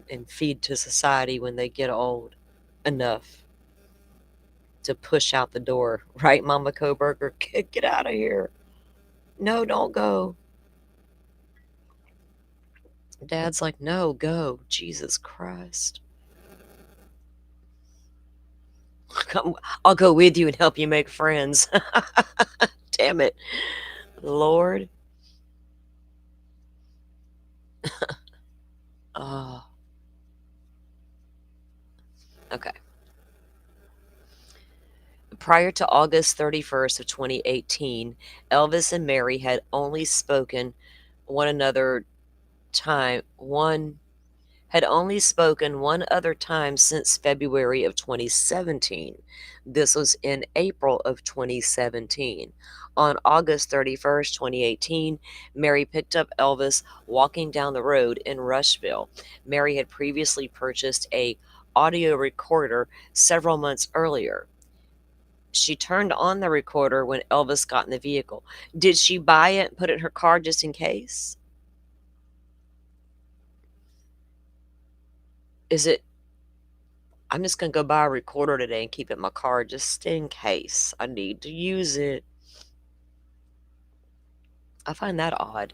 and feed to society when they get old enough to push out the door. Right, Mama Koberger? Get out of here. No, don't go. Dad's like, no, go. Jesus Christ. Come, I'll go with you and help you make friends. Damn it. Lord. Oh. Okay. Prior to August 31st of 2018, Elvis and Mary had only spoken one another one had only spoken one other time since February of 2017. This was in April of 2017. On August 31st, 2018, Mary picked up Elvis walking down the road in Rushville. Mary had previously purchased a audio recorder several months earlier. She turned on the recorder when Elvis got in the vehicle. Did she buy it and put it in her car just in case? Is it, I'm just going to go buy a recorder today and keep it in my car just in case I need to use it? I find that odd.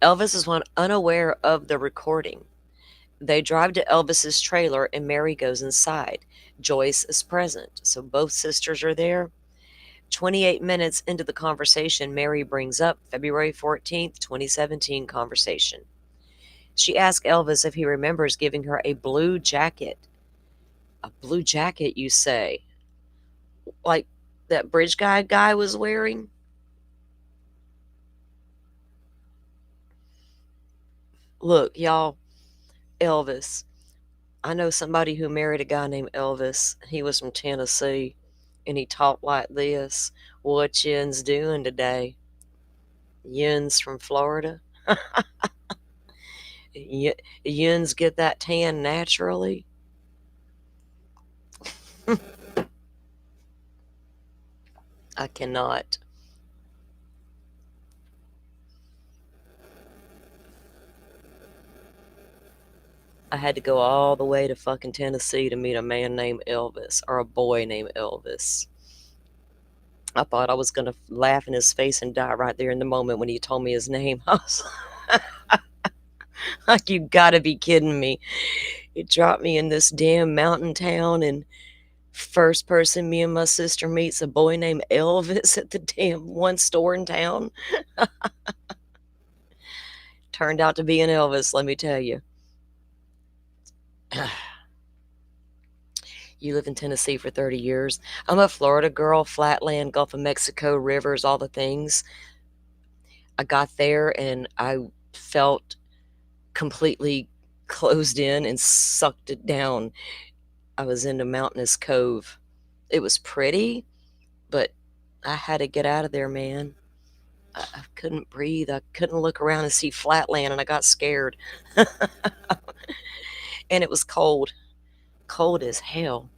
Elvis is unaware of the recording. They drive to Elvis's trailer and Mary goes inside. Joyce is present, so both sisters are there. 28 minutes into the conversation, Mary brings up February 14th, 2017 conversation. She asks Elvis if he remembers giving her a blue jacket. A blue jacket, you say? Like that bridge guy was wearing? Look, y'all, Elvis. I know somebody who married a guy named Elvis. He was from Tennessee, and he talked like this. What yin's doing today? Yin's from Florida. Yins get that tan naturally. I cannot. I had to go all the way to fucking Tennessee to meet a man named Elvis, or a boy named Elvis. I thought I was going to laugh in his face and die right there in the moment when he told me his name. I was like, you gotta be kidding me. It dropped me in this damn mountain town, and first person me and my sister meets a boy named Elvis at the damn one store in town. Turned out to be an Elvis, let me tell you. You live in Tennessee for 30 years. I'm a Florida girl, flatland, Gulf of Mexico, rivers, all the things. I got there and I felt completely closed in and sucked it down. I was in a mountainous cove. It was pretty, but I had to get out of there, man. I couldn't breathe. I couldn't look around and see flatland, and I got scared. And it was cold. Cold as hell.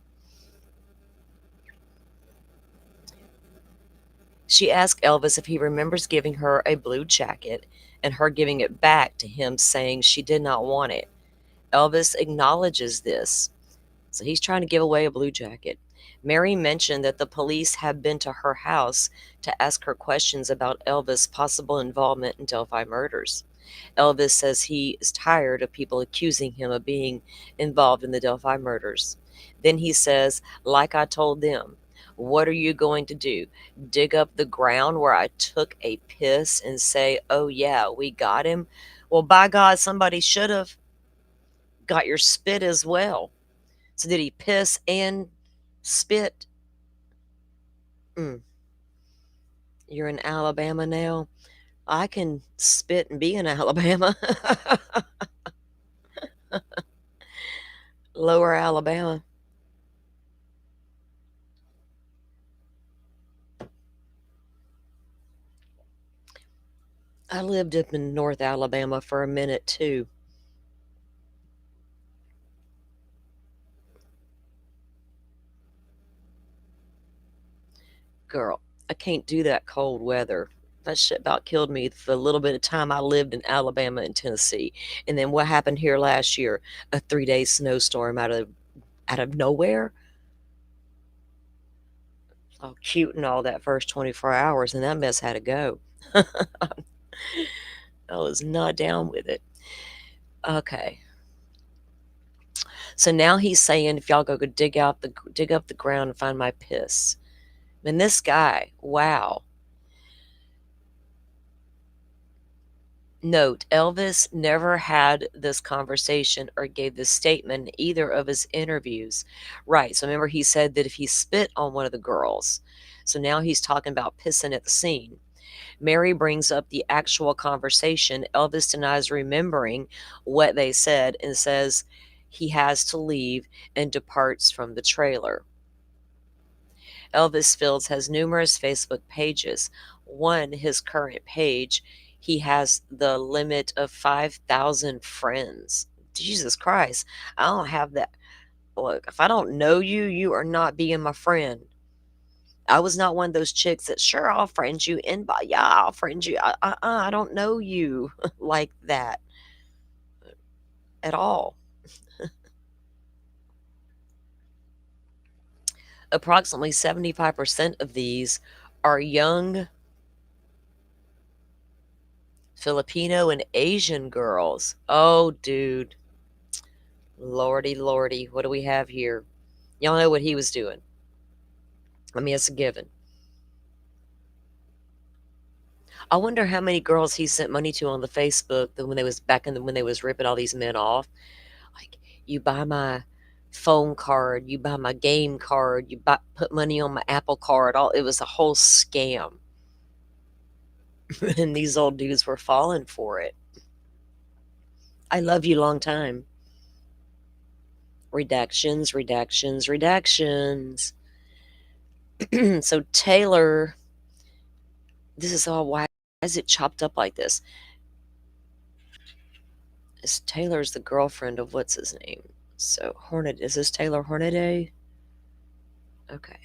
She asked Elvis if he remembers giving her a blue jacket and her giving it back to him saying she did not want it. Elvis acknowledges this. So he's trying to give away a blue jacket. Mary mentioned that the police have been to her house to ask her questions about Elvis' possible involvement in Delphi murders. Elvis says he is tired of people accusing him of being involved in the Delphi murders. Then he says, like I told them, what are you going to do? Dig up the ground where I took a piss and say, oh yeah, we got him? Well, by God, somebody should have got your spit as well. So did he piss and spit? Mm, you're in Alabama now? I can spit and be in Alabama. Lower Alabama. I lived up in North Alabama for a minute too. Girl, I can't do that cold weather. That shit about killed me for a little bit of time I lived in Alabama and Tennessee. And then what happened here last year? A 3-day snowstorm out of nowhere. All cute and all that first 24 hours, and that mess had to go. I was not down with it. Okay. So now he's saying if y'all go dig up the ground and find my piss. And this guy, wow. Note, Elvis never had this conversation or gave this statement in either of his interviews. Right. So remember, he said that if he spit on one of the girls. So now he's talking about pissing at the scene. Mary brings up the actual conversation. Elvis denies remembering what they said and says he has to leave and departs from the trailer. Elvis Fields has numerous Facebook pages. One, his current page, he has the limit of 5,000 friends. Jesus Christ, I don't have that. Look, if I don't know you, you are not being my friend. I was not one of those chicks that, sure, I'll friend you. Invite, yeah, I'll friend you. I don't know you like that at all. Approximately 75% of these are young Filipino and Asian girls. Oh, dude. Lordy, lordy. What do we have here? Y'all know what he was doing. I mean, it's a given. I wonder how many girls he sent money to on the Facebook that when they was back in when they was ripping all these men off. Like, you buy my phone card, you buy my game card, put money on my Apple card. All it was a whole scam. And these old dudes were falling for it. I love you long time. Redactions, redactions, redactions. So Taylor, this is all, why is it chopped up like this? Taylor's the girlfriend of what's his name? So Hornet, is this Taylor Hornaday? Okay.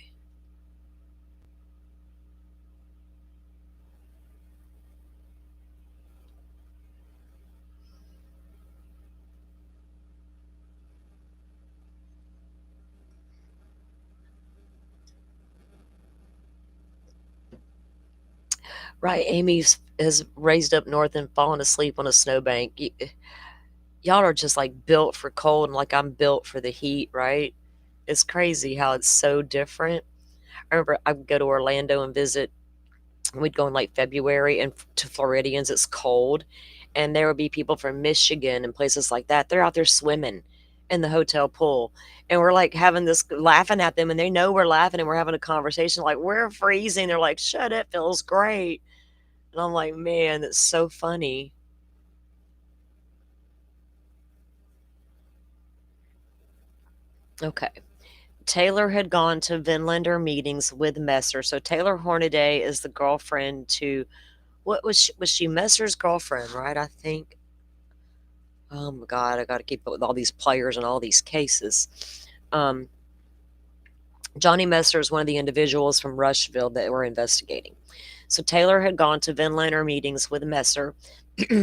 Right, Amy's is raised up north and fallen asleep on a snowbank. Y'all are just like built for cold, and like I'm built for the heat, right? It's crazy how it's so different. I remember I would go to Orlando and visit. We'd go in like February, and to Floridians, it's cold. And there would be people from Michigan and places like that. They're out there swimming in the hotel pool. And we're like having this, laughing at them, and they know we're laughing and we're having a conversation like, we're freezing. They're like, shut it, feels great. And I'm like, man, that's so funny. Okay. Taylor had gone to Vinlander meetings with Messer. So Taylor Hornaday is the girlfriend to, what was she Messer's girlfriend, right? I think. Oh my God, I got to keep up with all these players and all these cases. Um, Johnny Messer is one of the individuals from Rushville that were investigating. So Taylor had gone to Vinlander meetings with Messer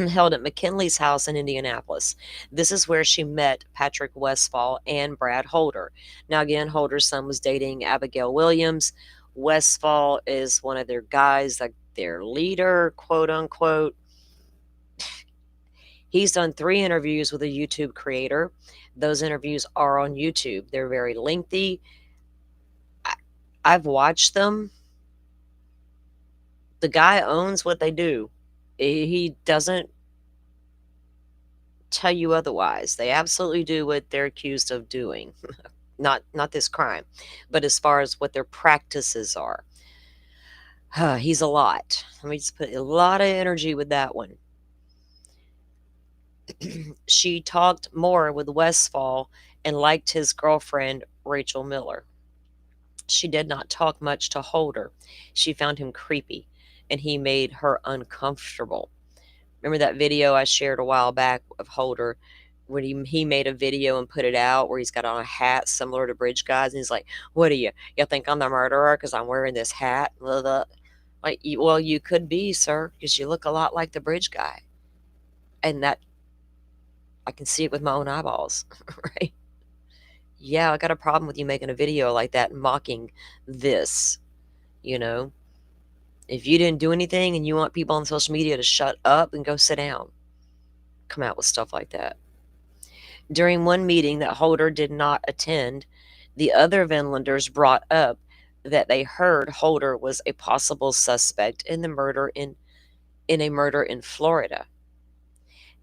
held at McKinley's house in Indianapolis. This is where she met Patrick Westfall and Brad Holder. Now, again, Holder's son was dating Abigail Williams. Westfall is one of their guys, like their leader, quote unquote. He's done 3 interviews with a YouTube creator. Those interviews are on YouTube. They're very lengthy. I've watched them. The guy owns what they do. He doesn't tell you otherwise. They absolutely do what they're accused of doing. Not this crime, but as far as what their practices are. He's a lot. Let me just put a lot of energy with that one. She talked more with Westfall and liked his girlfriend, Rachel Miller. She did not talk much to Holder. She found him creepy, and he made her uncomfortable. Remember that video I shared a while back of Holder when he made a video and put it out where he's got on a hat similar to Bridge Guys, and he's like, "What are you? You think I'm the murderer because I'm wearing this hat?" Blah, blah. Like, well, you could be, sir, because you look a lot like the Bridge Guy, and that I can see it with my own eyeballs, right? Yeah, I got a problem with you making a video like that mocking this, you know? If you didn't do anything and you want people on social media to shut up and go sit down, come out with stuff like that. During one meeting that Holder did not attend, the other Vinlanders brought up that they heard Holder was a possible suspect in the murder in a murder in Florida.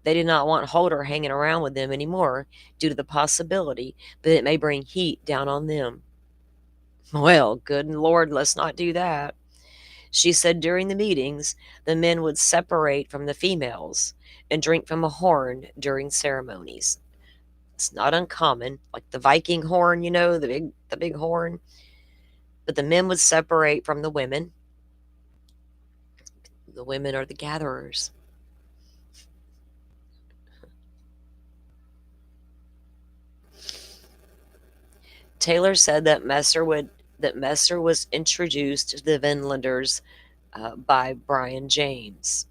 They did not want Holder hanging around with them anymore due to the possibility that it may bring heat down on them. Well, good Lord, let's not do that. She said during the meetings, the men would separate from the females and drink from a horn during ceremonies. It's not uncommon, like the Viking horn, the big horn. But the men would separate from the women. The women are the gatherers. Taylor said that Messer was introduced to the Vinlanders by Brian James.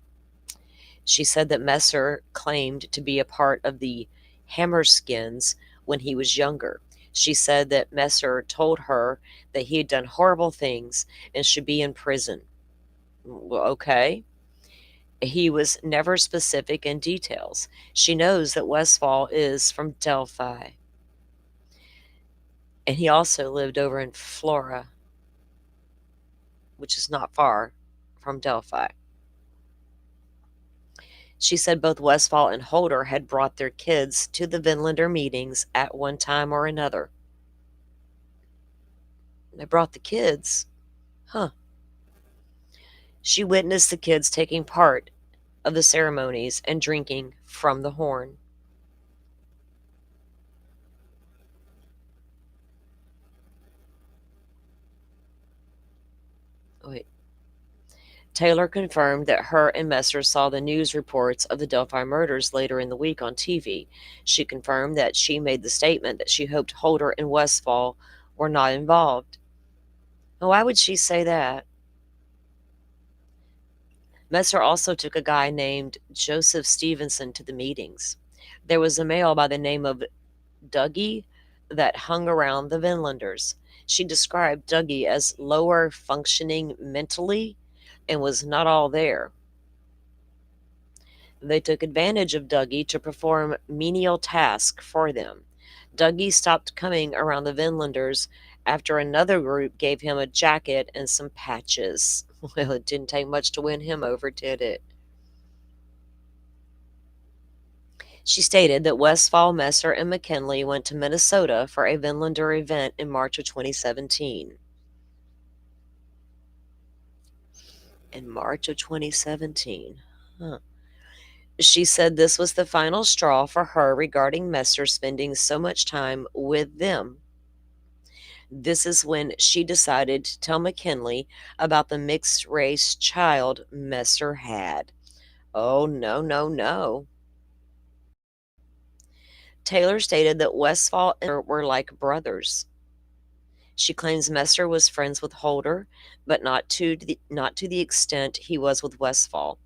She said that Messer claimed to be a part of the Hammerskins when he was younger. She said that Messer told her that he had done horrible things and should be in prison. Well, okay. He was never specific in details. She knows that Westfall is from Delphi. And he also lived over in Flora, which is not far from Delphi. She said both Westfall and Holder had brought their kids to the Vinlander meetings at one time or another. They brought the kids? Huh. She witnessed the kids taking part of the ceremonies and drinking from the horn. Wait. Taylor confirmed that her and Messer saw the news reports of the Delphi murders later in the week on TV. She confirmed that she made the statement that she hoped Holder and Westfall were not involved. Why would she say that? Messer also took a guy named Joseph Stevenson to the meetings. There was a male by the name of Dougie that hung around the Vinlanders. She described Dougie as lower functioning mentally and was not all there. They took advantage of Dougie to perform menial tasks for them. Dougie stopped coming around the Vinlanders after another group gave him a jacket and some patches. Well, it didn't take much to win him over, did it? She stated that Westfall, Messer, and McKinley went to Minnesota for a Vinlander event in March of 2017. In March of 2017. Huh. She said this was the final straw for her regarding Messer spending so much time with them. This is when she decided to tell McKinley about the mixed race child Messer had. Oh, no, no, no. Taylor stated that Westfall and her were like brothers. She claims Messer was friends with Holder, but not to the extent he was with Westfall.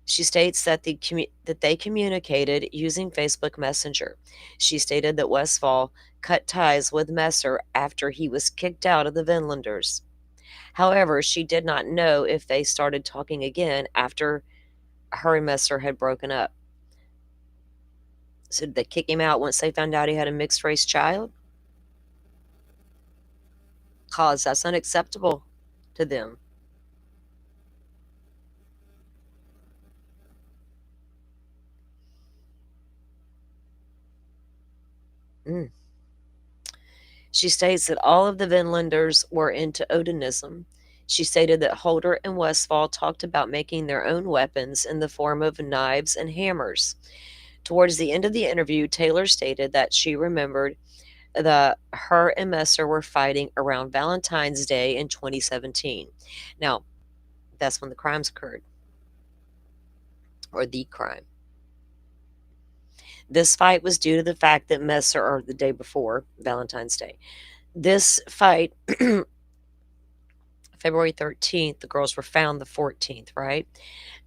She states that that they communicated using Facebook Messenger. She stated that Westfall cut ties with Messer after he was kicked out of the Vinlanders. However, she did not know if they started talking again after her and Messer had broken up. So did they kick him out once they found out he had a mixed race child? Cause that's unacceptable to them. Mm. She states that all of the Vinlanders were into Odinism. She stated that Holder and Westfall talked about making their own weapons in the form of knives and hammers. Towards the end of the interview, Taylor stated that she remembered that her and Messer were fighting around Valentine's Day in 2017. Now, that's when the crimes occurred, or the crime. This fight was due to the fact that Messer, or the day before, Valentine's Day, this fight, February 13th, the girls were found the 14th, right?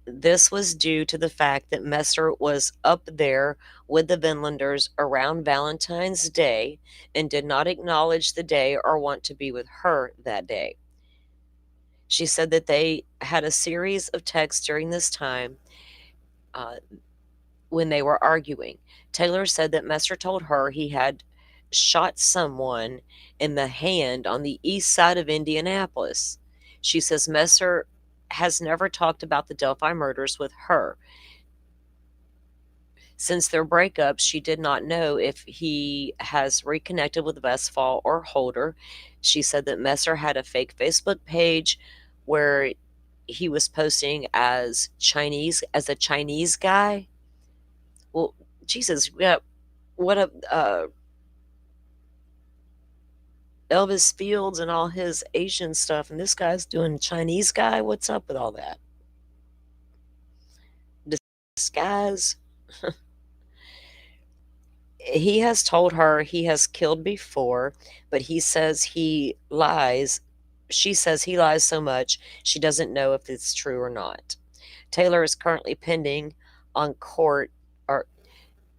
This was due to the fact that Messer was up there with the Vinlanders around Valentine's Day and did not acknowledge the day or want to be with her that day. She said that they had a series of texts during this time uh, when they were arguing. Taylor said that Messer told her he had shot someone in the hand on the east side of Indianapolis. She says Messer has never talked about the Delphi murders with her. Since their breakup, she did not know if he has reconnected with Westfall or Holder. She said that Messer had a fake Facebook page where he was posting as a Chinese guy. Well, Jesus, yeah, what a Elvis Fields and all his Asian stuff, and this guy's doing Chinese guy. What's up with all that? Disguise. He has told her he has killed before, but he says he lies. She says he lies so much she doesn't know if it's true or not. Taylor is currently pending on court or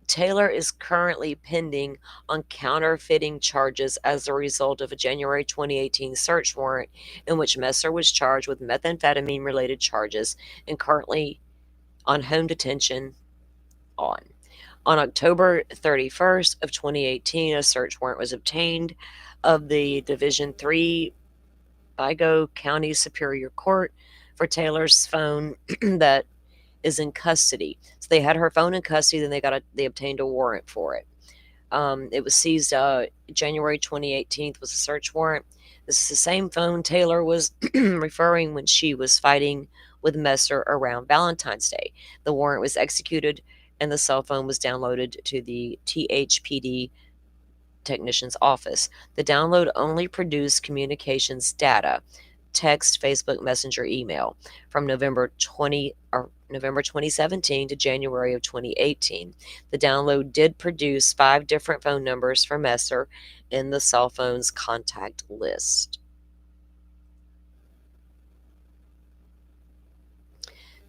Taylor is currently pending on counterfeiting charges as a result of a January 2018 search warrant in which Messer was charged with methamphetamine related charges and currently on home detention on. On October 31st of 2018, a search warrant was obtained of the Division 3 Vigo County Superior Court for Taylor's phone that is in custody. So they had her phone in custody, then they obtained a warrant for it. It was seized January 2018 was a search warrant. This is the same phone Taylor was referring when she was fighting with Messer around Valentine's Day. The warrant was executed and the cell phone was downloaded to the THPD technician's office. The download only produced communications data, text, Facebook Messenger, email from November 2017 to January of 2018. The download did produce 5 different phone numbers for Messer in the cell phone's contact list.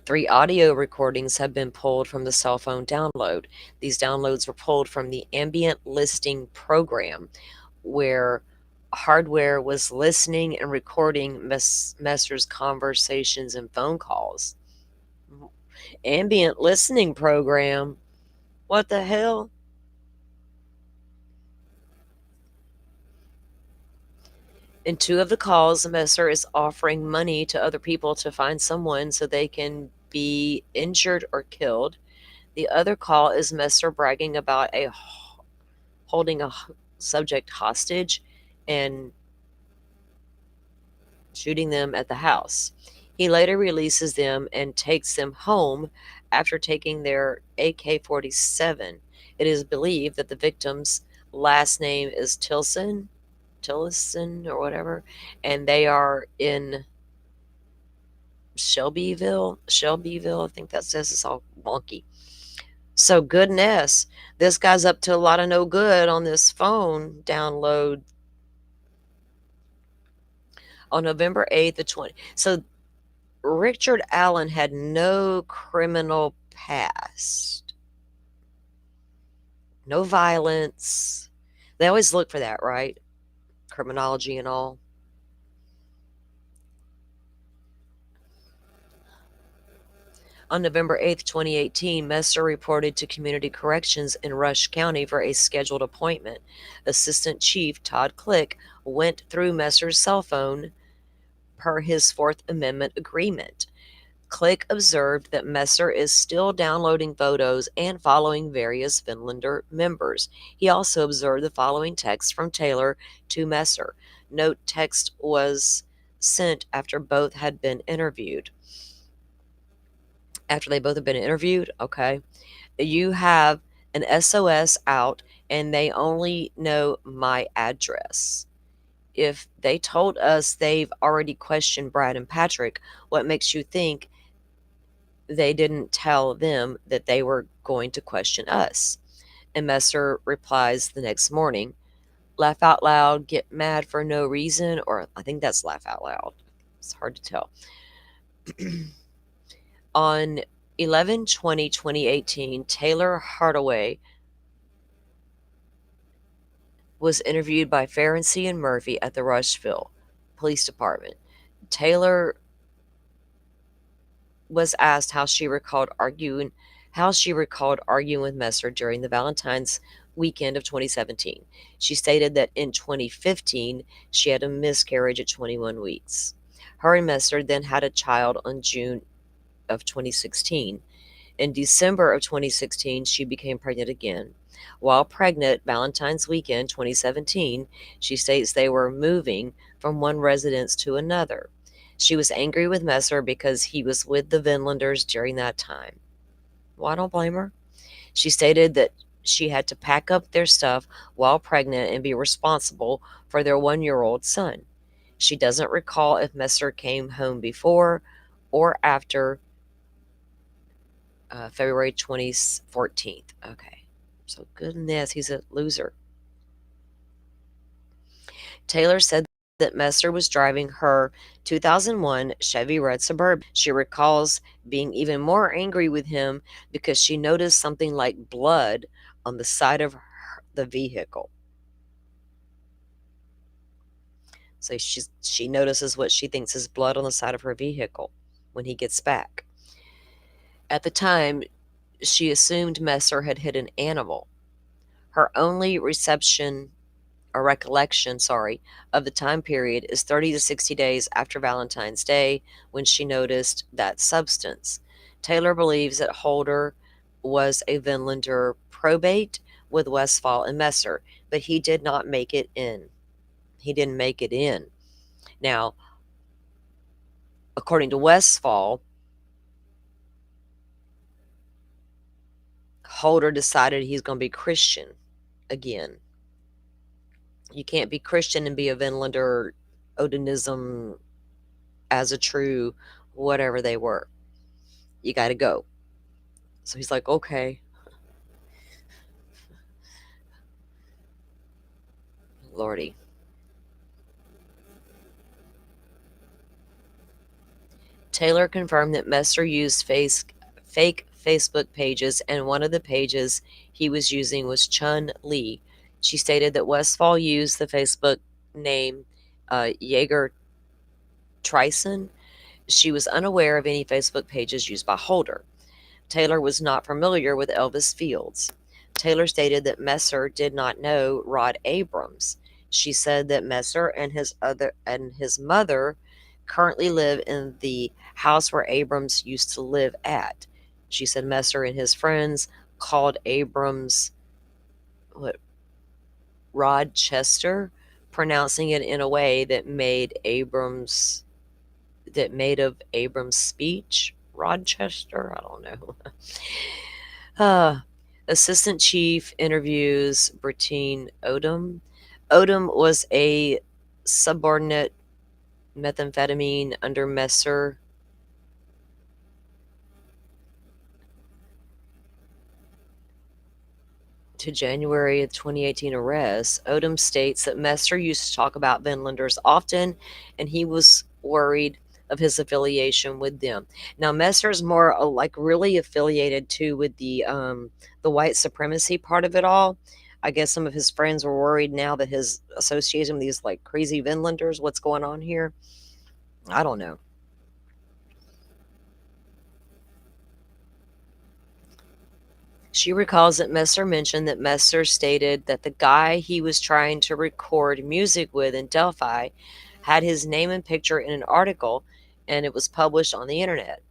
3 audio recordings have been pulled from the cell phone download. These downloads were pulled from the ambient listening program, where hardware was listening and recording Messer's conversations and phone calls. Ambient listening program? What the hell? In 2 of the calls, Messer is offering money to other people to find someone so they can be injured or killed. The other call is Messer bragging about holding a subject hostage and shooting them at the house. He later releases them and takes them home after taking their AK 47. It is believed that the victim's last name is Tillison or whatever, and they are in Shelbyville. I think that says it's all wonky. So goodness, this guy's up to a lot of no good on this phone download. On November 8th, the 20. So Richard Allen had no criminal past, no violence. They always look for that, right? Criminology and all. On November 8th, 2018, Messer reported to Community Corrections in Rush County for a scheduled appointment. Assistant Chief Todd Click went through Messer's cell phone per his Fourth Amendment agreement. Click observed that Messer is still downloading photos and following various Finlander members. He also observed the following text from Taylor to Messer. Note text was sent after both had been interviewed. After they both have been interviewed, okay. You have an SOS out and they only know my address. If they told us they've already questioned Brad and Patrick, what makes you think they didn't tell them that they were going to question us? And Messer replies the next morning, laugh out loud, get mad for no reason, or I think that's laugh out loud. It's hard to tell. On 11/20/2018, Taylor Hardaway was interviewed by Ferenczi and Murphy at the Rushville Police Department. Taylor was asked how she recalled arguing with Messer during the Valentine's weekend of 2017. She stated that in 2015 she had a miscarriage at 21 weeks. Her and Messer then had a child on June of 2016. In December of 2016, she became pregnant again. While pregnant, Valentine's weekend 2017, she states they were moving from one residence to another. She was angry with Messer because he was with the Vinlanders during that time. Well, I don't blame her. She stated that she had to pack up their stuff while pregnant and be responsible for their 1-year-old son. She doesn't recall if Messer came home before or after February 2014. Okay. So goodness, he's a loser. Taylor said that Messer was driving her 2001 Chevy Red Suburban. She recalls being even more angry with him because she noticed something like blood on the side of the vehicle. So she notices what she thinks is blood on the side of her vehicle when he gets back. At the time, she assumed Messer had hit an animal. Her only recollection, of the time period is 30 to 60 days after Valentine's Day when she noticed that substance. Taylor believes that Holder was a Vinlander probate with Westfall and Messer, but he did not make it in. He didn't make it in. Now, according to Westfall, Holder decided he's going to be Christian again. You can't be Christian and be a Vinlander, Odinism as a true whatever they were. You got to go. So he's like, okay. Lordy. Taylor confirmed that Messer used fake Facebook pages, and one of the pages he was using was Chun Li. She stated that Westfall used the Facebook name Jaeger Trison. She was unaware of any Facebook pages used by Holder. Taylor was not familiar with Elvis Fields. Taylor stated that Messer did not know Rod Abrams. She said that Messer and his mother currently live in the house where Abrams used to live at. She said Messer and his friends called Abrams Rochester, pronouncing it in a way that made of Abrams' speech Rochester. I don't know. Assistant Chief interviews Bertine Odom. Odom was a subordinate methamphetamine under Messer. To January of 2018 arrest, Odom states that Messer used to talk about Vinlanders often, and he was worried of his affiliation with them. Now Messer's more like really affiliated too with the white supremacy part of it all. I guess some of his friends were worried now that his association with these like crazy Vinlanders. What's going on here? I don't know. She recalls that Messer mentioned that Messer stated that the guy he was trying to record music with in Delphi had his name and picture in an article, and it was published on the internet.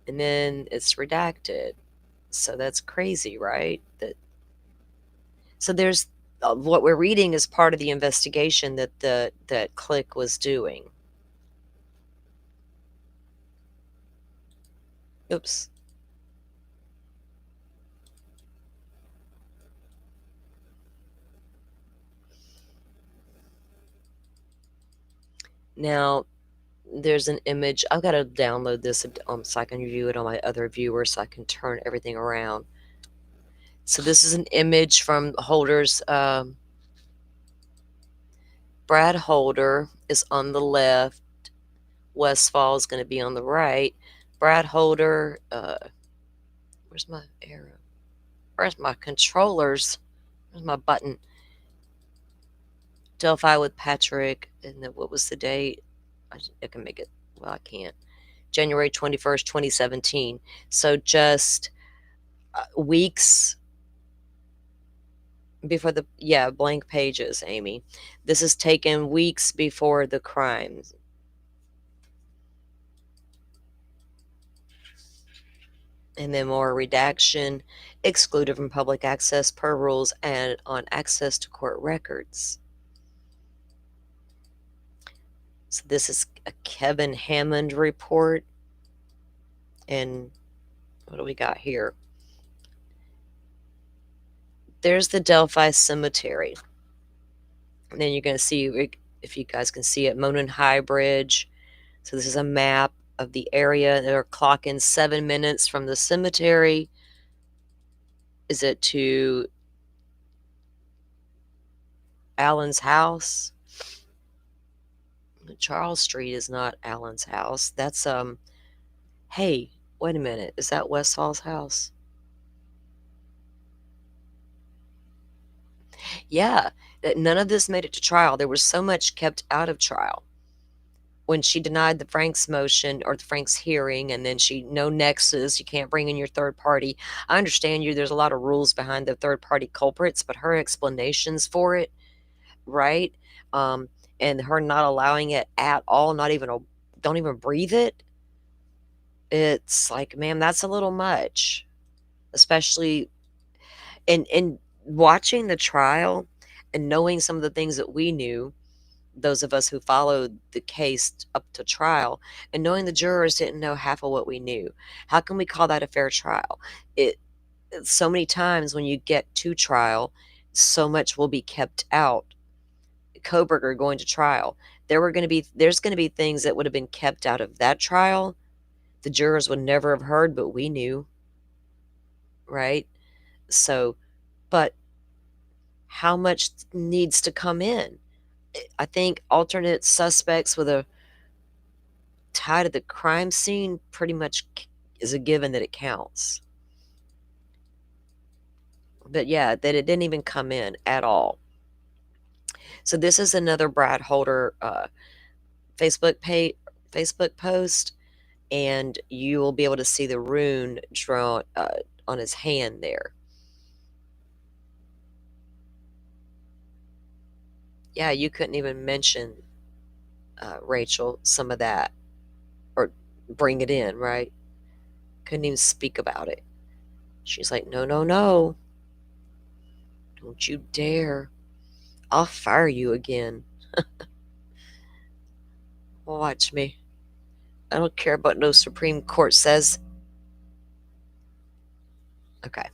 And then it's redacted. So that's crazy, right? So there's what we're reading is part of the investigation that that Click was doing. Oops. Now, there's an image. I've got to download this so I can view it on my other viewer so I can turn everything around. So this is an image from Holder's. Brad Holder is on the left. Westfall is going to be on the right. Brad Holder. Where's my arrow? Where's my controllers? Where's my button? Delphi with Patrick. And then what was the date? I can make it. Well, I can't. January 21st, 2017. So just weeks before blank pages, Amy. This is taken weeks before the crimes. And then more redaction, excluded from public access per rules and on access to court records. So this is a Kevin Hammond report. And what do we got here? There's the Delphi Cemetery. And then you're going to see, if you guys can see it, Monon High Bridge. So this is a map of the area. They're clocking 7 minutes from the cemetery. Is it to Allen's house? Charles Street is not Allen's house. That's hey, wait a minute. Is that Westfall's house? Yeah, none of this made it to trial. There was so much kept out of trial. When she denied the Franks motion or the Franks hearing, and then she no nexus, you can't bring in your third party. I understand there's a lot of rules behind the third party culprits, but her explanations for it, right? Um, and her not allowing it at all, not even don't even breathe it. It's like, ma'am, that's a little much, especially in watching the trial and knowing some of the things that we knew, those of us who followed the case up to trial, and knowing the jurors didn't know half of what we knew. How can we call that a fair trial? It so many times when you get to trial, so much will be kept out. Kohberger going to trial, there's going to be things that would have been kept out of that trial the jurors would never have heard, but we knew, right? So, but how much needs to come in? I think alternate suspects with a tie to the crime scene pretty much is a given that it counts. But yeah, that it didn't even come in at all. So this is another Brad Holder Facebook post, and you will be able to see the rune drawn on his hand there. Yeah, you couldn't even mention Rachel some of that or bring it in, right? Couldn't even speak about it. She's like, no, no, no. Don't you dare. I'll fire you again. Watch me. I don't care about no Supreme Court says. Okay.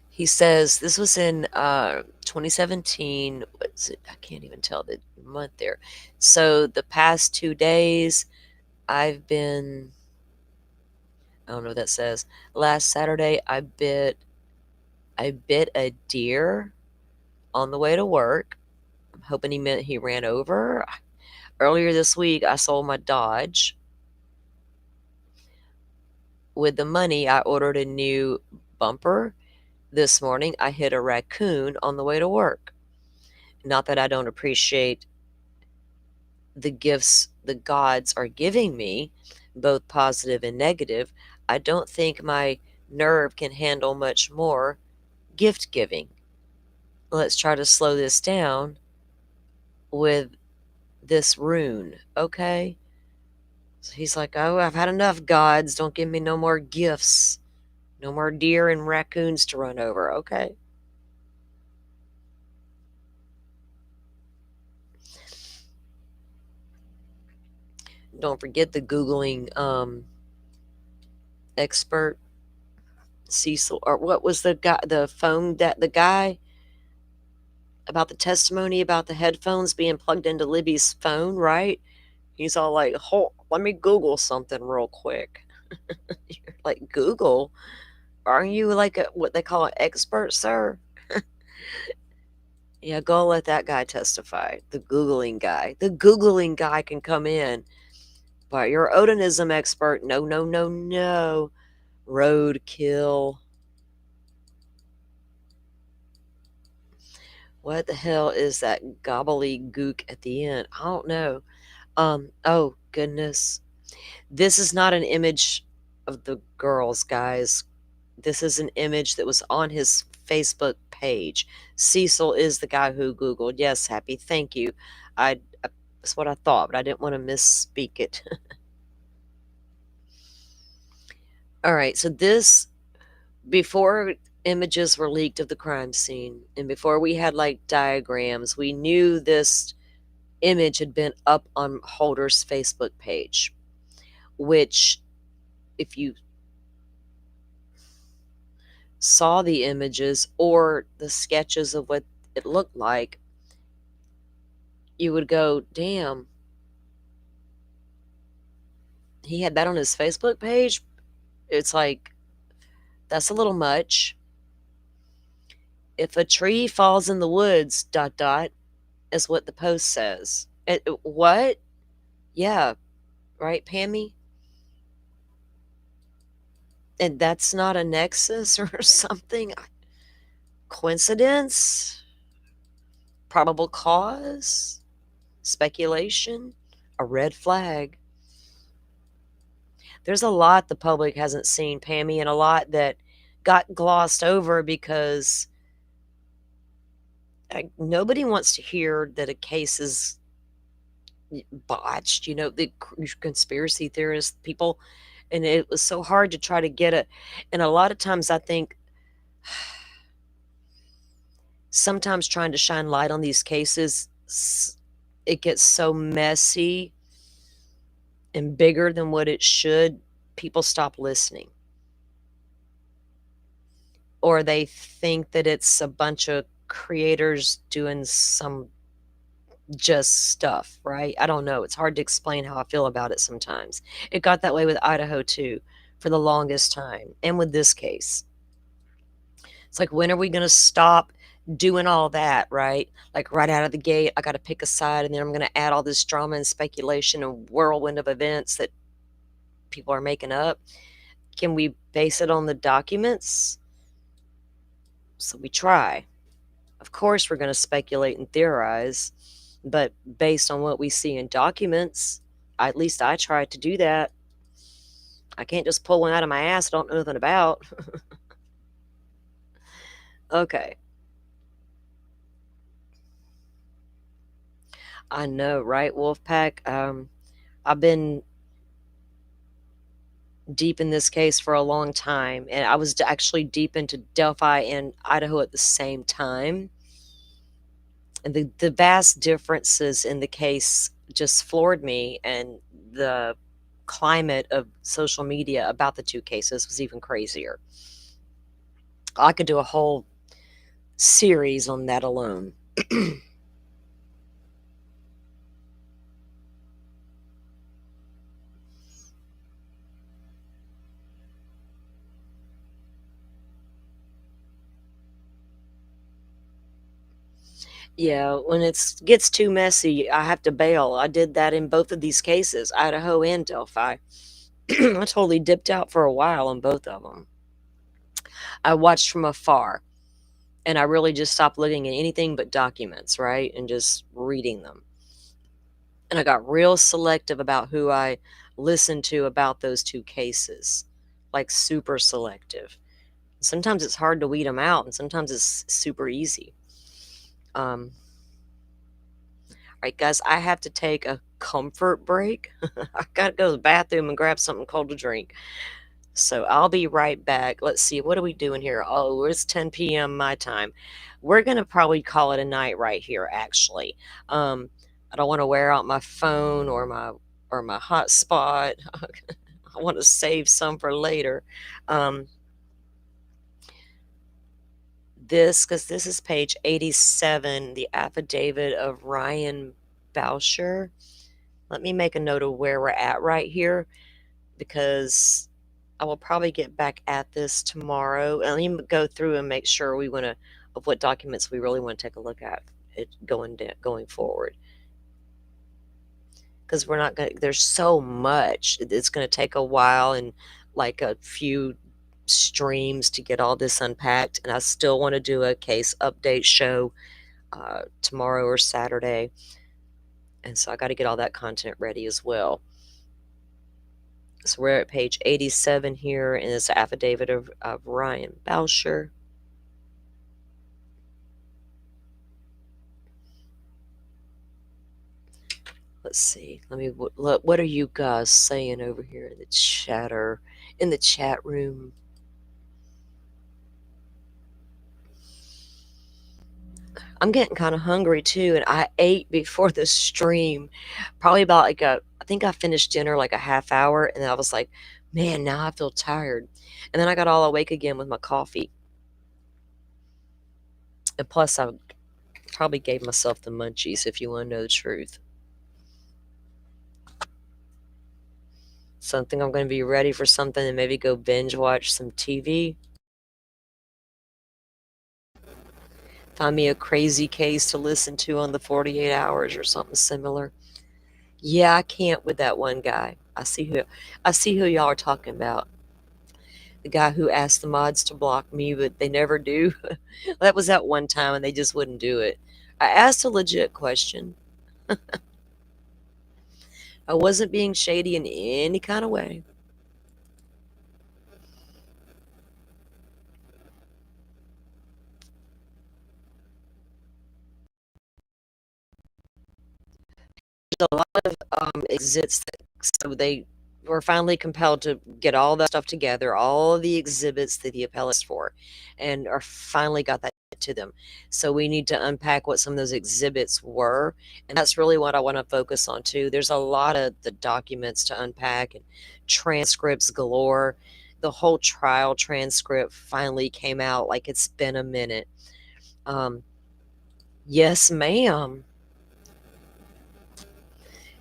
He says this was in 2017. What's it? I can't even tell the month there. So the past 2 days, I've been. I don't know what that says. Last Saturday, I bit a deer. on the way to work. I'm hoping he meant he ran over. Earlier this week, I sold my Dodge. With the money, I ordered a new bumper. This morning, I hit a raccoon on the way to work. Not that I don't appreciate the gifts the gods are giving me, both positive and negative. I don't think my nerve can handle much more gift giving. Let's try to slow this down with this rune, okay? So he's like, oh, I've had enough, gods. Don't give me no more gifts. No more deer and raccoons to run over, okay? Don't forget the Googling expert, Cecil, or what was the guy, the phone, that the guy about the testimony about the headphones being plugged into Libby's phone, right? He's all like, hold, let me Google something real quick. You're like, Google? Aren't you like what they call an expert, sir? Yeah, go let that guy testify. The Googling guy. The Googling guy can come in. But you're Odinism expert. No, no, no, no. Roadkill. What the hell is that gobbledygook at the end? I don't know. Oh goodness. This is not an image of the girls, guys. This is an image that was on his Facebook page. Cecil is the guy who Googled. Yes, Happy, thank you. That's what I thought, but I didn't want to misspeak it. All right, so this, before images were leaked of the crime scene and before we had like diagrams, we knew this image had been up on Holder's Facebook page, which, if you saw the images or the sketches of what it looked like, you would go, damn, he had that on his Facebook page? It's like, that's a little much. If a tree falls in the woods, dot, dot, is what the post says. What? Yeah, right, Pammy? And that's not a nexus or something? Coincidence? Probable cause? Speculation? A red flag? There's a lot the public hasn't seen, Pammy, and a lot that got glossed over because nobody wants to hear that a case is botched. You know, the conspiracy theorists, people, and it was so hard to try to get it. And a lot of times I think sometimes trying to shine light on these cases, it gets so messy and bigger than what it should. People stop listening. Or they think that it's a bunch of creators doing some just stuff, right? I don't know. It's hard to explain how I feel about it sometimes. It got that way with Idaho too for the longest time, and with this case. It's like, when are we going to stop doing all that, right? Like right out of the gate, I got to pick a side, and then I'm going to add all this drama and speculation and whirlwind of events that people are making up. Can we base it on the documents? So we try. Of course, we're going to speculate and theorize, but based on what we see in documents, at least I try to do that. I can't just pull one out of my ass I don't know nothing about. Okay. I know, right, Wolfpack? I've been deep in this case for a long time, and I was actually deep into Delphi and Idaho at the same time. And the vast differences in the case just floored me, and the climate of social media about the two cases was even crazier. I could do a whole series on that alone. Yeah, when it gets too messy, I have to bail. I did that in both of these cases, Idaho and Delphi. I totally dipped out for a while on both of them. I watched from afar, and I really just stopped looking at anything but documents, right? And just reading them. And I got real selective about who I listened to about those two cases, like super selective. Sometimes it's hard to weed them out, and sometimes it's super easy. All right, guys, I have to take a comfort break. I gotta go to the bathroom and grab something cold to drink. So I'll be right back. Let's see, what are we doing here? Oh, it's 10 p.m. my time. We're gonna probably call it a night right here, actually. I don't want to wear out my phone or my hotspot. I want to save some for later. Um, because this is page 87, the affidavit of Ryan Boucher. Let me make a note of where we're at right here because I will probably get back at this tomorrow. And let me go through and make sure we want to of what documents we really want to take a look at it going forward. Because we're not going. There's so much. It's going to take a while and like a few streams to get all this unpacked. And I still want to do a case update show tomorrow or Saturday. And so I got to get all that content ready as well. So we're at page 87 here, and it's the affidavit of Ryan Boucher. Let's see. What are you guys saying over here in the chatter, in the chat room? I'm getting kind of hungry too, and I ate before the stream, probably about I think I finished dinner like a half hour, and then I was like, man, now I feel tired. And then I got all awake again with my coffee. And plus, I probably gave myself the munchies, if you want to know the truth. Something I'm going to be ready for something and maybe go binge watch some TV. Find me a crazy case to listen to on the 48 hours or something similar. Yeah, I can't with that one guy. I see who y'all are talking about. The guy who asked the mods to block me, but they never do. That was that one time and they just wouldn't do it. I asked a legit question. I wasn't being shady in any kind of way. A lot of exhibits so they were finally compelled to get all that stuff together, all of the exhibits that the appellants for, and are finally got that to them. So we need to unpack what some of those exhibits were, and that's really what I want to focus on too. There's a lot of the documents to unpack and transcripts galore. The whole trial transcript finally came out like it's been a minute. Yes, ma'am.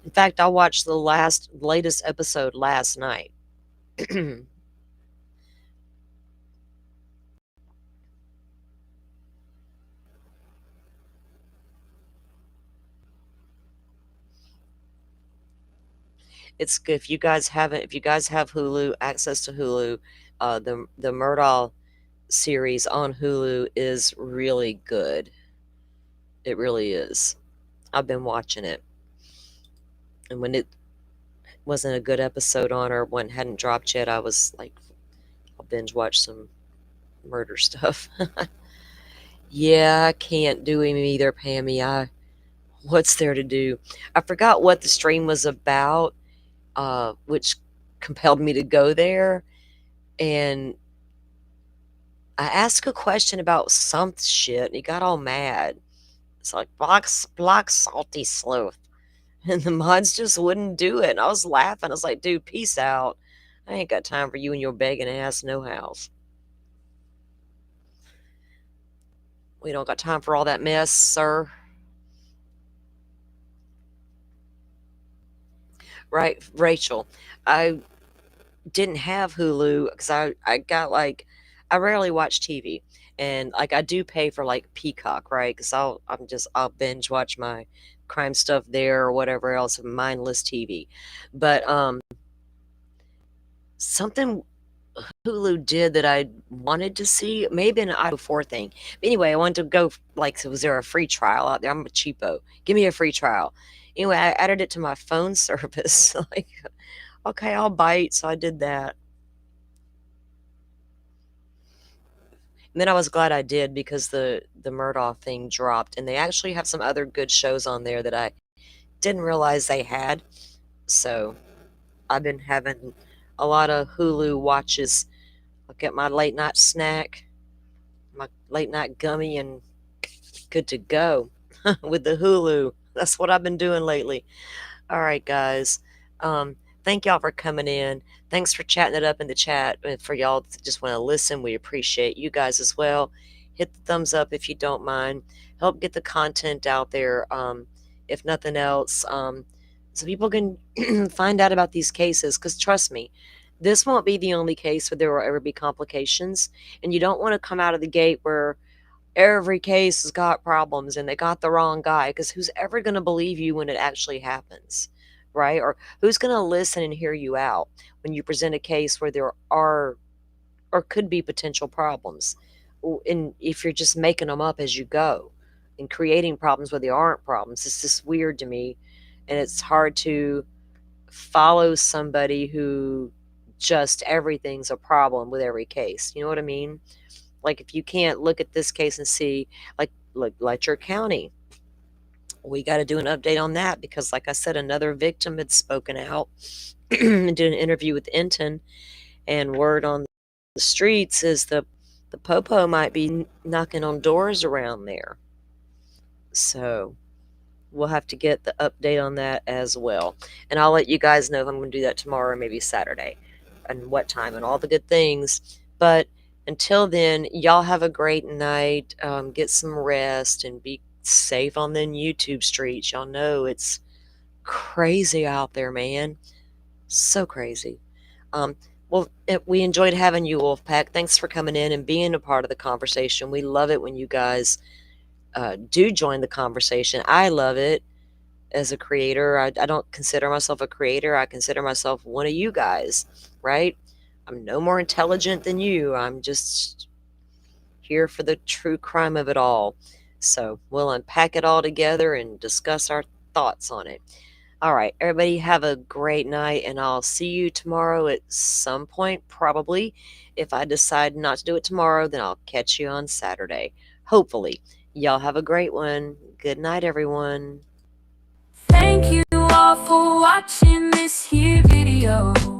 In fact, I watched the latest episode last night. It's good if you guys haven't if you guys have Hulu, access to Hulu, the Murdaugh series on Hulu is really good. It really is. I've been watching it. And when it wasn't a good episode on or one hadn't dropped yet, I was like, I'll binge watch some murder stuff. Yeah, I can't do him either, Pammy. What's there to do? I forgot what the stream was about, which compelled me to go there. And I asked a question about some shit, and he got all mad. It's like, block salty sleuth. And the mods just wouldn't do it. And I was laughing. I was like, dude, peace out. I ain't got time for you and your begging ass no house. We don't got time for all that mess, sir. Right, Rachel. I didn't have Hulu because I got like, I rarely watch TV. And like I do pay for like Peacock, right? Because I'll binge watch my crime stuff there or whatever else, mindless TV. But something Hulu did that I wanted to see, maybe an I 4 thing. But anyway, I wanted to go, like, so was there a free trial out there? I'm a cheapo. Give me a free trial. Anyway, I added it to my phone service. Like, okay, I'll bite. So I did that. And then I was glad I did because the Murdoch thing dropped, and they actually have some other good shows on there that I didn't realize they had. So I've been having a lot of Hulu watches. I'll get my late night snack, my late night gummy, and good to go with the Hulu. That's what I've been doing lately. All right, guys. Thank y'all for coming in. Thanks for chatting it up in the chat. And for y'all that just want to listen, we appreciate you guys as well. Hit the thumbs up if you don't mind. Help get the content out there, if nothing else, so people can find out about these cases. Because trust me, this won't be the only case where there will ever be complications. And you don't want to come out of the gate where every case has got problems and they got the wrong guy, because who's ever going to believe you when it actually happens, right? Or who's going to listen and hear you out when you present a case where there are or could be potential problems? And if you're just making them up as you go and creating problems where there aren't problems, it's just weird to me. And it's hard to follow somebody who just everything's a problem with every case. You know what I mean? Like, if you can't look at this case and see, like Letcher County, we got to do an update on that because, like I said, another victim had spoken out and did an interview with Enton, and word on the streets is the popo might be knocking on doors around there. So we'll have to get the update on that as well. And I'll let you guys know if I'm going to do that tomorrow or maybe Saturday and what time and all the good things. But until then, y'all have a great night. Get some rest and be safe on them YouTube streets. Y'all know it's crazy out there, man. So crazy. Well, we enjoyed having you, Wolfpack. Thanks for coming in and being a part of the conversation. We love it when you guys do join the conversation. I love it as a creator. I don't consider myself a creator. I consider myself one of you guys, right? I'm no more intelligent than you. I'm just here for the true crime of it all. So we'll unpack it all together and discuss our thoughts on it. All right, everybody have a great night, and I'll see you tomorrow at some point, probably. If I decide not to do it tomorrow, then I'll catch you on Saturday. Hopefully. Y'all have a great one. Good night, everyone. Thank you all for watching this here video.